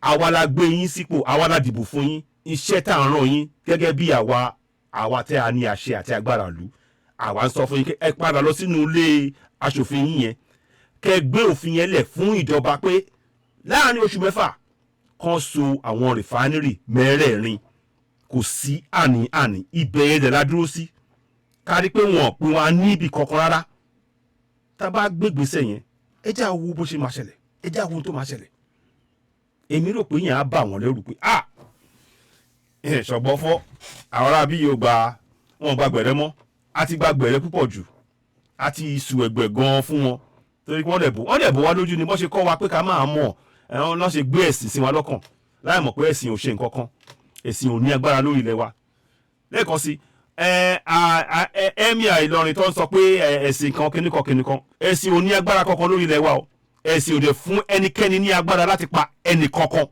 [SPEAKER 1] àwa la gbé yín sípò àwa la dìbò fún yín iṣẹ́ tá à ń ràn yín gẹ́gẹ́ bí àwa tẹ́ a ní àṣẹ àti agbára ìlú àwa ń sọ fún yín ẹ padà lọ sínú ilé aṣòfin yín yẹn kẹ́ gbé òfin yẹn lẹ̀ fún ìjọba pé láàrin oṣù mẹ́fà kan so àwọn refinery mẹ́rẹ̀ẹ̀rin kò sí àní ibẹ̀ yẹn dẹ̀ la dúró sí kárí pé wọn ò pín wa níbi kankan rárá tá a bá gbégbèsè yẹn ẹ jẹ́ àwo bó ṣe máa ṣẹlẹ̀ ẹ jẹ́ àwo tó máa ṣẹlẹ̀ èmi rò pé yẹn á bà wọ́n lẹ́rù pé ṣọ̀gbọ́n fọ́ àwọn ará bí yóò wọn gba gbẹ̀rẹ́ mọ́ a ti gba gbẹ̀rẹ́ púpọ̀ jù a ti sù ẹ̀gbẹ̀ gan fún wọn torí wọ́n dẹ̀ bò wá lójú ni bọ́n ṣe kọ́ wa pé ká máa mọ̀ ẹ̀wọ̀n náà ṣe gbé ẹ̀sìn sí wa lọ́kàn láì mọ̀ pé ẹ̀sìn ò ṣe nǹkan kan ẹ̀sìn ò ní agbára lórí ilẹ̀ wa lẹ́ẹ̀kan sí Emir Ìlọrin tó ń sọ pé ẹ̀sìn kan kíníkan ẹ̀sìn ò ní agbára kankan lórí ilẹ̀ wa o ẹ̀sìn ò dẹ̀ fún ẹnikẹ́ni ní agbára láti pa ẹnì kankan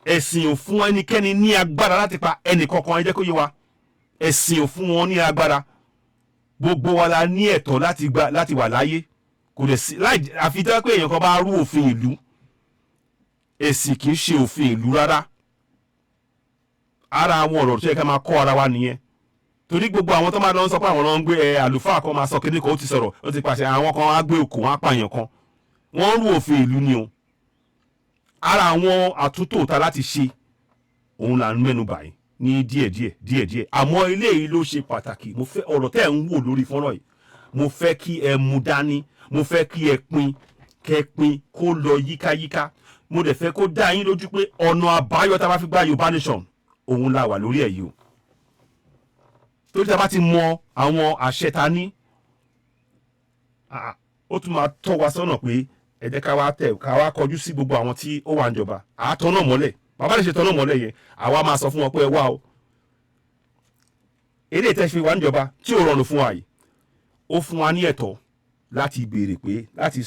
[SPEAKER 1] ẹ̀sìn ò fún ẹnikẹ́ni ní agbára láti pa ẹnì kankan ẹ jẹ́ kó yé wa ẹ̀sìn ò fún wọn ní agbára gbogbo wa la ní ẹ̀tọ́ láti wà láyé kò dẹ̀ sí láì àfi tẹ́ pé èèyàn kan bá rú òfin ìlú ẹ̀sìn kì í ṣe òfin ìlú rárá ara àwọn ọ̀rọ̀ tó yẹ ká máa kọ́ ara wa nìyẹn torí gbogbo àwọn tó máa lọ ń sọ pé àwọn lọ ń gbé àlùfáà kan máa sọ kíní kan ó ti sọ̀rọ̀ ó ti pàṣẹ àwọn kan á gbé òkú wọn á pààyàn kan wọ́n rú òfin ìlú ni o ara àwọn àtúntò ta láti ṣe òun là ń mẹ́nu báyìí ní díẹ̀díẹ̀ àmọ́ eléyìí ló ṣe pàtàkì mo fẹ́ ọ̀rọ̀ tẹ́ ẹ̀ ń wò lórí fọ́nrán yìí mo fẹ́ kí ẹ mú dání mo fẹ́ kí ẹ pín kó lọ yíkáyíká mo dẹ̀ fẹ́ kó dá yín lójú pé ọ̀nà àbáyọ tá a bá fi gba Yorùbá Nation òun la wà lórí ẹ̀ yìí o torí tá a bá ti mọ àwọn àṣẹ ta ní ó tún máa tọ́ wa sọ́nà pé ẹ jẹ́ ká wá kọjú sí gbogbo àwọn tí ó wà níjọba àtọ́nà mọ́lẹ̀ bàbá lè ṣe tọ́nà mọ́lẹ̀ yẹn àwa máa sọ fún wọn pé ẹ wá o èdè tẹ́ fi wá níjọba tí ò rọrùn fún wa yìí ó fún wa ní ẹ̀tọ́ láti béèrè pé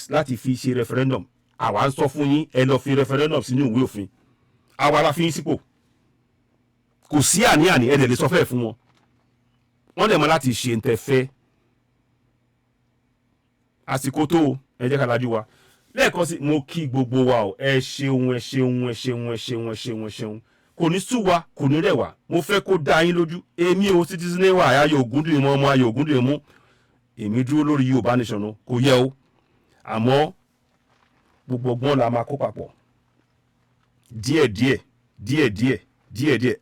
[SPEAKER 1] láti fi ṣe referendum àwa ń sọ fún yín ẹ lọ fi referendum sínú ìwé òfin àwa la fi yín sípò kò sí àní-àní ẹ dẹ̀ lè sọ fẹ́ẹ̀ fún wọn wọ́n dẹ̀ mọ́ láti ṣe ń tẹ́ fẹ́ àsìkò tó ẹ jẹ́ ká lajú wa lẹ́ẹ̀kan sí mo kí gbogbo wa o ẹ ṣeun ẹ ṣeun ẹ ṣeun ẹ ṣeun ẹ ṣeun ẹ ṣeun kò ní sú wa kò ní rẹ̀ wá mo fẹ́ kó dá yín lójú èmi o citizen wa ayọ̀ ògúndùn mọ́ ọmọ ayọ̀ ògúndùn mú èmi dúró lórí Yorùbá nation o kò yẹ o àmọ́ gbogbo ọgbọ́n la máa kó papọ̀ díẹ̀díẹ̀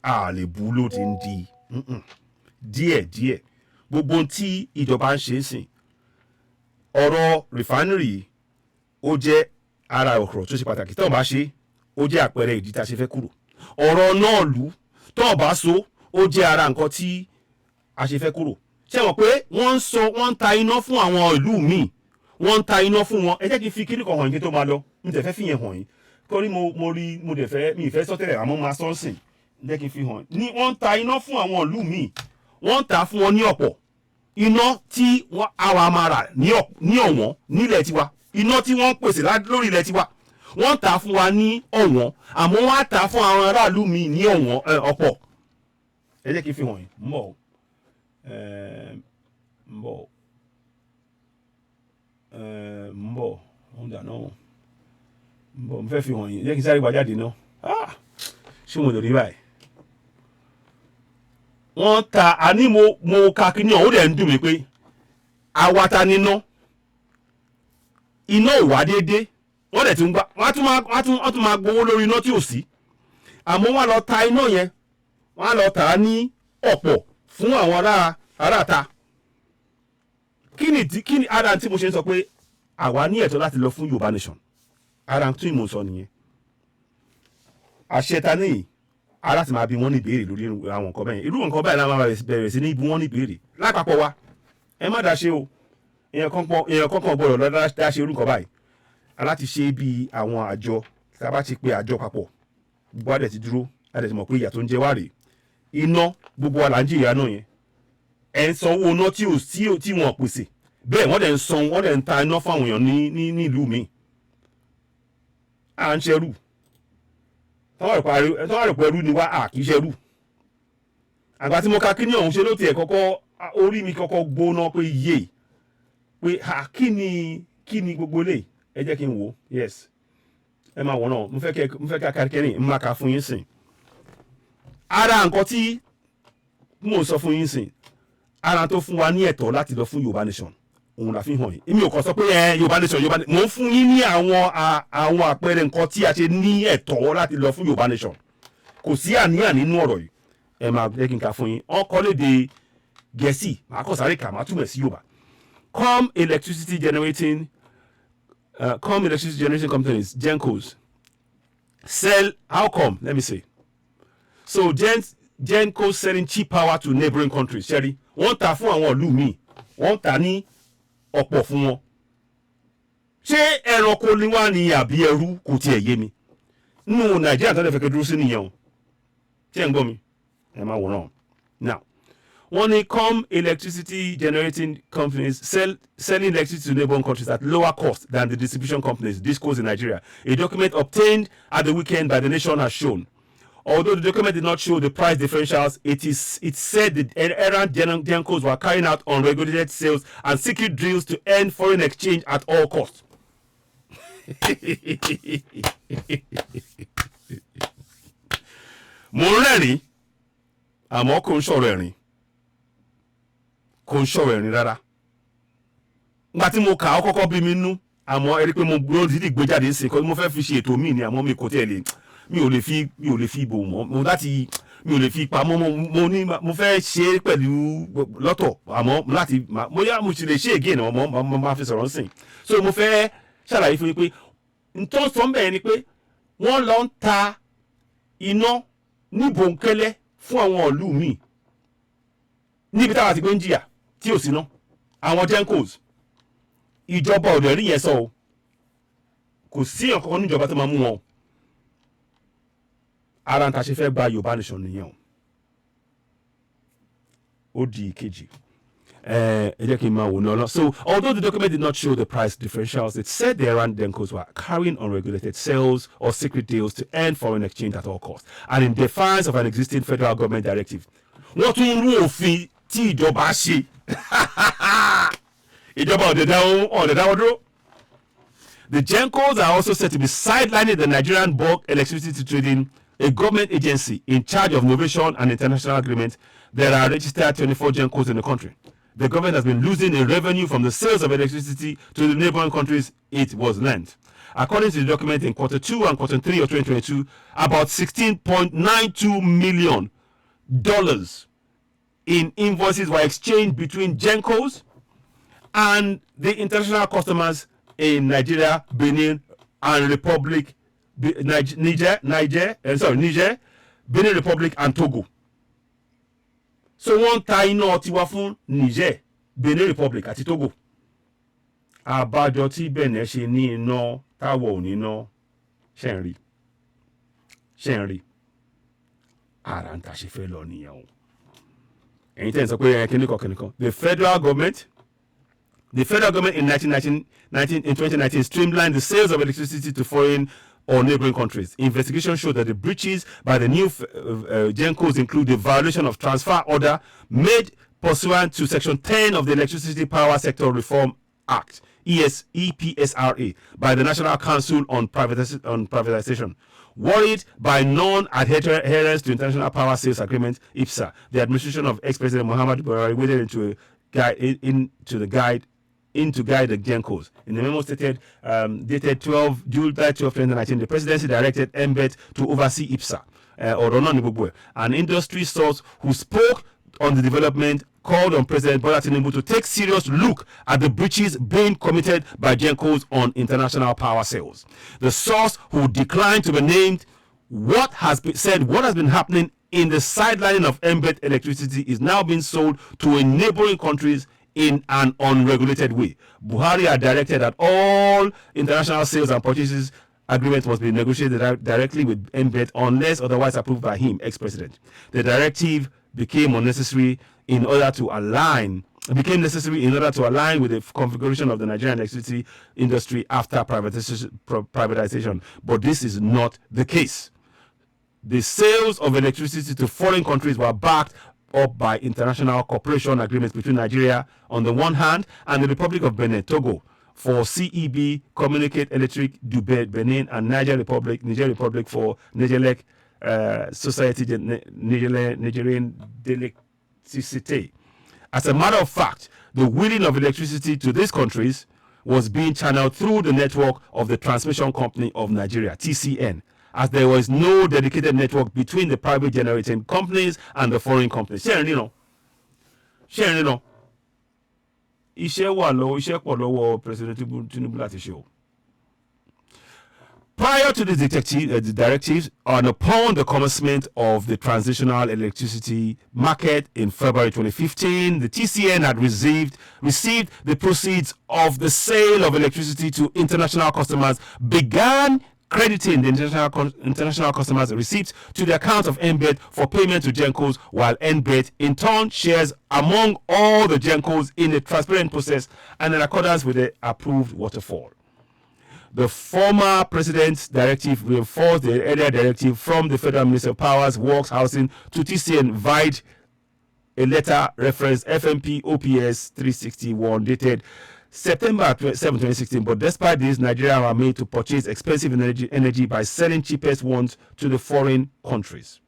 [SPEAKER 1] a lè bu ló ti ń di díẹ̀díẹ̀ gbogbo ohun tí ìjọba ń ṣe é sìn ọ̀rọ̀ refinery ó jẹ́ ara ọ̀rọ̀ tó ṣe pàtàkì tó bá ṣe ó jẹ́ àpẹẹrẹ ìdí tá a ṣe fẹ́ kúrò ọ̀rọ̀ náà lù tó bá so ó jẹ́ ara nǹkan tí a ṣe fẹ́ kúrò ṣé wọ́n pé wọ́n ń ta iná fún àwọn ìlú míì wọ́n ń ta iná fún wọn ẹ jẹ́ kí n fi kíní kan hàn yín kí tó máa lọ n tẹ̀ fẹ́ fi yẹn hàn yín kọ́rí mo dẹ̀ fẹ́ mi ìfẹ́ sọ́tẹ̀lẹ̀ àmọ́ máa sọ́ọ̀sìn jẹ́ kí n fi hàn ní wọ́n ń ta iná fún àwọn ìlú míì wọ́n ń ta fún wọn ní ọ̀pọ̀ iná tí àwa máa rà ní ọ̀wọ́n nílẹ̀ tiwa iná tí wọ́n ń pèsè lórí ilẹ̀ tiwa wọ́n ń ta fún wa ní ọ̀wọ́n àmọ́ wọ́n á ta fún àwọn aráàlú míì ní ọ̀wọ́n ọ̀pọ̀ ẹ jẹ́ kí n fi hàn yín ń bọ̀ ń dà náà mo fẹ́ fi hàn yín jẹ́ kí n sáré gba jáde náà ṣé mo lè rí báyìí wọ́n ta àní mo ka kíní ọ̀hún dẹ̀ ń dùn mí pé awata níná iná ò wá déédéé wọ́n dẹ̀ tún gbá wọ́n tún máa gbowó lórí iná tí ò sí àmọ́ wọ́n lọ ta iná yẹn wọ́n á lọ tà á ní ọ̀pọ̀ fún àwọn aráàta kí ni ara tí mo ṣe ń sọ pé àwa ní ẹ̀tọ́ láti lọ fún Yorùbá nation ara tún ìmọ̀ sọ nìyẹn àṣẹ ta níyì ara ti máa bí wọ́n ní ìbéèrè lórí àwọn nǹkan bẹ́ẹ̀ irú nǹkan báyìí la máa bẹ̀rẹ̀ sí ní bí wọ́n ní ìbéèrè lápapọ̀ wa ẹ má dáṣe o èèyàn kankan gbọ́dọ̀ lọ dáṣe irú nǹkan báyìí aláti ṣe bí àwọn àjọ tá a bá ti pe àjọ papọ̀ gbogbo àdẹ̀ ti dúró àdẹ̀ ti mọ̀ pé ìyà tó ń jẹ wá rèé iná gbogbo wa là ń jìyà náà yẹn ẹ̀ ń sanwó iná tí wọ́n pèsè bẹ́ẹ̀ wọ́n dẹ̀ ń ta iná fún àwọn èèyàn ní ìlú mi à ń ṣerú tọ́wọ́ rẹ̀ pẹ̀lú ni wá kì í ṣerú àgbà tí mo ka kíní ọ̀hún ṣe ló tiẹ̀ kọ́kọ́ orí mi kọ́kọ́ gbóná pé yé pé kí ni gbogbo lè ẹ jẹ́ kí n wò yes ẹ máa wọ̀ náà mo fẹ́ ká kẹrin n máa ka fún yín sìn ara nǹkan tí mo sọ fún yín sìn ara tó fún wa ní ẹ̀tọ́ láti lọ fún Yorùbá nation òun la fi hàn yín èmi ò kàn sọ pé Yorùbá nation mo ń fún yín ní àwọn àpẹẹrẹ nǹkan tí a ṣe ní ẹ̀tọ́ láti lọ fún Yorùbá nation kò sí àníyàn nínú ọ̀rọ̀ yìí ẹ máa jẹ́ kí n ka fún yín wọ́n kọ́ lédè Gẹ̀ẹ́sì màá kọ́ sáré kà máa túmọ̀ sí Yorùbá come electricity generating companies gencos sell how come let me say so genco selling cheap power to neighboring countries ṣẹ́rí wọ́n ta fún àwọn ìlú míì wọ́n ta ní ọ̀pọ̀ fún wọn ṣé ẹranko ni wá ní àbí ẹrú kò tiẹ̀ yé mi nínú Nàìjíríà tó lè fẹ́ kẹ́ dúró sí nìyẹn o tí ẹ̀ ń gbọ́ mi ẹ̀ máa wòran now wọ́n ní come electricity generating companies selling electricity to neighboring countries at lower cost than the distribution companies disclosed in Nigeria. A document obtained at the weekend by the Nation has shown. Although the document did not show the price differentials, it said the errant gencos were carrying out unregulated sales and secret drills to earn foreign exchange at all costs. Mo rẹ́rìn àmọ́ kò ń sọ̀rọ̀ ẹ̀rín kò ń sọ̀rọ̀ ẹ̀rín rárá nígbà tí mo kà á kọ́kọ́ bí mi nú àmọ́ ẹ rí i pé mo gbọ́dọ̀ dídì gbé jáde sí i mo fẹ́ fi ṣe ètò míì ni àmọ́ mi kò tiẹ̀ lè mi ò lè fi ibò mọ́ mo láti mi ò lè fi pamọ́ mo fẹ́ ṣe é pẹ̀lú lọ́tọ̀ àmọ́ láti bóyá mo sì lè ṣe again mo máa fi sọ̀rọ̀ sìn so mo fẹ́ ṣàlàyé fún yín pé ntọ́ sọ ń bẹ̀rẹ̀ ni pé wọ́n lọ ń ta iná ní bòńkẹ́lẹ́ fún àwọn ìlú míì níbi táwa ti gbé ń jìyà tí ò sí ná àwọn gencos ìjọba ọ̀dọ̀ rí yẹn sọ o kò sí ọ̀kankan níjọba tó máa mú wọn o ara ń ta ṣe fẹ́ gba Yorùbá nation nìyẹn o Odi Keji. So, although the document did not show the price differentials, it said the Iran Denkos were carrying unregulated sales or secret deals to earn foreign exchange at all costs, and in defiance of an existing federal government directive. What the Gencos are also said to be sidelining the Nigerian Bulk Electricity Trading, a government agency in charge of innovation and international agreements. There are registered 24 Gencos in the country. The government has been losing a revenue from the sales of electricity to the neighboring countries it was lent. According to the document, in Q2 and Q3 of 2022, about $16.92 million in invoices were exchanged between Gencos and the international customers in Nigeria, Benin, and Niger, Benin Republic, and Togo. So one time iná tiwa fún Niger, Benin Republic àti Togo. Àbájọ tí Benin ṣe ní iná táwọ̀ ò ní iná ṣe ń rí. Ara ń ta ṣe fẹ́ lọ nìyẹn o. Ẹ̀yin tẹ́ ń sọ pé kíníkan. The federal government in 2019 streamlined the sales of electricity to foreign or neighboring countries. Investigation showed that the breaches by the new Gencos include the violation of transfer order made pursuant to Section 10 of the Electricity Power Sector Reform Act, EPSRA, by the National Council on Privatization. Worried by non-adherence to International Power Sales Agreement, IPSA, the administration of ex-President Muhammadu Buhari waded into guide the Gencos. In the memo stated, dated July 12, 2019, the presidency directed MBET to oversee IPSA, an industry source who spoke on the development, called on President Bola Tinubu to take serious look at the breaches being committed by Gencos on international power sales. The source, who declined to be named, what has been happening in the sidelining of MBET electricity is now being sold to neighboring countries in an unregulated way. Buhari had directed that all international sales and purchases agreements must be negotiated directly with MBET unless otherwise approved by him, ex-president. The directive became necessary in order to align with the configuration of the Nigerian electricity industry after privatization. But this is not the case. The sales of electricity to foreign countries were backed up by international cooperation agreements between Nigeria on the one hand and the Republic of Benin, Togo, for CEB, Communicate Electric du Benin, and Niger Republic for Nigelec Society Nigerian d'Electricité. As a matter of fact, the wheeling of electricity to these countries was being channeled through the network of the Transmission Company of Nigeria, TCN, as there was no dedicated network between the private generating companies and the foreign companies. Sharing, President Tinubu. Prior to this the directives, and upon the commencement of the transitional electricity market in February 2015, the TCN had received the proceeds of the sale of electricity to international customers, began crediting the international customers' receipts to the account of MBET for payment to Gencos, while MBET in turn shares among all the Gencos in a transparent process and in accordance with the approved waterfall. The former president's directive reinforced the earlier directive from the Federal Ministry of Powers, Works, Housing to TCN via a letter referenced FMP OPS 361 dated September 7, 2016. But despite this, Nigeria were made to purchase expensive energy by selling cheapest ones to the foreign countries.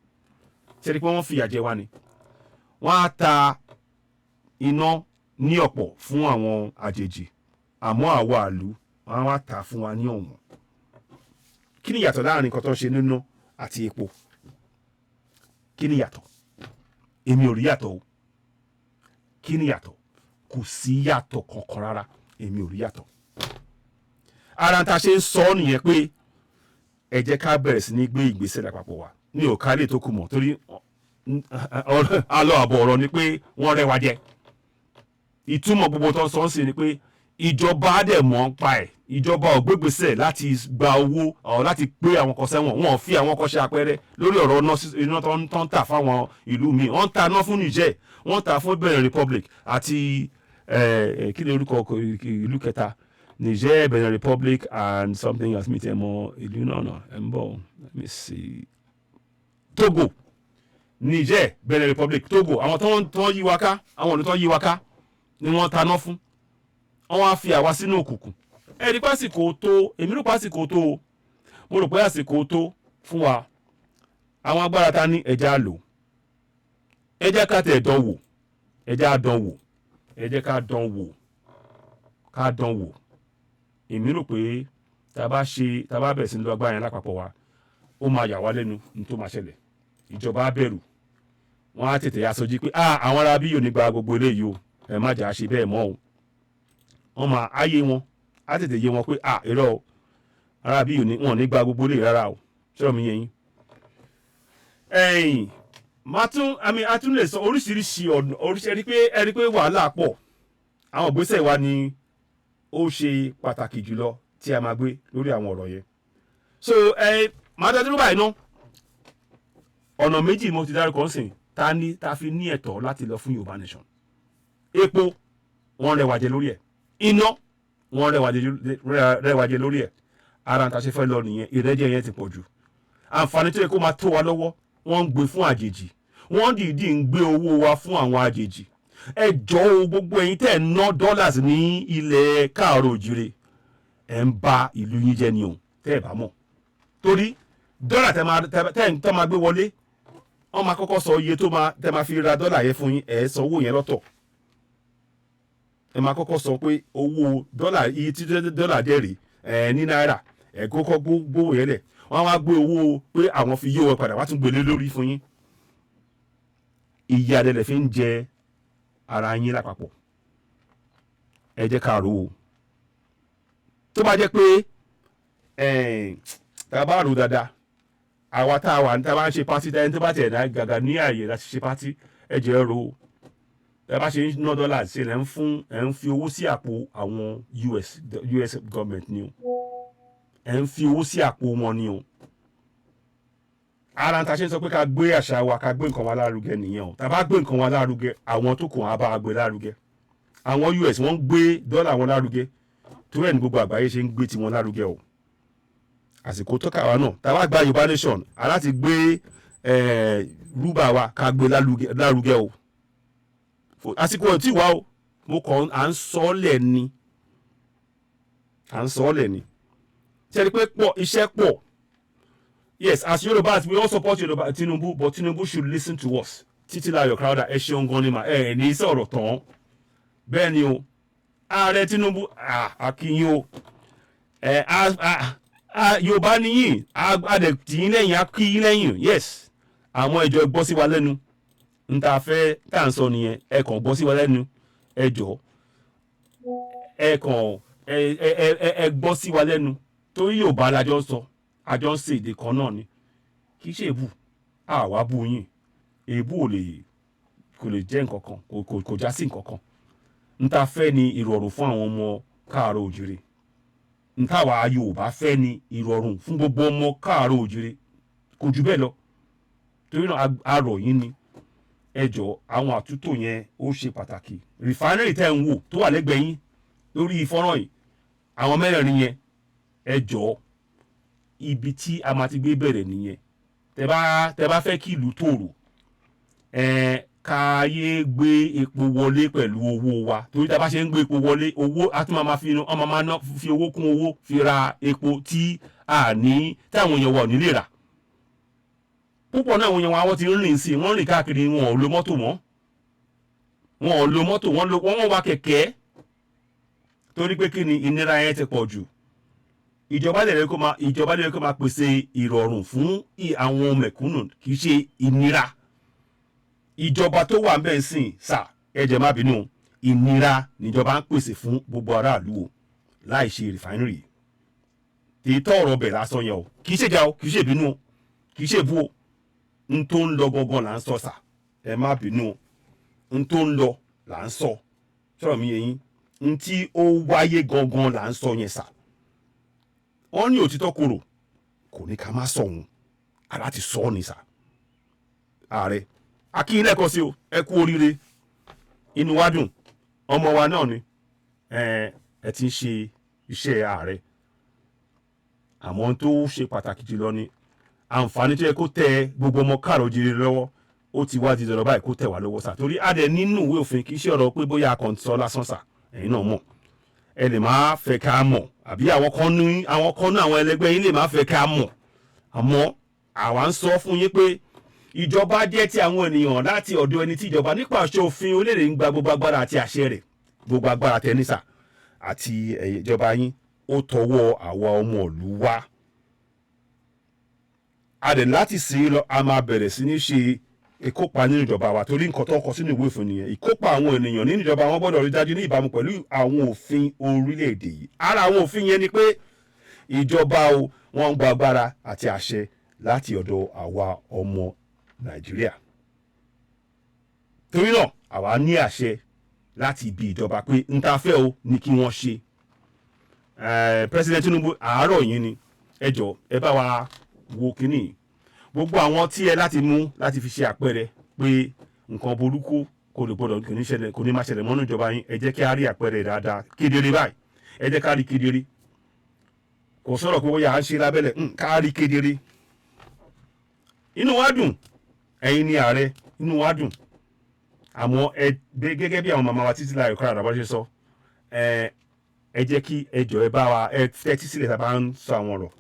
[SPEAKER 1] Wọ́n á ta iná ní ọ̀pọ̀ fún àwọn àjèjì, àmọ́ àwa àlú wọ́n á ta fún wa ní ọ̀wọ́n. Kí ni yàtọ̀ láàrin nǹkan tó ń ṣe nínú àti epo? Kí ni yàtọ̀? Èmi ò rí yàtọ̀ o. Kí ni yàtọ̀? Kò sí yàtọ̀ kankan rárá. Èmi ò rí yàtọ̀. Ara ń ta ṣe ń sọ nìyẹn pé ẹ jẹ́ ká bẹ̀rẹ̀ sí ní gbé ìgbésẹ̀ lápapọ̀ wa. Ní òkà lè tó kù mọ̀ torí àlọ́ àbọ̀ ọ̀rọ̀ ni pé wọ́n rẹwà jẹ. Ìtumọ̀ gbogbo tó ń sọ sí ni pé ìjọba dẹ̀ mọ̀ ń pa ẹ̀ ìjọba ò gbégbèsè láti gba owó ọ̀ láti pé àwọn kan sẹ́wọ̀n wọn ò fi àwọn kan ṣe àpẹẹrẹ lórí ọ̀rọ̀ iná tó ń tà fáwọn ìlú mi wọ́n ń ta iná fún Niger wọ́n ń ta fún Benin Republic àti kí ni orúkọ ìlú kẹta Niger Benin Republic and something else mi tẹ̀ mọ́ ìlú náà ẹ̀ ń bọ̀ let me see Togo Niger Benin Republic Togo àwọn tó ń yí wa ká àwọn ọ̀nà tó ń yí wa ká ni wọ́n ta iná fún wọ́n wá fi àwa sínú òkùnkùn ẹ̀rí pásìkò tó èmi rò pásìkò tó mo rò pé àsìkò tó fún wa àwọn agbára ta ní ẹja lò ẹjẹ́ ká tẹ̀ dán wò ẹjẹ́ á dán wò ẹjẹ́ ká dán wò èmi rò pé tá a bá bẹ̀rẹ̀ sí ní lo agbára yẹn lápapọ̀ wa ó máa yà wá lẹ́nu ní tó máa ṣẹlẹ̀ ìjọba á bẹ̀rù wọ́n á tètè yá sọjí pé àwọn ará bí yóò ní gba gbogbo eléyìí o ẹ má jà á ṣe bẹ́ẹ̀ mọ́ o wọ́n máa ayé wọn á tètè yé wọn pé irọ́ o ará bí yóò ní wọn ní gba gbogbo eléyìí rárá o ṣọ́ọ̀ mi yẹn yín. a tún lè sọ oríṣiríṣi ọ̀nà ẹ̀rí pé wàhálà pọ̀ àwọn ìgbésẹ̀ wa ni ó ṣe pàtàkì jùlọ tí a máa gbé lórí àwọn ọ̀rọ̀ yẹn. so máa dájú báyìí ná ọ̀nà méjì mo ti dárúkọ ńsìn ta fi ní ẹ̀tọ́ láti lọ fún Yorùbá nation epo wọ́n rẹwà jẹ lórí ẹ̀ iná wọ́n rẹwà jẹ lórí ẹ̀ ara ń ta ṣe fẹ́ lọ nìyẹn ìrẹ́jẹ yẹn ti pọ̀ jù àǹfààní tó yẹ kó máa tó wa lọ́wọ́ wọ́n ń gbé fún àjèjì wọ́n dìídì ń gbé owó wa fún àwọn àjèjì ẹ jọ̀ọ́ gbogbo ẹ̀yin tẹ́ ẹ̀ ná dollars ní ilẹ̀ káàárọ̀ òjìrè ẹ̀ ń ba ìlú yín jẹ́ ni o tẹ́ ẹ̀ bá mọ̀ torí dọ́là tẹ́ máa gbé wọlé wọ́n máa kọ́kọ́ sọ iye tẹ́ máa fi ra dọ́là yẹn fún yín ẹ̀ sọ owó yẹn lọ́tọ̀ ẹ máa kọ́kọ́ sọ pé owó dọ́là iye tí dọ́là dẹ̀ rè ní náírà ẹ̀ kọ́kọ́ gbówó yẹn lẹ̀ wọ́n á gbé owó pé àwọn fi yé wọn padà wá tún gbélé lórí fún yín ìyá adẹ̀lẹ̀ fi ń jẹ ara yín lápapọ̀ ẹ jẹ́ ká rò ó tó bá jẹ́ pé tá a bá rò dáadáa àwa tá a bá ń ṣe pátí ẹni tó bá tẹ̀ dá gàgà ní ààyè láti ṣe pátí ẹ jẹ́ rò ó ẹ bá ṣe ná dọ́là ṣe ẹ̀ ń fi owó sí àpò àwọn US government ni o ẹ̀ ń fi owó sí àpò wọn ni o ara ń ta ṣe ń sọ pé ká gbé àṣà wa ká gbé nǹkan wa lárugẹ nìyẹn o tá a bá gbé nǹkan wa lárugẹ àwọn tó kàn á bá wa gbé lárugẹ àwọn US wọ́n ń gbé dọ́là wọn lárugẹ tó ẹ̀ ní gbogbo àgbáyé ṣe ń gbé tiwọn lárugẹ o àsìkò tó kà wá náà tá a bá gba Yorùbá nation aláti gbé rúbà wa ká gbé lárugẹ o àsìkò ẹ̀ tí wà o mo kàn à ń sọ ọ́ lẹ̀ ni ṣe ni pé iṣẹ́ pọ̀. Yes, as Yorubas, we all support Yoruba Tinubu, but Tinubu should listen to us. Titilayo Crowder, ẹ ṣeun gan ni mà ní sọ̀rọ̀ tán. Bẹ́ẹ̀ ni o, Aare Tinubu, akínyìn o. Yorùbá nìyí, adẹ̀ tì yín lẹ́yìn, akíyín lẹ́yìn. Yes, àwọn ìjọ gbọ́ sí wa lẹ́nu. N ta fẹ́ tá à ń sọ nìyẹn, ẹ kàn gbọ́ sí wa lẹ́nu. Ẹ jọ̀ọ́, ẹ gbọ́ sí wa lẹ́nu. Torí Yorùbá la jọ sọ. Àjọ ń ṣe èdè kan náà ni kì í ṣe èbù àwa bú yín èbù kò lè jẹ́ nǹkan kan kò já sí nǹkan kan n ta fẹ́ ni ìrọ̀rùn fún àwọn ọmọ káàárọ̀ òjìrè n táwa Yorùbá fẹ́ ni ìrọ̀rùn fún gbogbo ọmọ káàárọ̀ òjìrè kò jù bẹ́ẹ̀ lọ torí náà arọ̀ yín ni ẹ jọ̀ọ́ àwọn àtúntò yẹn ó ṣe pàtàkì rìfánírì tẹ́ ń wò tó wà lẹ́gbẹ̀ẹ́ yín lórí fọ́nrán yìí àwọn mẹ́rẹ̀ẹ̀rin yẹn ẹ jọ̀ọ́ ibi tí a máa ti gbé bẹ̀rẹ̀ nìyẹn tẹ bá fẹ́ kí ìlú tòrò káyé gbé epo wọlé pẹ̀lú owó wa torí tá a bá ṣe ń gbé epo wọlé owó a tún máa fi owó kún owó fi ra epo tí a ní táwọn èèyàn wọ̀ nílé rà púpọ̀ náà àwọn èèyàn wa wọ́n ti rìn sí wọ́n rìn káàkiri wọn ò lo mọ́tò mọ́ wọ́n wá kẹ̀kẹ́ torí pé kí ni ìnira yẹn ti pọ̀ jù ìjọba lè kó máa pèsè ìrọ̀rùn fún àwọn mẹ̀kúnnù kì í ṣe ìnira ìjọba tó wà ńbẹ̀ sìn sà ẹ̀jẹ̀ má bínú ìnira níjọba ń pèsè fún gbogbo aráàlú o láì ṣe rìfáínírì tètò ọ̀rọ̀ bẹ̀ lásán yẹn o kì í ṣe jà o kì í ṣe bínú o kì í ṣe bú o n tó ń lọ gangan là ń sọ sà ẹ má bínú o n tó ń lọ là ń sọ sọ̀rọ̀ mi yẹn n tí ó wáyé gangan là ń sọ yẹn sà. Wọ́n ní òtítọ́ korò kò ní ká má sọ òun ara ti sọ ní sà. Ààrẹ akínyìn lẹ́ẹ̀kan sí o, ẹ kú oríire, inú wa dùn, ọmọ wa náà ni ẹ ti ń ṣe iṣẹ́ ààrẹ. Àmọ́ tó ṣe pàtàkì jùlọ ni àǹfààní tó yẹ kó tẹ gbogbo ọmọ káàrọ̀ oòjíire lọ́wọ́ ó ti wá di dandan báyìí kó tẹ̀ wá lọ́wọ́ sà. Torí adẹ nínú ìwé òfin kì í ṣe ọ̀rọ̀ pé bóyá akọ̀ǹtọ́ lásán sà, ẹ̀yin náà mọ̀, ẹ lè má fẹ́ ká mọ̀, àbí àwọn kan ní àwọn ẹlẹgbẹ́ yín lè má fẹ́ ká mọ̀. Àmọ́ àwa ń sọ fún yín pé ìjọba jẹ́ ti àwọn ènìyàn láti ọ̀dọ̀ ẹni tí ìjọba nípa àṣẹ òfin orílẹ̀-èdè ń gba gbogbo agbára àti àṣẹ rẹ̀, gbogbo agbára tẹnísà àti ìjọba yín ó tọwọ́ àwa ọmọ ìlú wa. A dẹ̀ láti sí lọ a máa bẹ̀rẹ̀ sí ní ṣe ìkópa nínú ìjọba wa, torí nǹkan tó kọ sínú ìwé òfin nìyẹn. Ìkópa àwọn ènìyàn nínú ìjọba wọn gbọ́dọ̀ rí dájú ní ìbámu pẹ̀lú àwọn òfin orílẹ̀-èdè yìí. Ara àwọn òfin yẹn ni pé ìjọba o wọ́n ń gba agbára àti àṣẹ láti ọ̀dọ̀ àwa ọmọ Nàìjíríà. Torí náà àwa ní àṣẹ láti ibi ìjọba pé n ta fẹ́ o ní kí wọ́n ṣe. President Tinubu àárọ̀ yín ni ẹ jọ̀ọ́ ẹ bá wa wo kínní gbogbo àwọn tí ẹ láti mú láti fi ṣe àpẹẹrẹ pé nǹkan burúkú kò lè gbọdọ̀ kò ní máa ṣẹlẹ̀ mọ́nú ìjọba yín. Ẹ jẹ́ kí a rí àpẹẹrẹ dáadáa kedere báyìí, ẹ jẹ́ ká rí kedere, kò sọ̀rọ̀ pé bóyá à ń ṣe lábẹ́lẹ̀, ká rí kedere. Inú wa dùn, ẹ̀yin ni ààrẹ, inú wa dùn. Àmọ́ gẹ́gẹ́ bí àwọn màmá wa títí láì kọ́ra àdàbọ̀ ṣe sọ, ẹ jẹ́ kí ẹ jọ̀ọ́ ẹ bá wa ẹ tẹ́tí sílẹ̀ tá a bá ń sọ àwọn ọ̀rọ̀.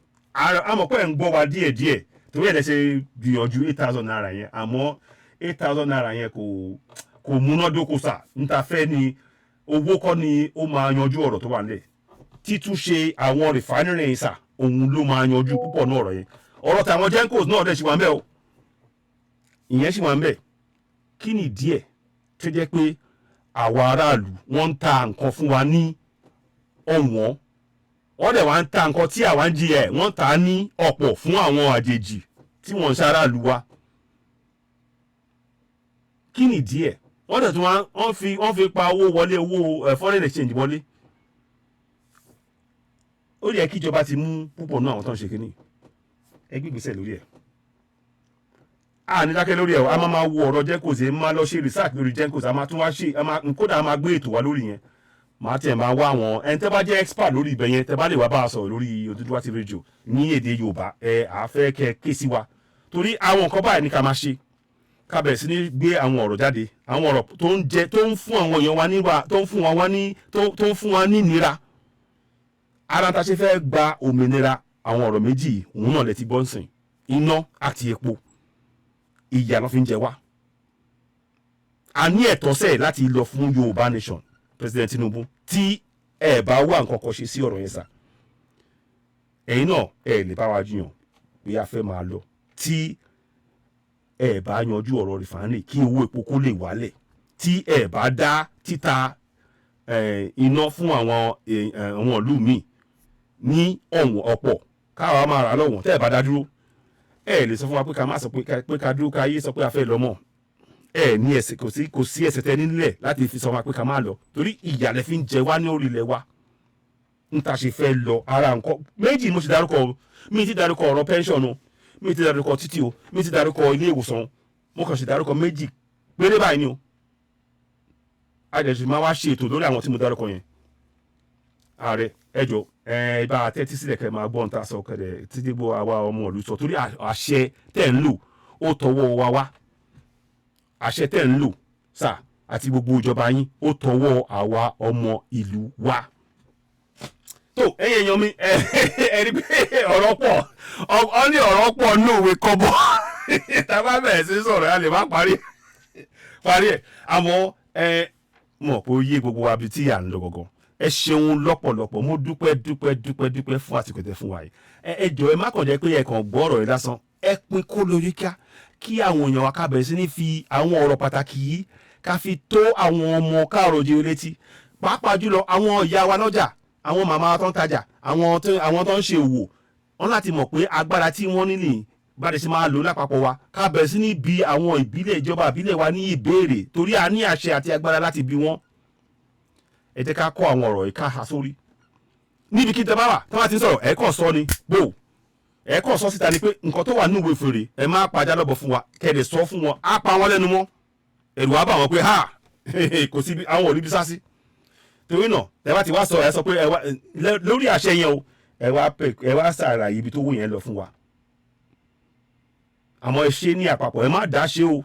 [SPEAKER 1] Àmọ́ pé ẹ̀ ń gbọ́ wa díẹ̀díẹ̀ torí ẹ̀ ṣe gbìyànjú 8,000 naira yẹn, àmọ́ 8,000 naira yẹn kò múnádóko sà. N ta fẹ́ ni owó kọ́ ni ó máa yanjú ọ̀rọ̀ tó wà nílẹ̀. Títúnṣe àwọn rìfánírì sà òun ló máa yanjú púpọ̀ náà ọ̀rọ̀ yẹn. Ọ̀rọ̀ tàwọn Gencos náà dẹ̀ ṣì wà ń bẹ̀ o, ìyẹn ṣì wà ń bẹ̀. Kí ni díẹ̀ tó jẹ́ pé àwa aráàlú wọ́n ń ta nǹkan fún wa ní ọ̀wọ́n, wọ́n dẹ̀ wá ń ta nǹkan tí àwa ń jí ẹ̀ wọ́n ta ní ọ̀pọ̀ fún àwọn àjèjì tí wọ́n ń ṣaráàlú wa. Kí ni díẹ̀ wọ́n dẹ̀ tún wọ́n fi pa owó wọlé, owó foreign exchange wọlé. Ó yẹ kí ìjọba ti mú púpọ̀ náà àwọn tó ń ṣe kínní, ẹ gbé ìgbésẹ̀ lórí ẹ̀. A ní dákẹ́ lórí ẹ̀, a máa wo ọ̀rọ̀ Gencos, máa lọ ṣe research lórí Gencos, a máa tún wá ṣe kódà a máa gbé ètò wa lórí yẹn. Màá tiẹ̀ máa wá àwọn ẹni tẹ́ bá jẹ́ expert lórí ibẹ̀ yẹn, tẹ́ bá lè wá bá a sọ̀rọ̀ lórí Odùduwà TV Radio ní èdè Yorùbá, àfẹ́ kẹ́ ké sí wa. Torí àwọn nǹkan báyìí ní ká máa ṣe, ká bẹ̀rẹ̀ sí ní gbé àwọn ọ̀rọ̀ jáde, àwọn ọ̀rọ̀ tó ń fún àwọn èèyàn wa níwà, tó ń fún wa ní nira. Ara ta ṣe fẹ́ gba òmìnira àwọn ọ̀rọ̀ méjì òun náà lẹ ti gbọ́ nsìn, iná àti epo, ìyà ló fi ń jẹ wá. A ní ẹ̀tọ́ sẹ́ẹ̀ láti lọ fún Yorùbá nation. President Tinubu, tí ẹ bá wá nǹkan kan ṣe sí ọ̀rọ̀ yẹn sà, ẹ̀yin náà ẹ lè bá wa jiyàn pé a fẹ́ máa lọ tí ẹ bá yanjú ọ̀rọ̀ rìfánì kí owó epo kó lè wálẹ̀, tí ẹ bá dá títa iná fún àwọn ìlú míì ní ọ̀wọ̀n ọ̀pọ̀ káwa máa rà lọ́wọ́n, tẹ́ ẹ bá dá dúró. Ẹ lè sọ fún wa pé ká má sọ pé ká dúró, ká yé sọ pé a fẹ́ lọ mọ́. Ẹ ní ẹsẹ̀ kò sí ẹsẹ̀ tẹ nílẹ̀ láti fi sọ ma pé ká máa lọ, torí ìyàlẹ̀ fi ń jẹ wá ní orílẹ̀ wa. N ta ṣe fẹ́ lọ ara nǹkan méjì mo ti dárúkọ o, mi ti dárúkọ ọ̀rọ̀ pension o, mi ti dárúkọ títì o, mi ti dárúkọ ilé ìwòsàn, mo kàn ṣe dárúkọ méjì péré báyìí ni o. Àjẹsí máa wá ṣe ètò lórí àwọn tí mo dárúkọ yẹn. Ààrẹ ẹ jọ̀ọ́ ẹ bá tẹ́tí sílẹ̀ kẹ́ máa gbọ́ nta sọ kẹ́dẹ̀ títí gbọ́ àwa ọmọ ìlú sọ, torí àṣẹ tẹ̀ ń lò ó tọwọ́ wa wá. Àṣẹ tẹ̀ ń lò sà àti gbogbo ìjọba yín ó tọwọ́ àwa ọmọ ìlú wa. Tó ẹ̀yin èèyàn mi ẹ rí pé ọ̀rọ̀ pọ̀, ọ ní ọ̀rọ̀ pọ̀ ní òwe kọ́bọ̀ tá a bá bẹ̀rẹ̀ sí sọ̀rọ̀ a lè má parí ẹ̀. Àmọ́ mọ̀ pé ó yé gbogbo wa bí tí à ń lọ gangan. Ẹ ṣeun lọ́pọ̀lọpọ̀, mo dúpẹ́ fún àsìkò tẹ́ fún wa yìí. Ẹ jọ̀ọ́ ẹ má kàn jẹ́ pé ẹ kàn gbọ́ ọ̀rọ̀ yìí lásán, ẹ pín kó lórí ká kí àwọn èèyàn wa ká bẹ̀rẹ̀ sí ní fi àwọn ọ̀rọ̀ pàtàkì yìí ká fi tó àwọn ọmọ káàrọ̀ oòjíire létí, pàápàá jùlọ àwọn ìyá wa lọ́jà, àwọn màmá wa tó ń tajà, àwọn tó ń ṣe òwò. Wọ́n láti mọ̀ pé agbára tí wọ́n nílì bá dẹ̀ sí máa lò lápapọ̀ wa, ká bẹ̀rẹ̀ sí ní bi àwọn ìjọba ìbílẹ̀ wa ní ìbéèrè, torí a ní àṣẹ àti agbára láti bi wọ́n. ẹ jẹ́ ká kọ́ àwọn ọ̀rọ̀ yìí ká ha sórí níbi kí tẹ́bá wà tí wọ́n ti ń sọ̀rọ̀ ẹ kàn sọ ni gbò ẹ kàn sọ síta ni pé nǹkan tó wà nínú ìwé fèrè ẹ má pàjá lọ́bọ̀ fún wa kẹ́ẹ̀dẹ̀ sọ fún wọn á pa wọn lẹ́nu mọ́ ẹ̀rù á bà wọ́n pé ha kò sí àwọn ò rí bí sásí torí náà ẹ bá ti wá sọ ẹ sọ pé ẹ wá lórí àṣẹ yẹn o ẹ wá sàrà ibi tó wù yẹn lọ fún wa àmọ́ ẹ ṣe ní àpapọ̀ ẹ má dá ṣe o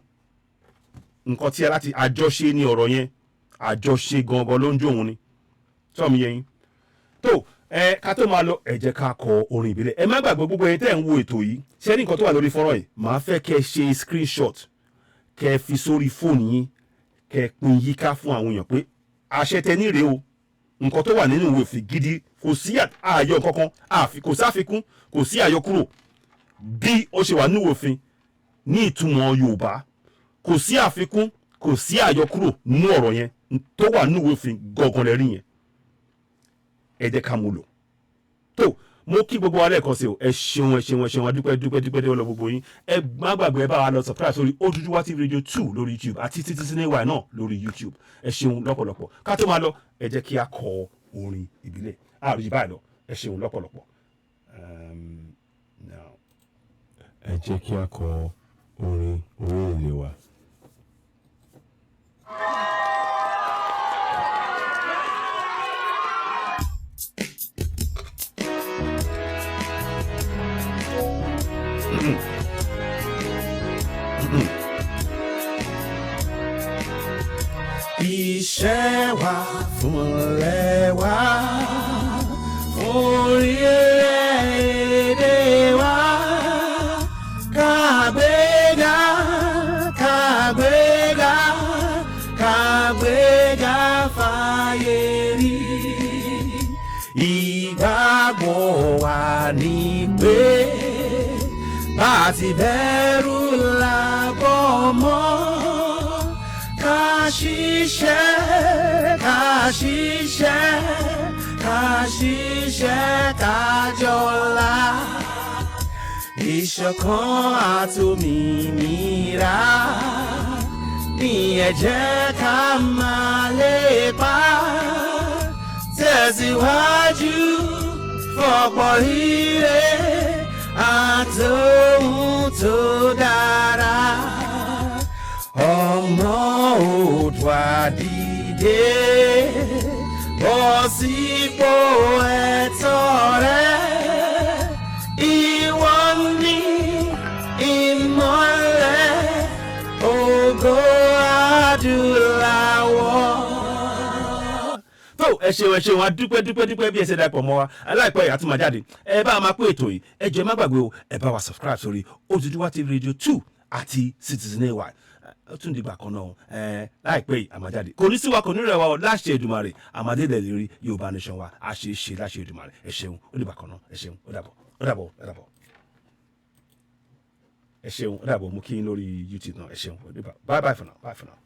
[SPEAKER 1] nǹkan tí ẹ láti àjọṣe ní ọ̀rọ̀ yẹn àjọṣe gangan ló ń jó òun ni tọ́mi yẹn tó ká tó máa lọ ẹ jẹ́ ká kọ orin ìbílẹ̀ ẹ má gbàgbé gbogbo ẹ̀yin tẹ́ ń wo ètò yìí ṣé ní nǹkan tó wà lórí fọ́nrán yìí màá fẹ́ kẹ́ ẹ ṣe screenshot kẹ́ ẹ fi sórí fóònù yín kẹ́ ẹ pín yíká fún àwọn èèyàn pé àṣẹ tẹ ní rèé o nǹkan tó wà nínú ìwé òfin gidi kò sí àyọ kankan kò sáfikún kò sí àyọkúrò bí ó ṣe wà nínú òfin ní ìtumọ̀ Yorùbá kò sí àfikún kò sí àyọkúrò nínú ọ̀rọ̀ yẹn tó wà nínú òfin gangan lẹ́rí yẹn ẹ jẹ́ ká mú lò tó mo kí gbogbo wa lẹ́ẹ̀kan sí o ẹ ṣeun adúpẹ́ lọ gbogbo yín ẹ má gbàgbé ẹ bá wa lọ subscribe sórí Odùduwà TV Radio 2 lórí YouTube àti Citizen AY náà lórí YouTube ẹ ṣeun lọ́pọ̀lọpọ̀ ká tó máa lọ ẹ jẹ́ kí a kọ orin ìbílẹ̀ àrùjì báyìí lọ ẹ ṣeun lọ́pọ̀lọpọ̀.
[SPEAKER 2] ẹ jẹ́ kí a kọ orin orílẹ̀-èdè wa.
[SPEAKER 1] Iṣẹ́ wa fúnlẹ̀ wa orílẹ̀-èdè wa kàgbéga kàgbéga kàgbéga fáyé rí ìgbàgbọ́ wa ní pé bá ti bẹ̀rù làbọ̀ mọ́. Kashishe kajola ìṣọ̀kan àtòmìnira ní ẹ jẹ́ ká máa lépa tẹ̀síwájú fọ̀pọ̀ ire àtòhun tó dára ọmọ Oòduà dìde bọ́ sípò ẹ̀tọ́ rẹ ìwọ ni ìmọ́lẹ̀ ògo adúláwọ̀. tó ẹ ṣeun a dúpẹ́ bí ẹ ṣe darapọ̀ mọ́ wa aláìpẹ́ àti máa jáde ẹ bá a máa pé ètò yìí ẹ jẹ́ má gbàgbé o ẹ bá wa subscribe sórí Odùduwà TV Radio 2 àti Citizen AY ó tún dìgbà kan náà láìpẹ́ yìí àmàjáde kò ní sí wa kò ní rẹ̀ wa ọ láṣẹ Èdùmàrè àmàdé lè lérí Yorùbá nation wa a ṣe é ṣe láṣẹ Èdùmàrè ẹ ṣeun ó dìgbà kan náà ẹ ṣeun ó dàbọ̀ ẹ ṣeun ó dàbọ̀ mú kí n lórí YouTube náà ẹ ṣeun ó dìgbà bye for now.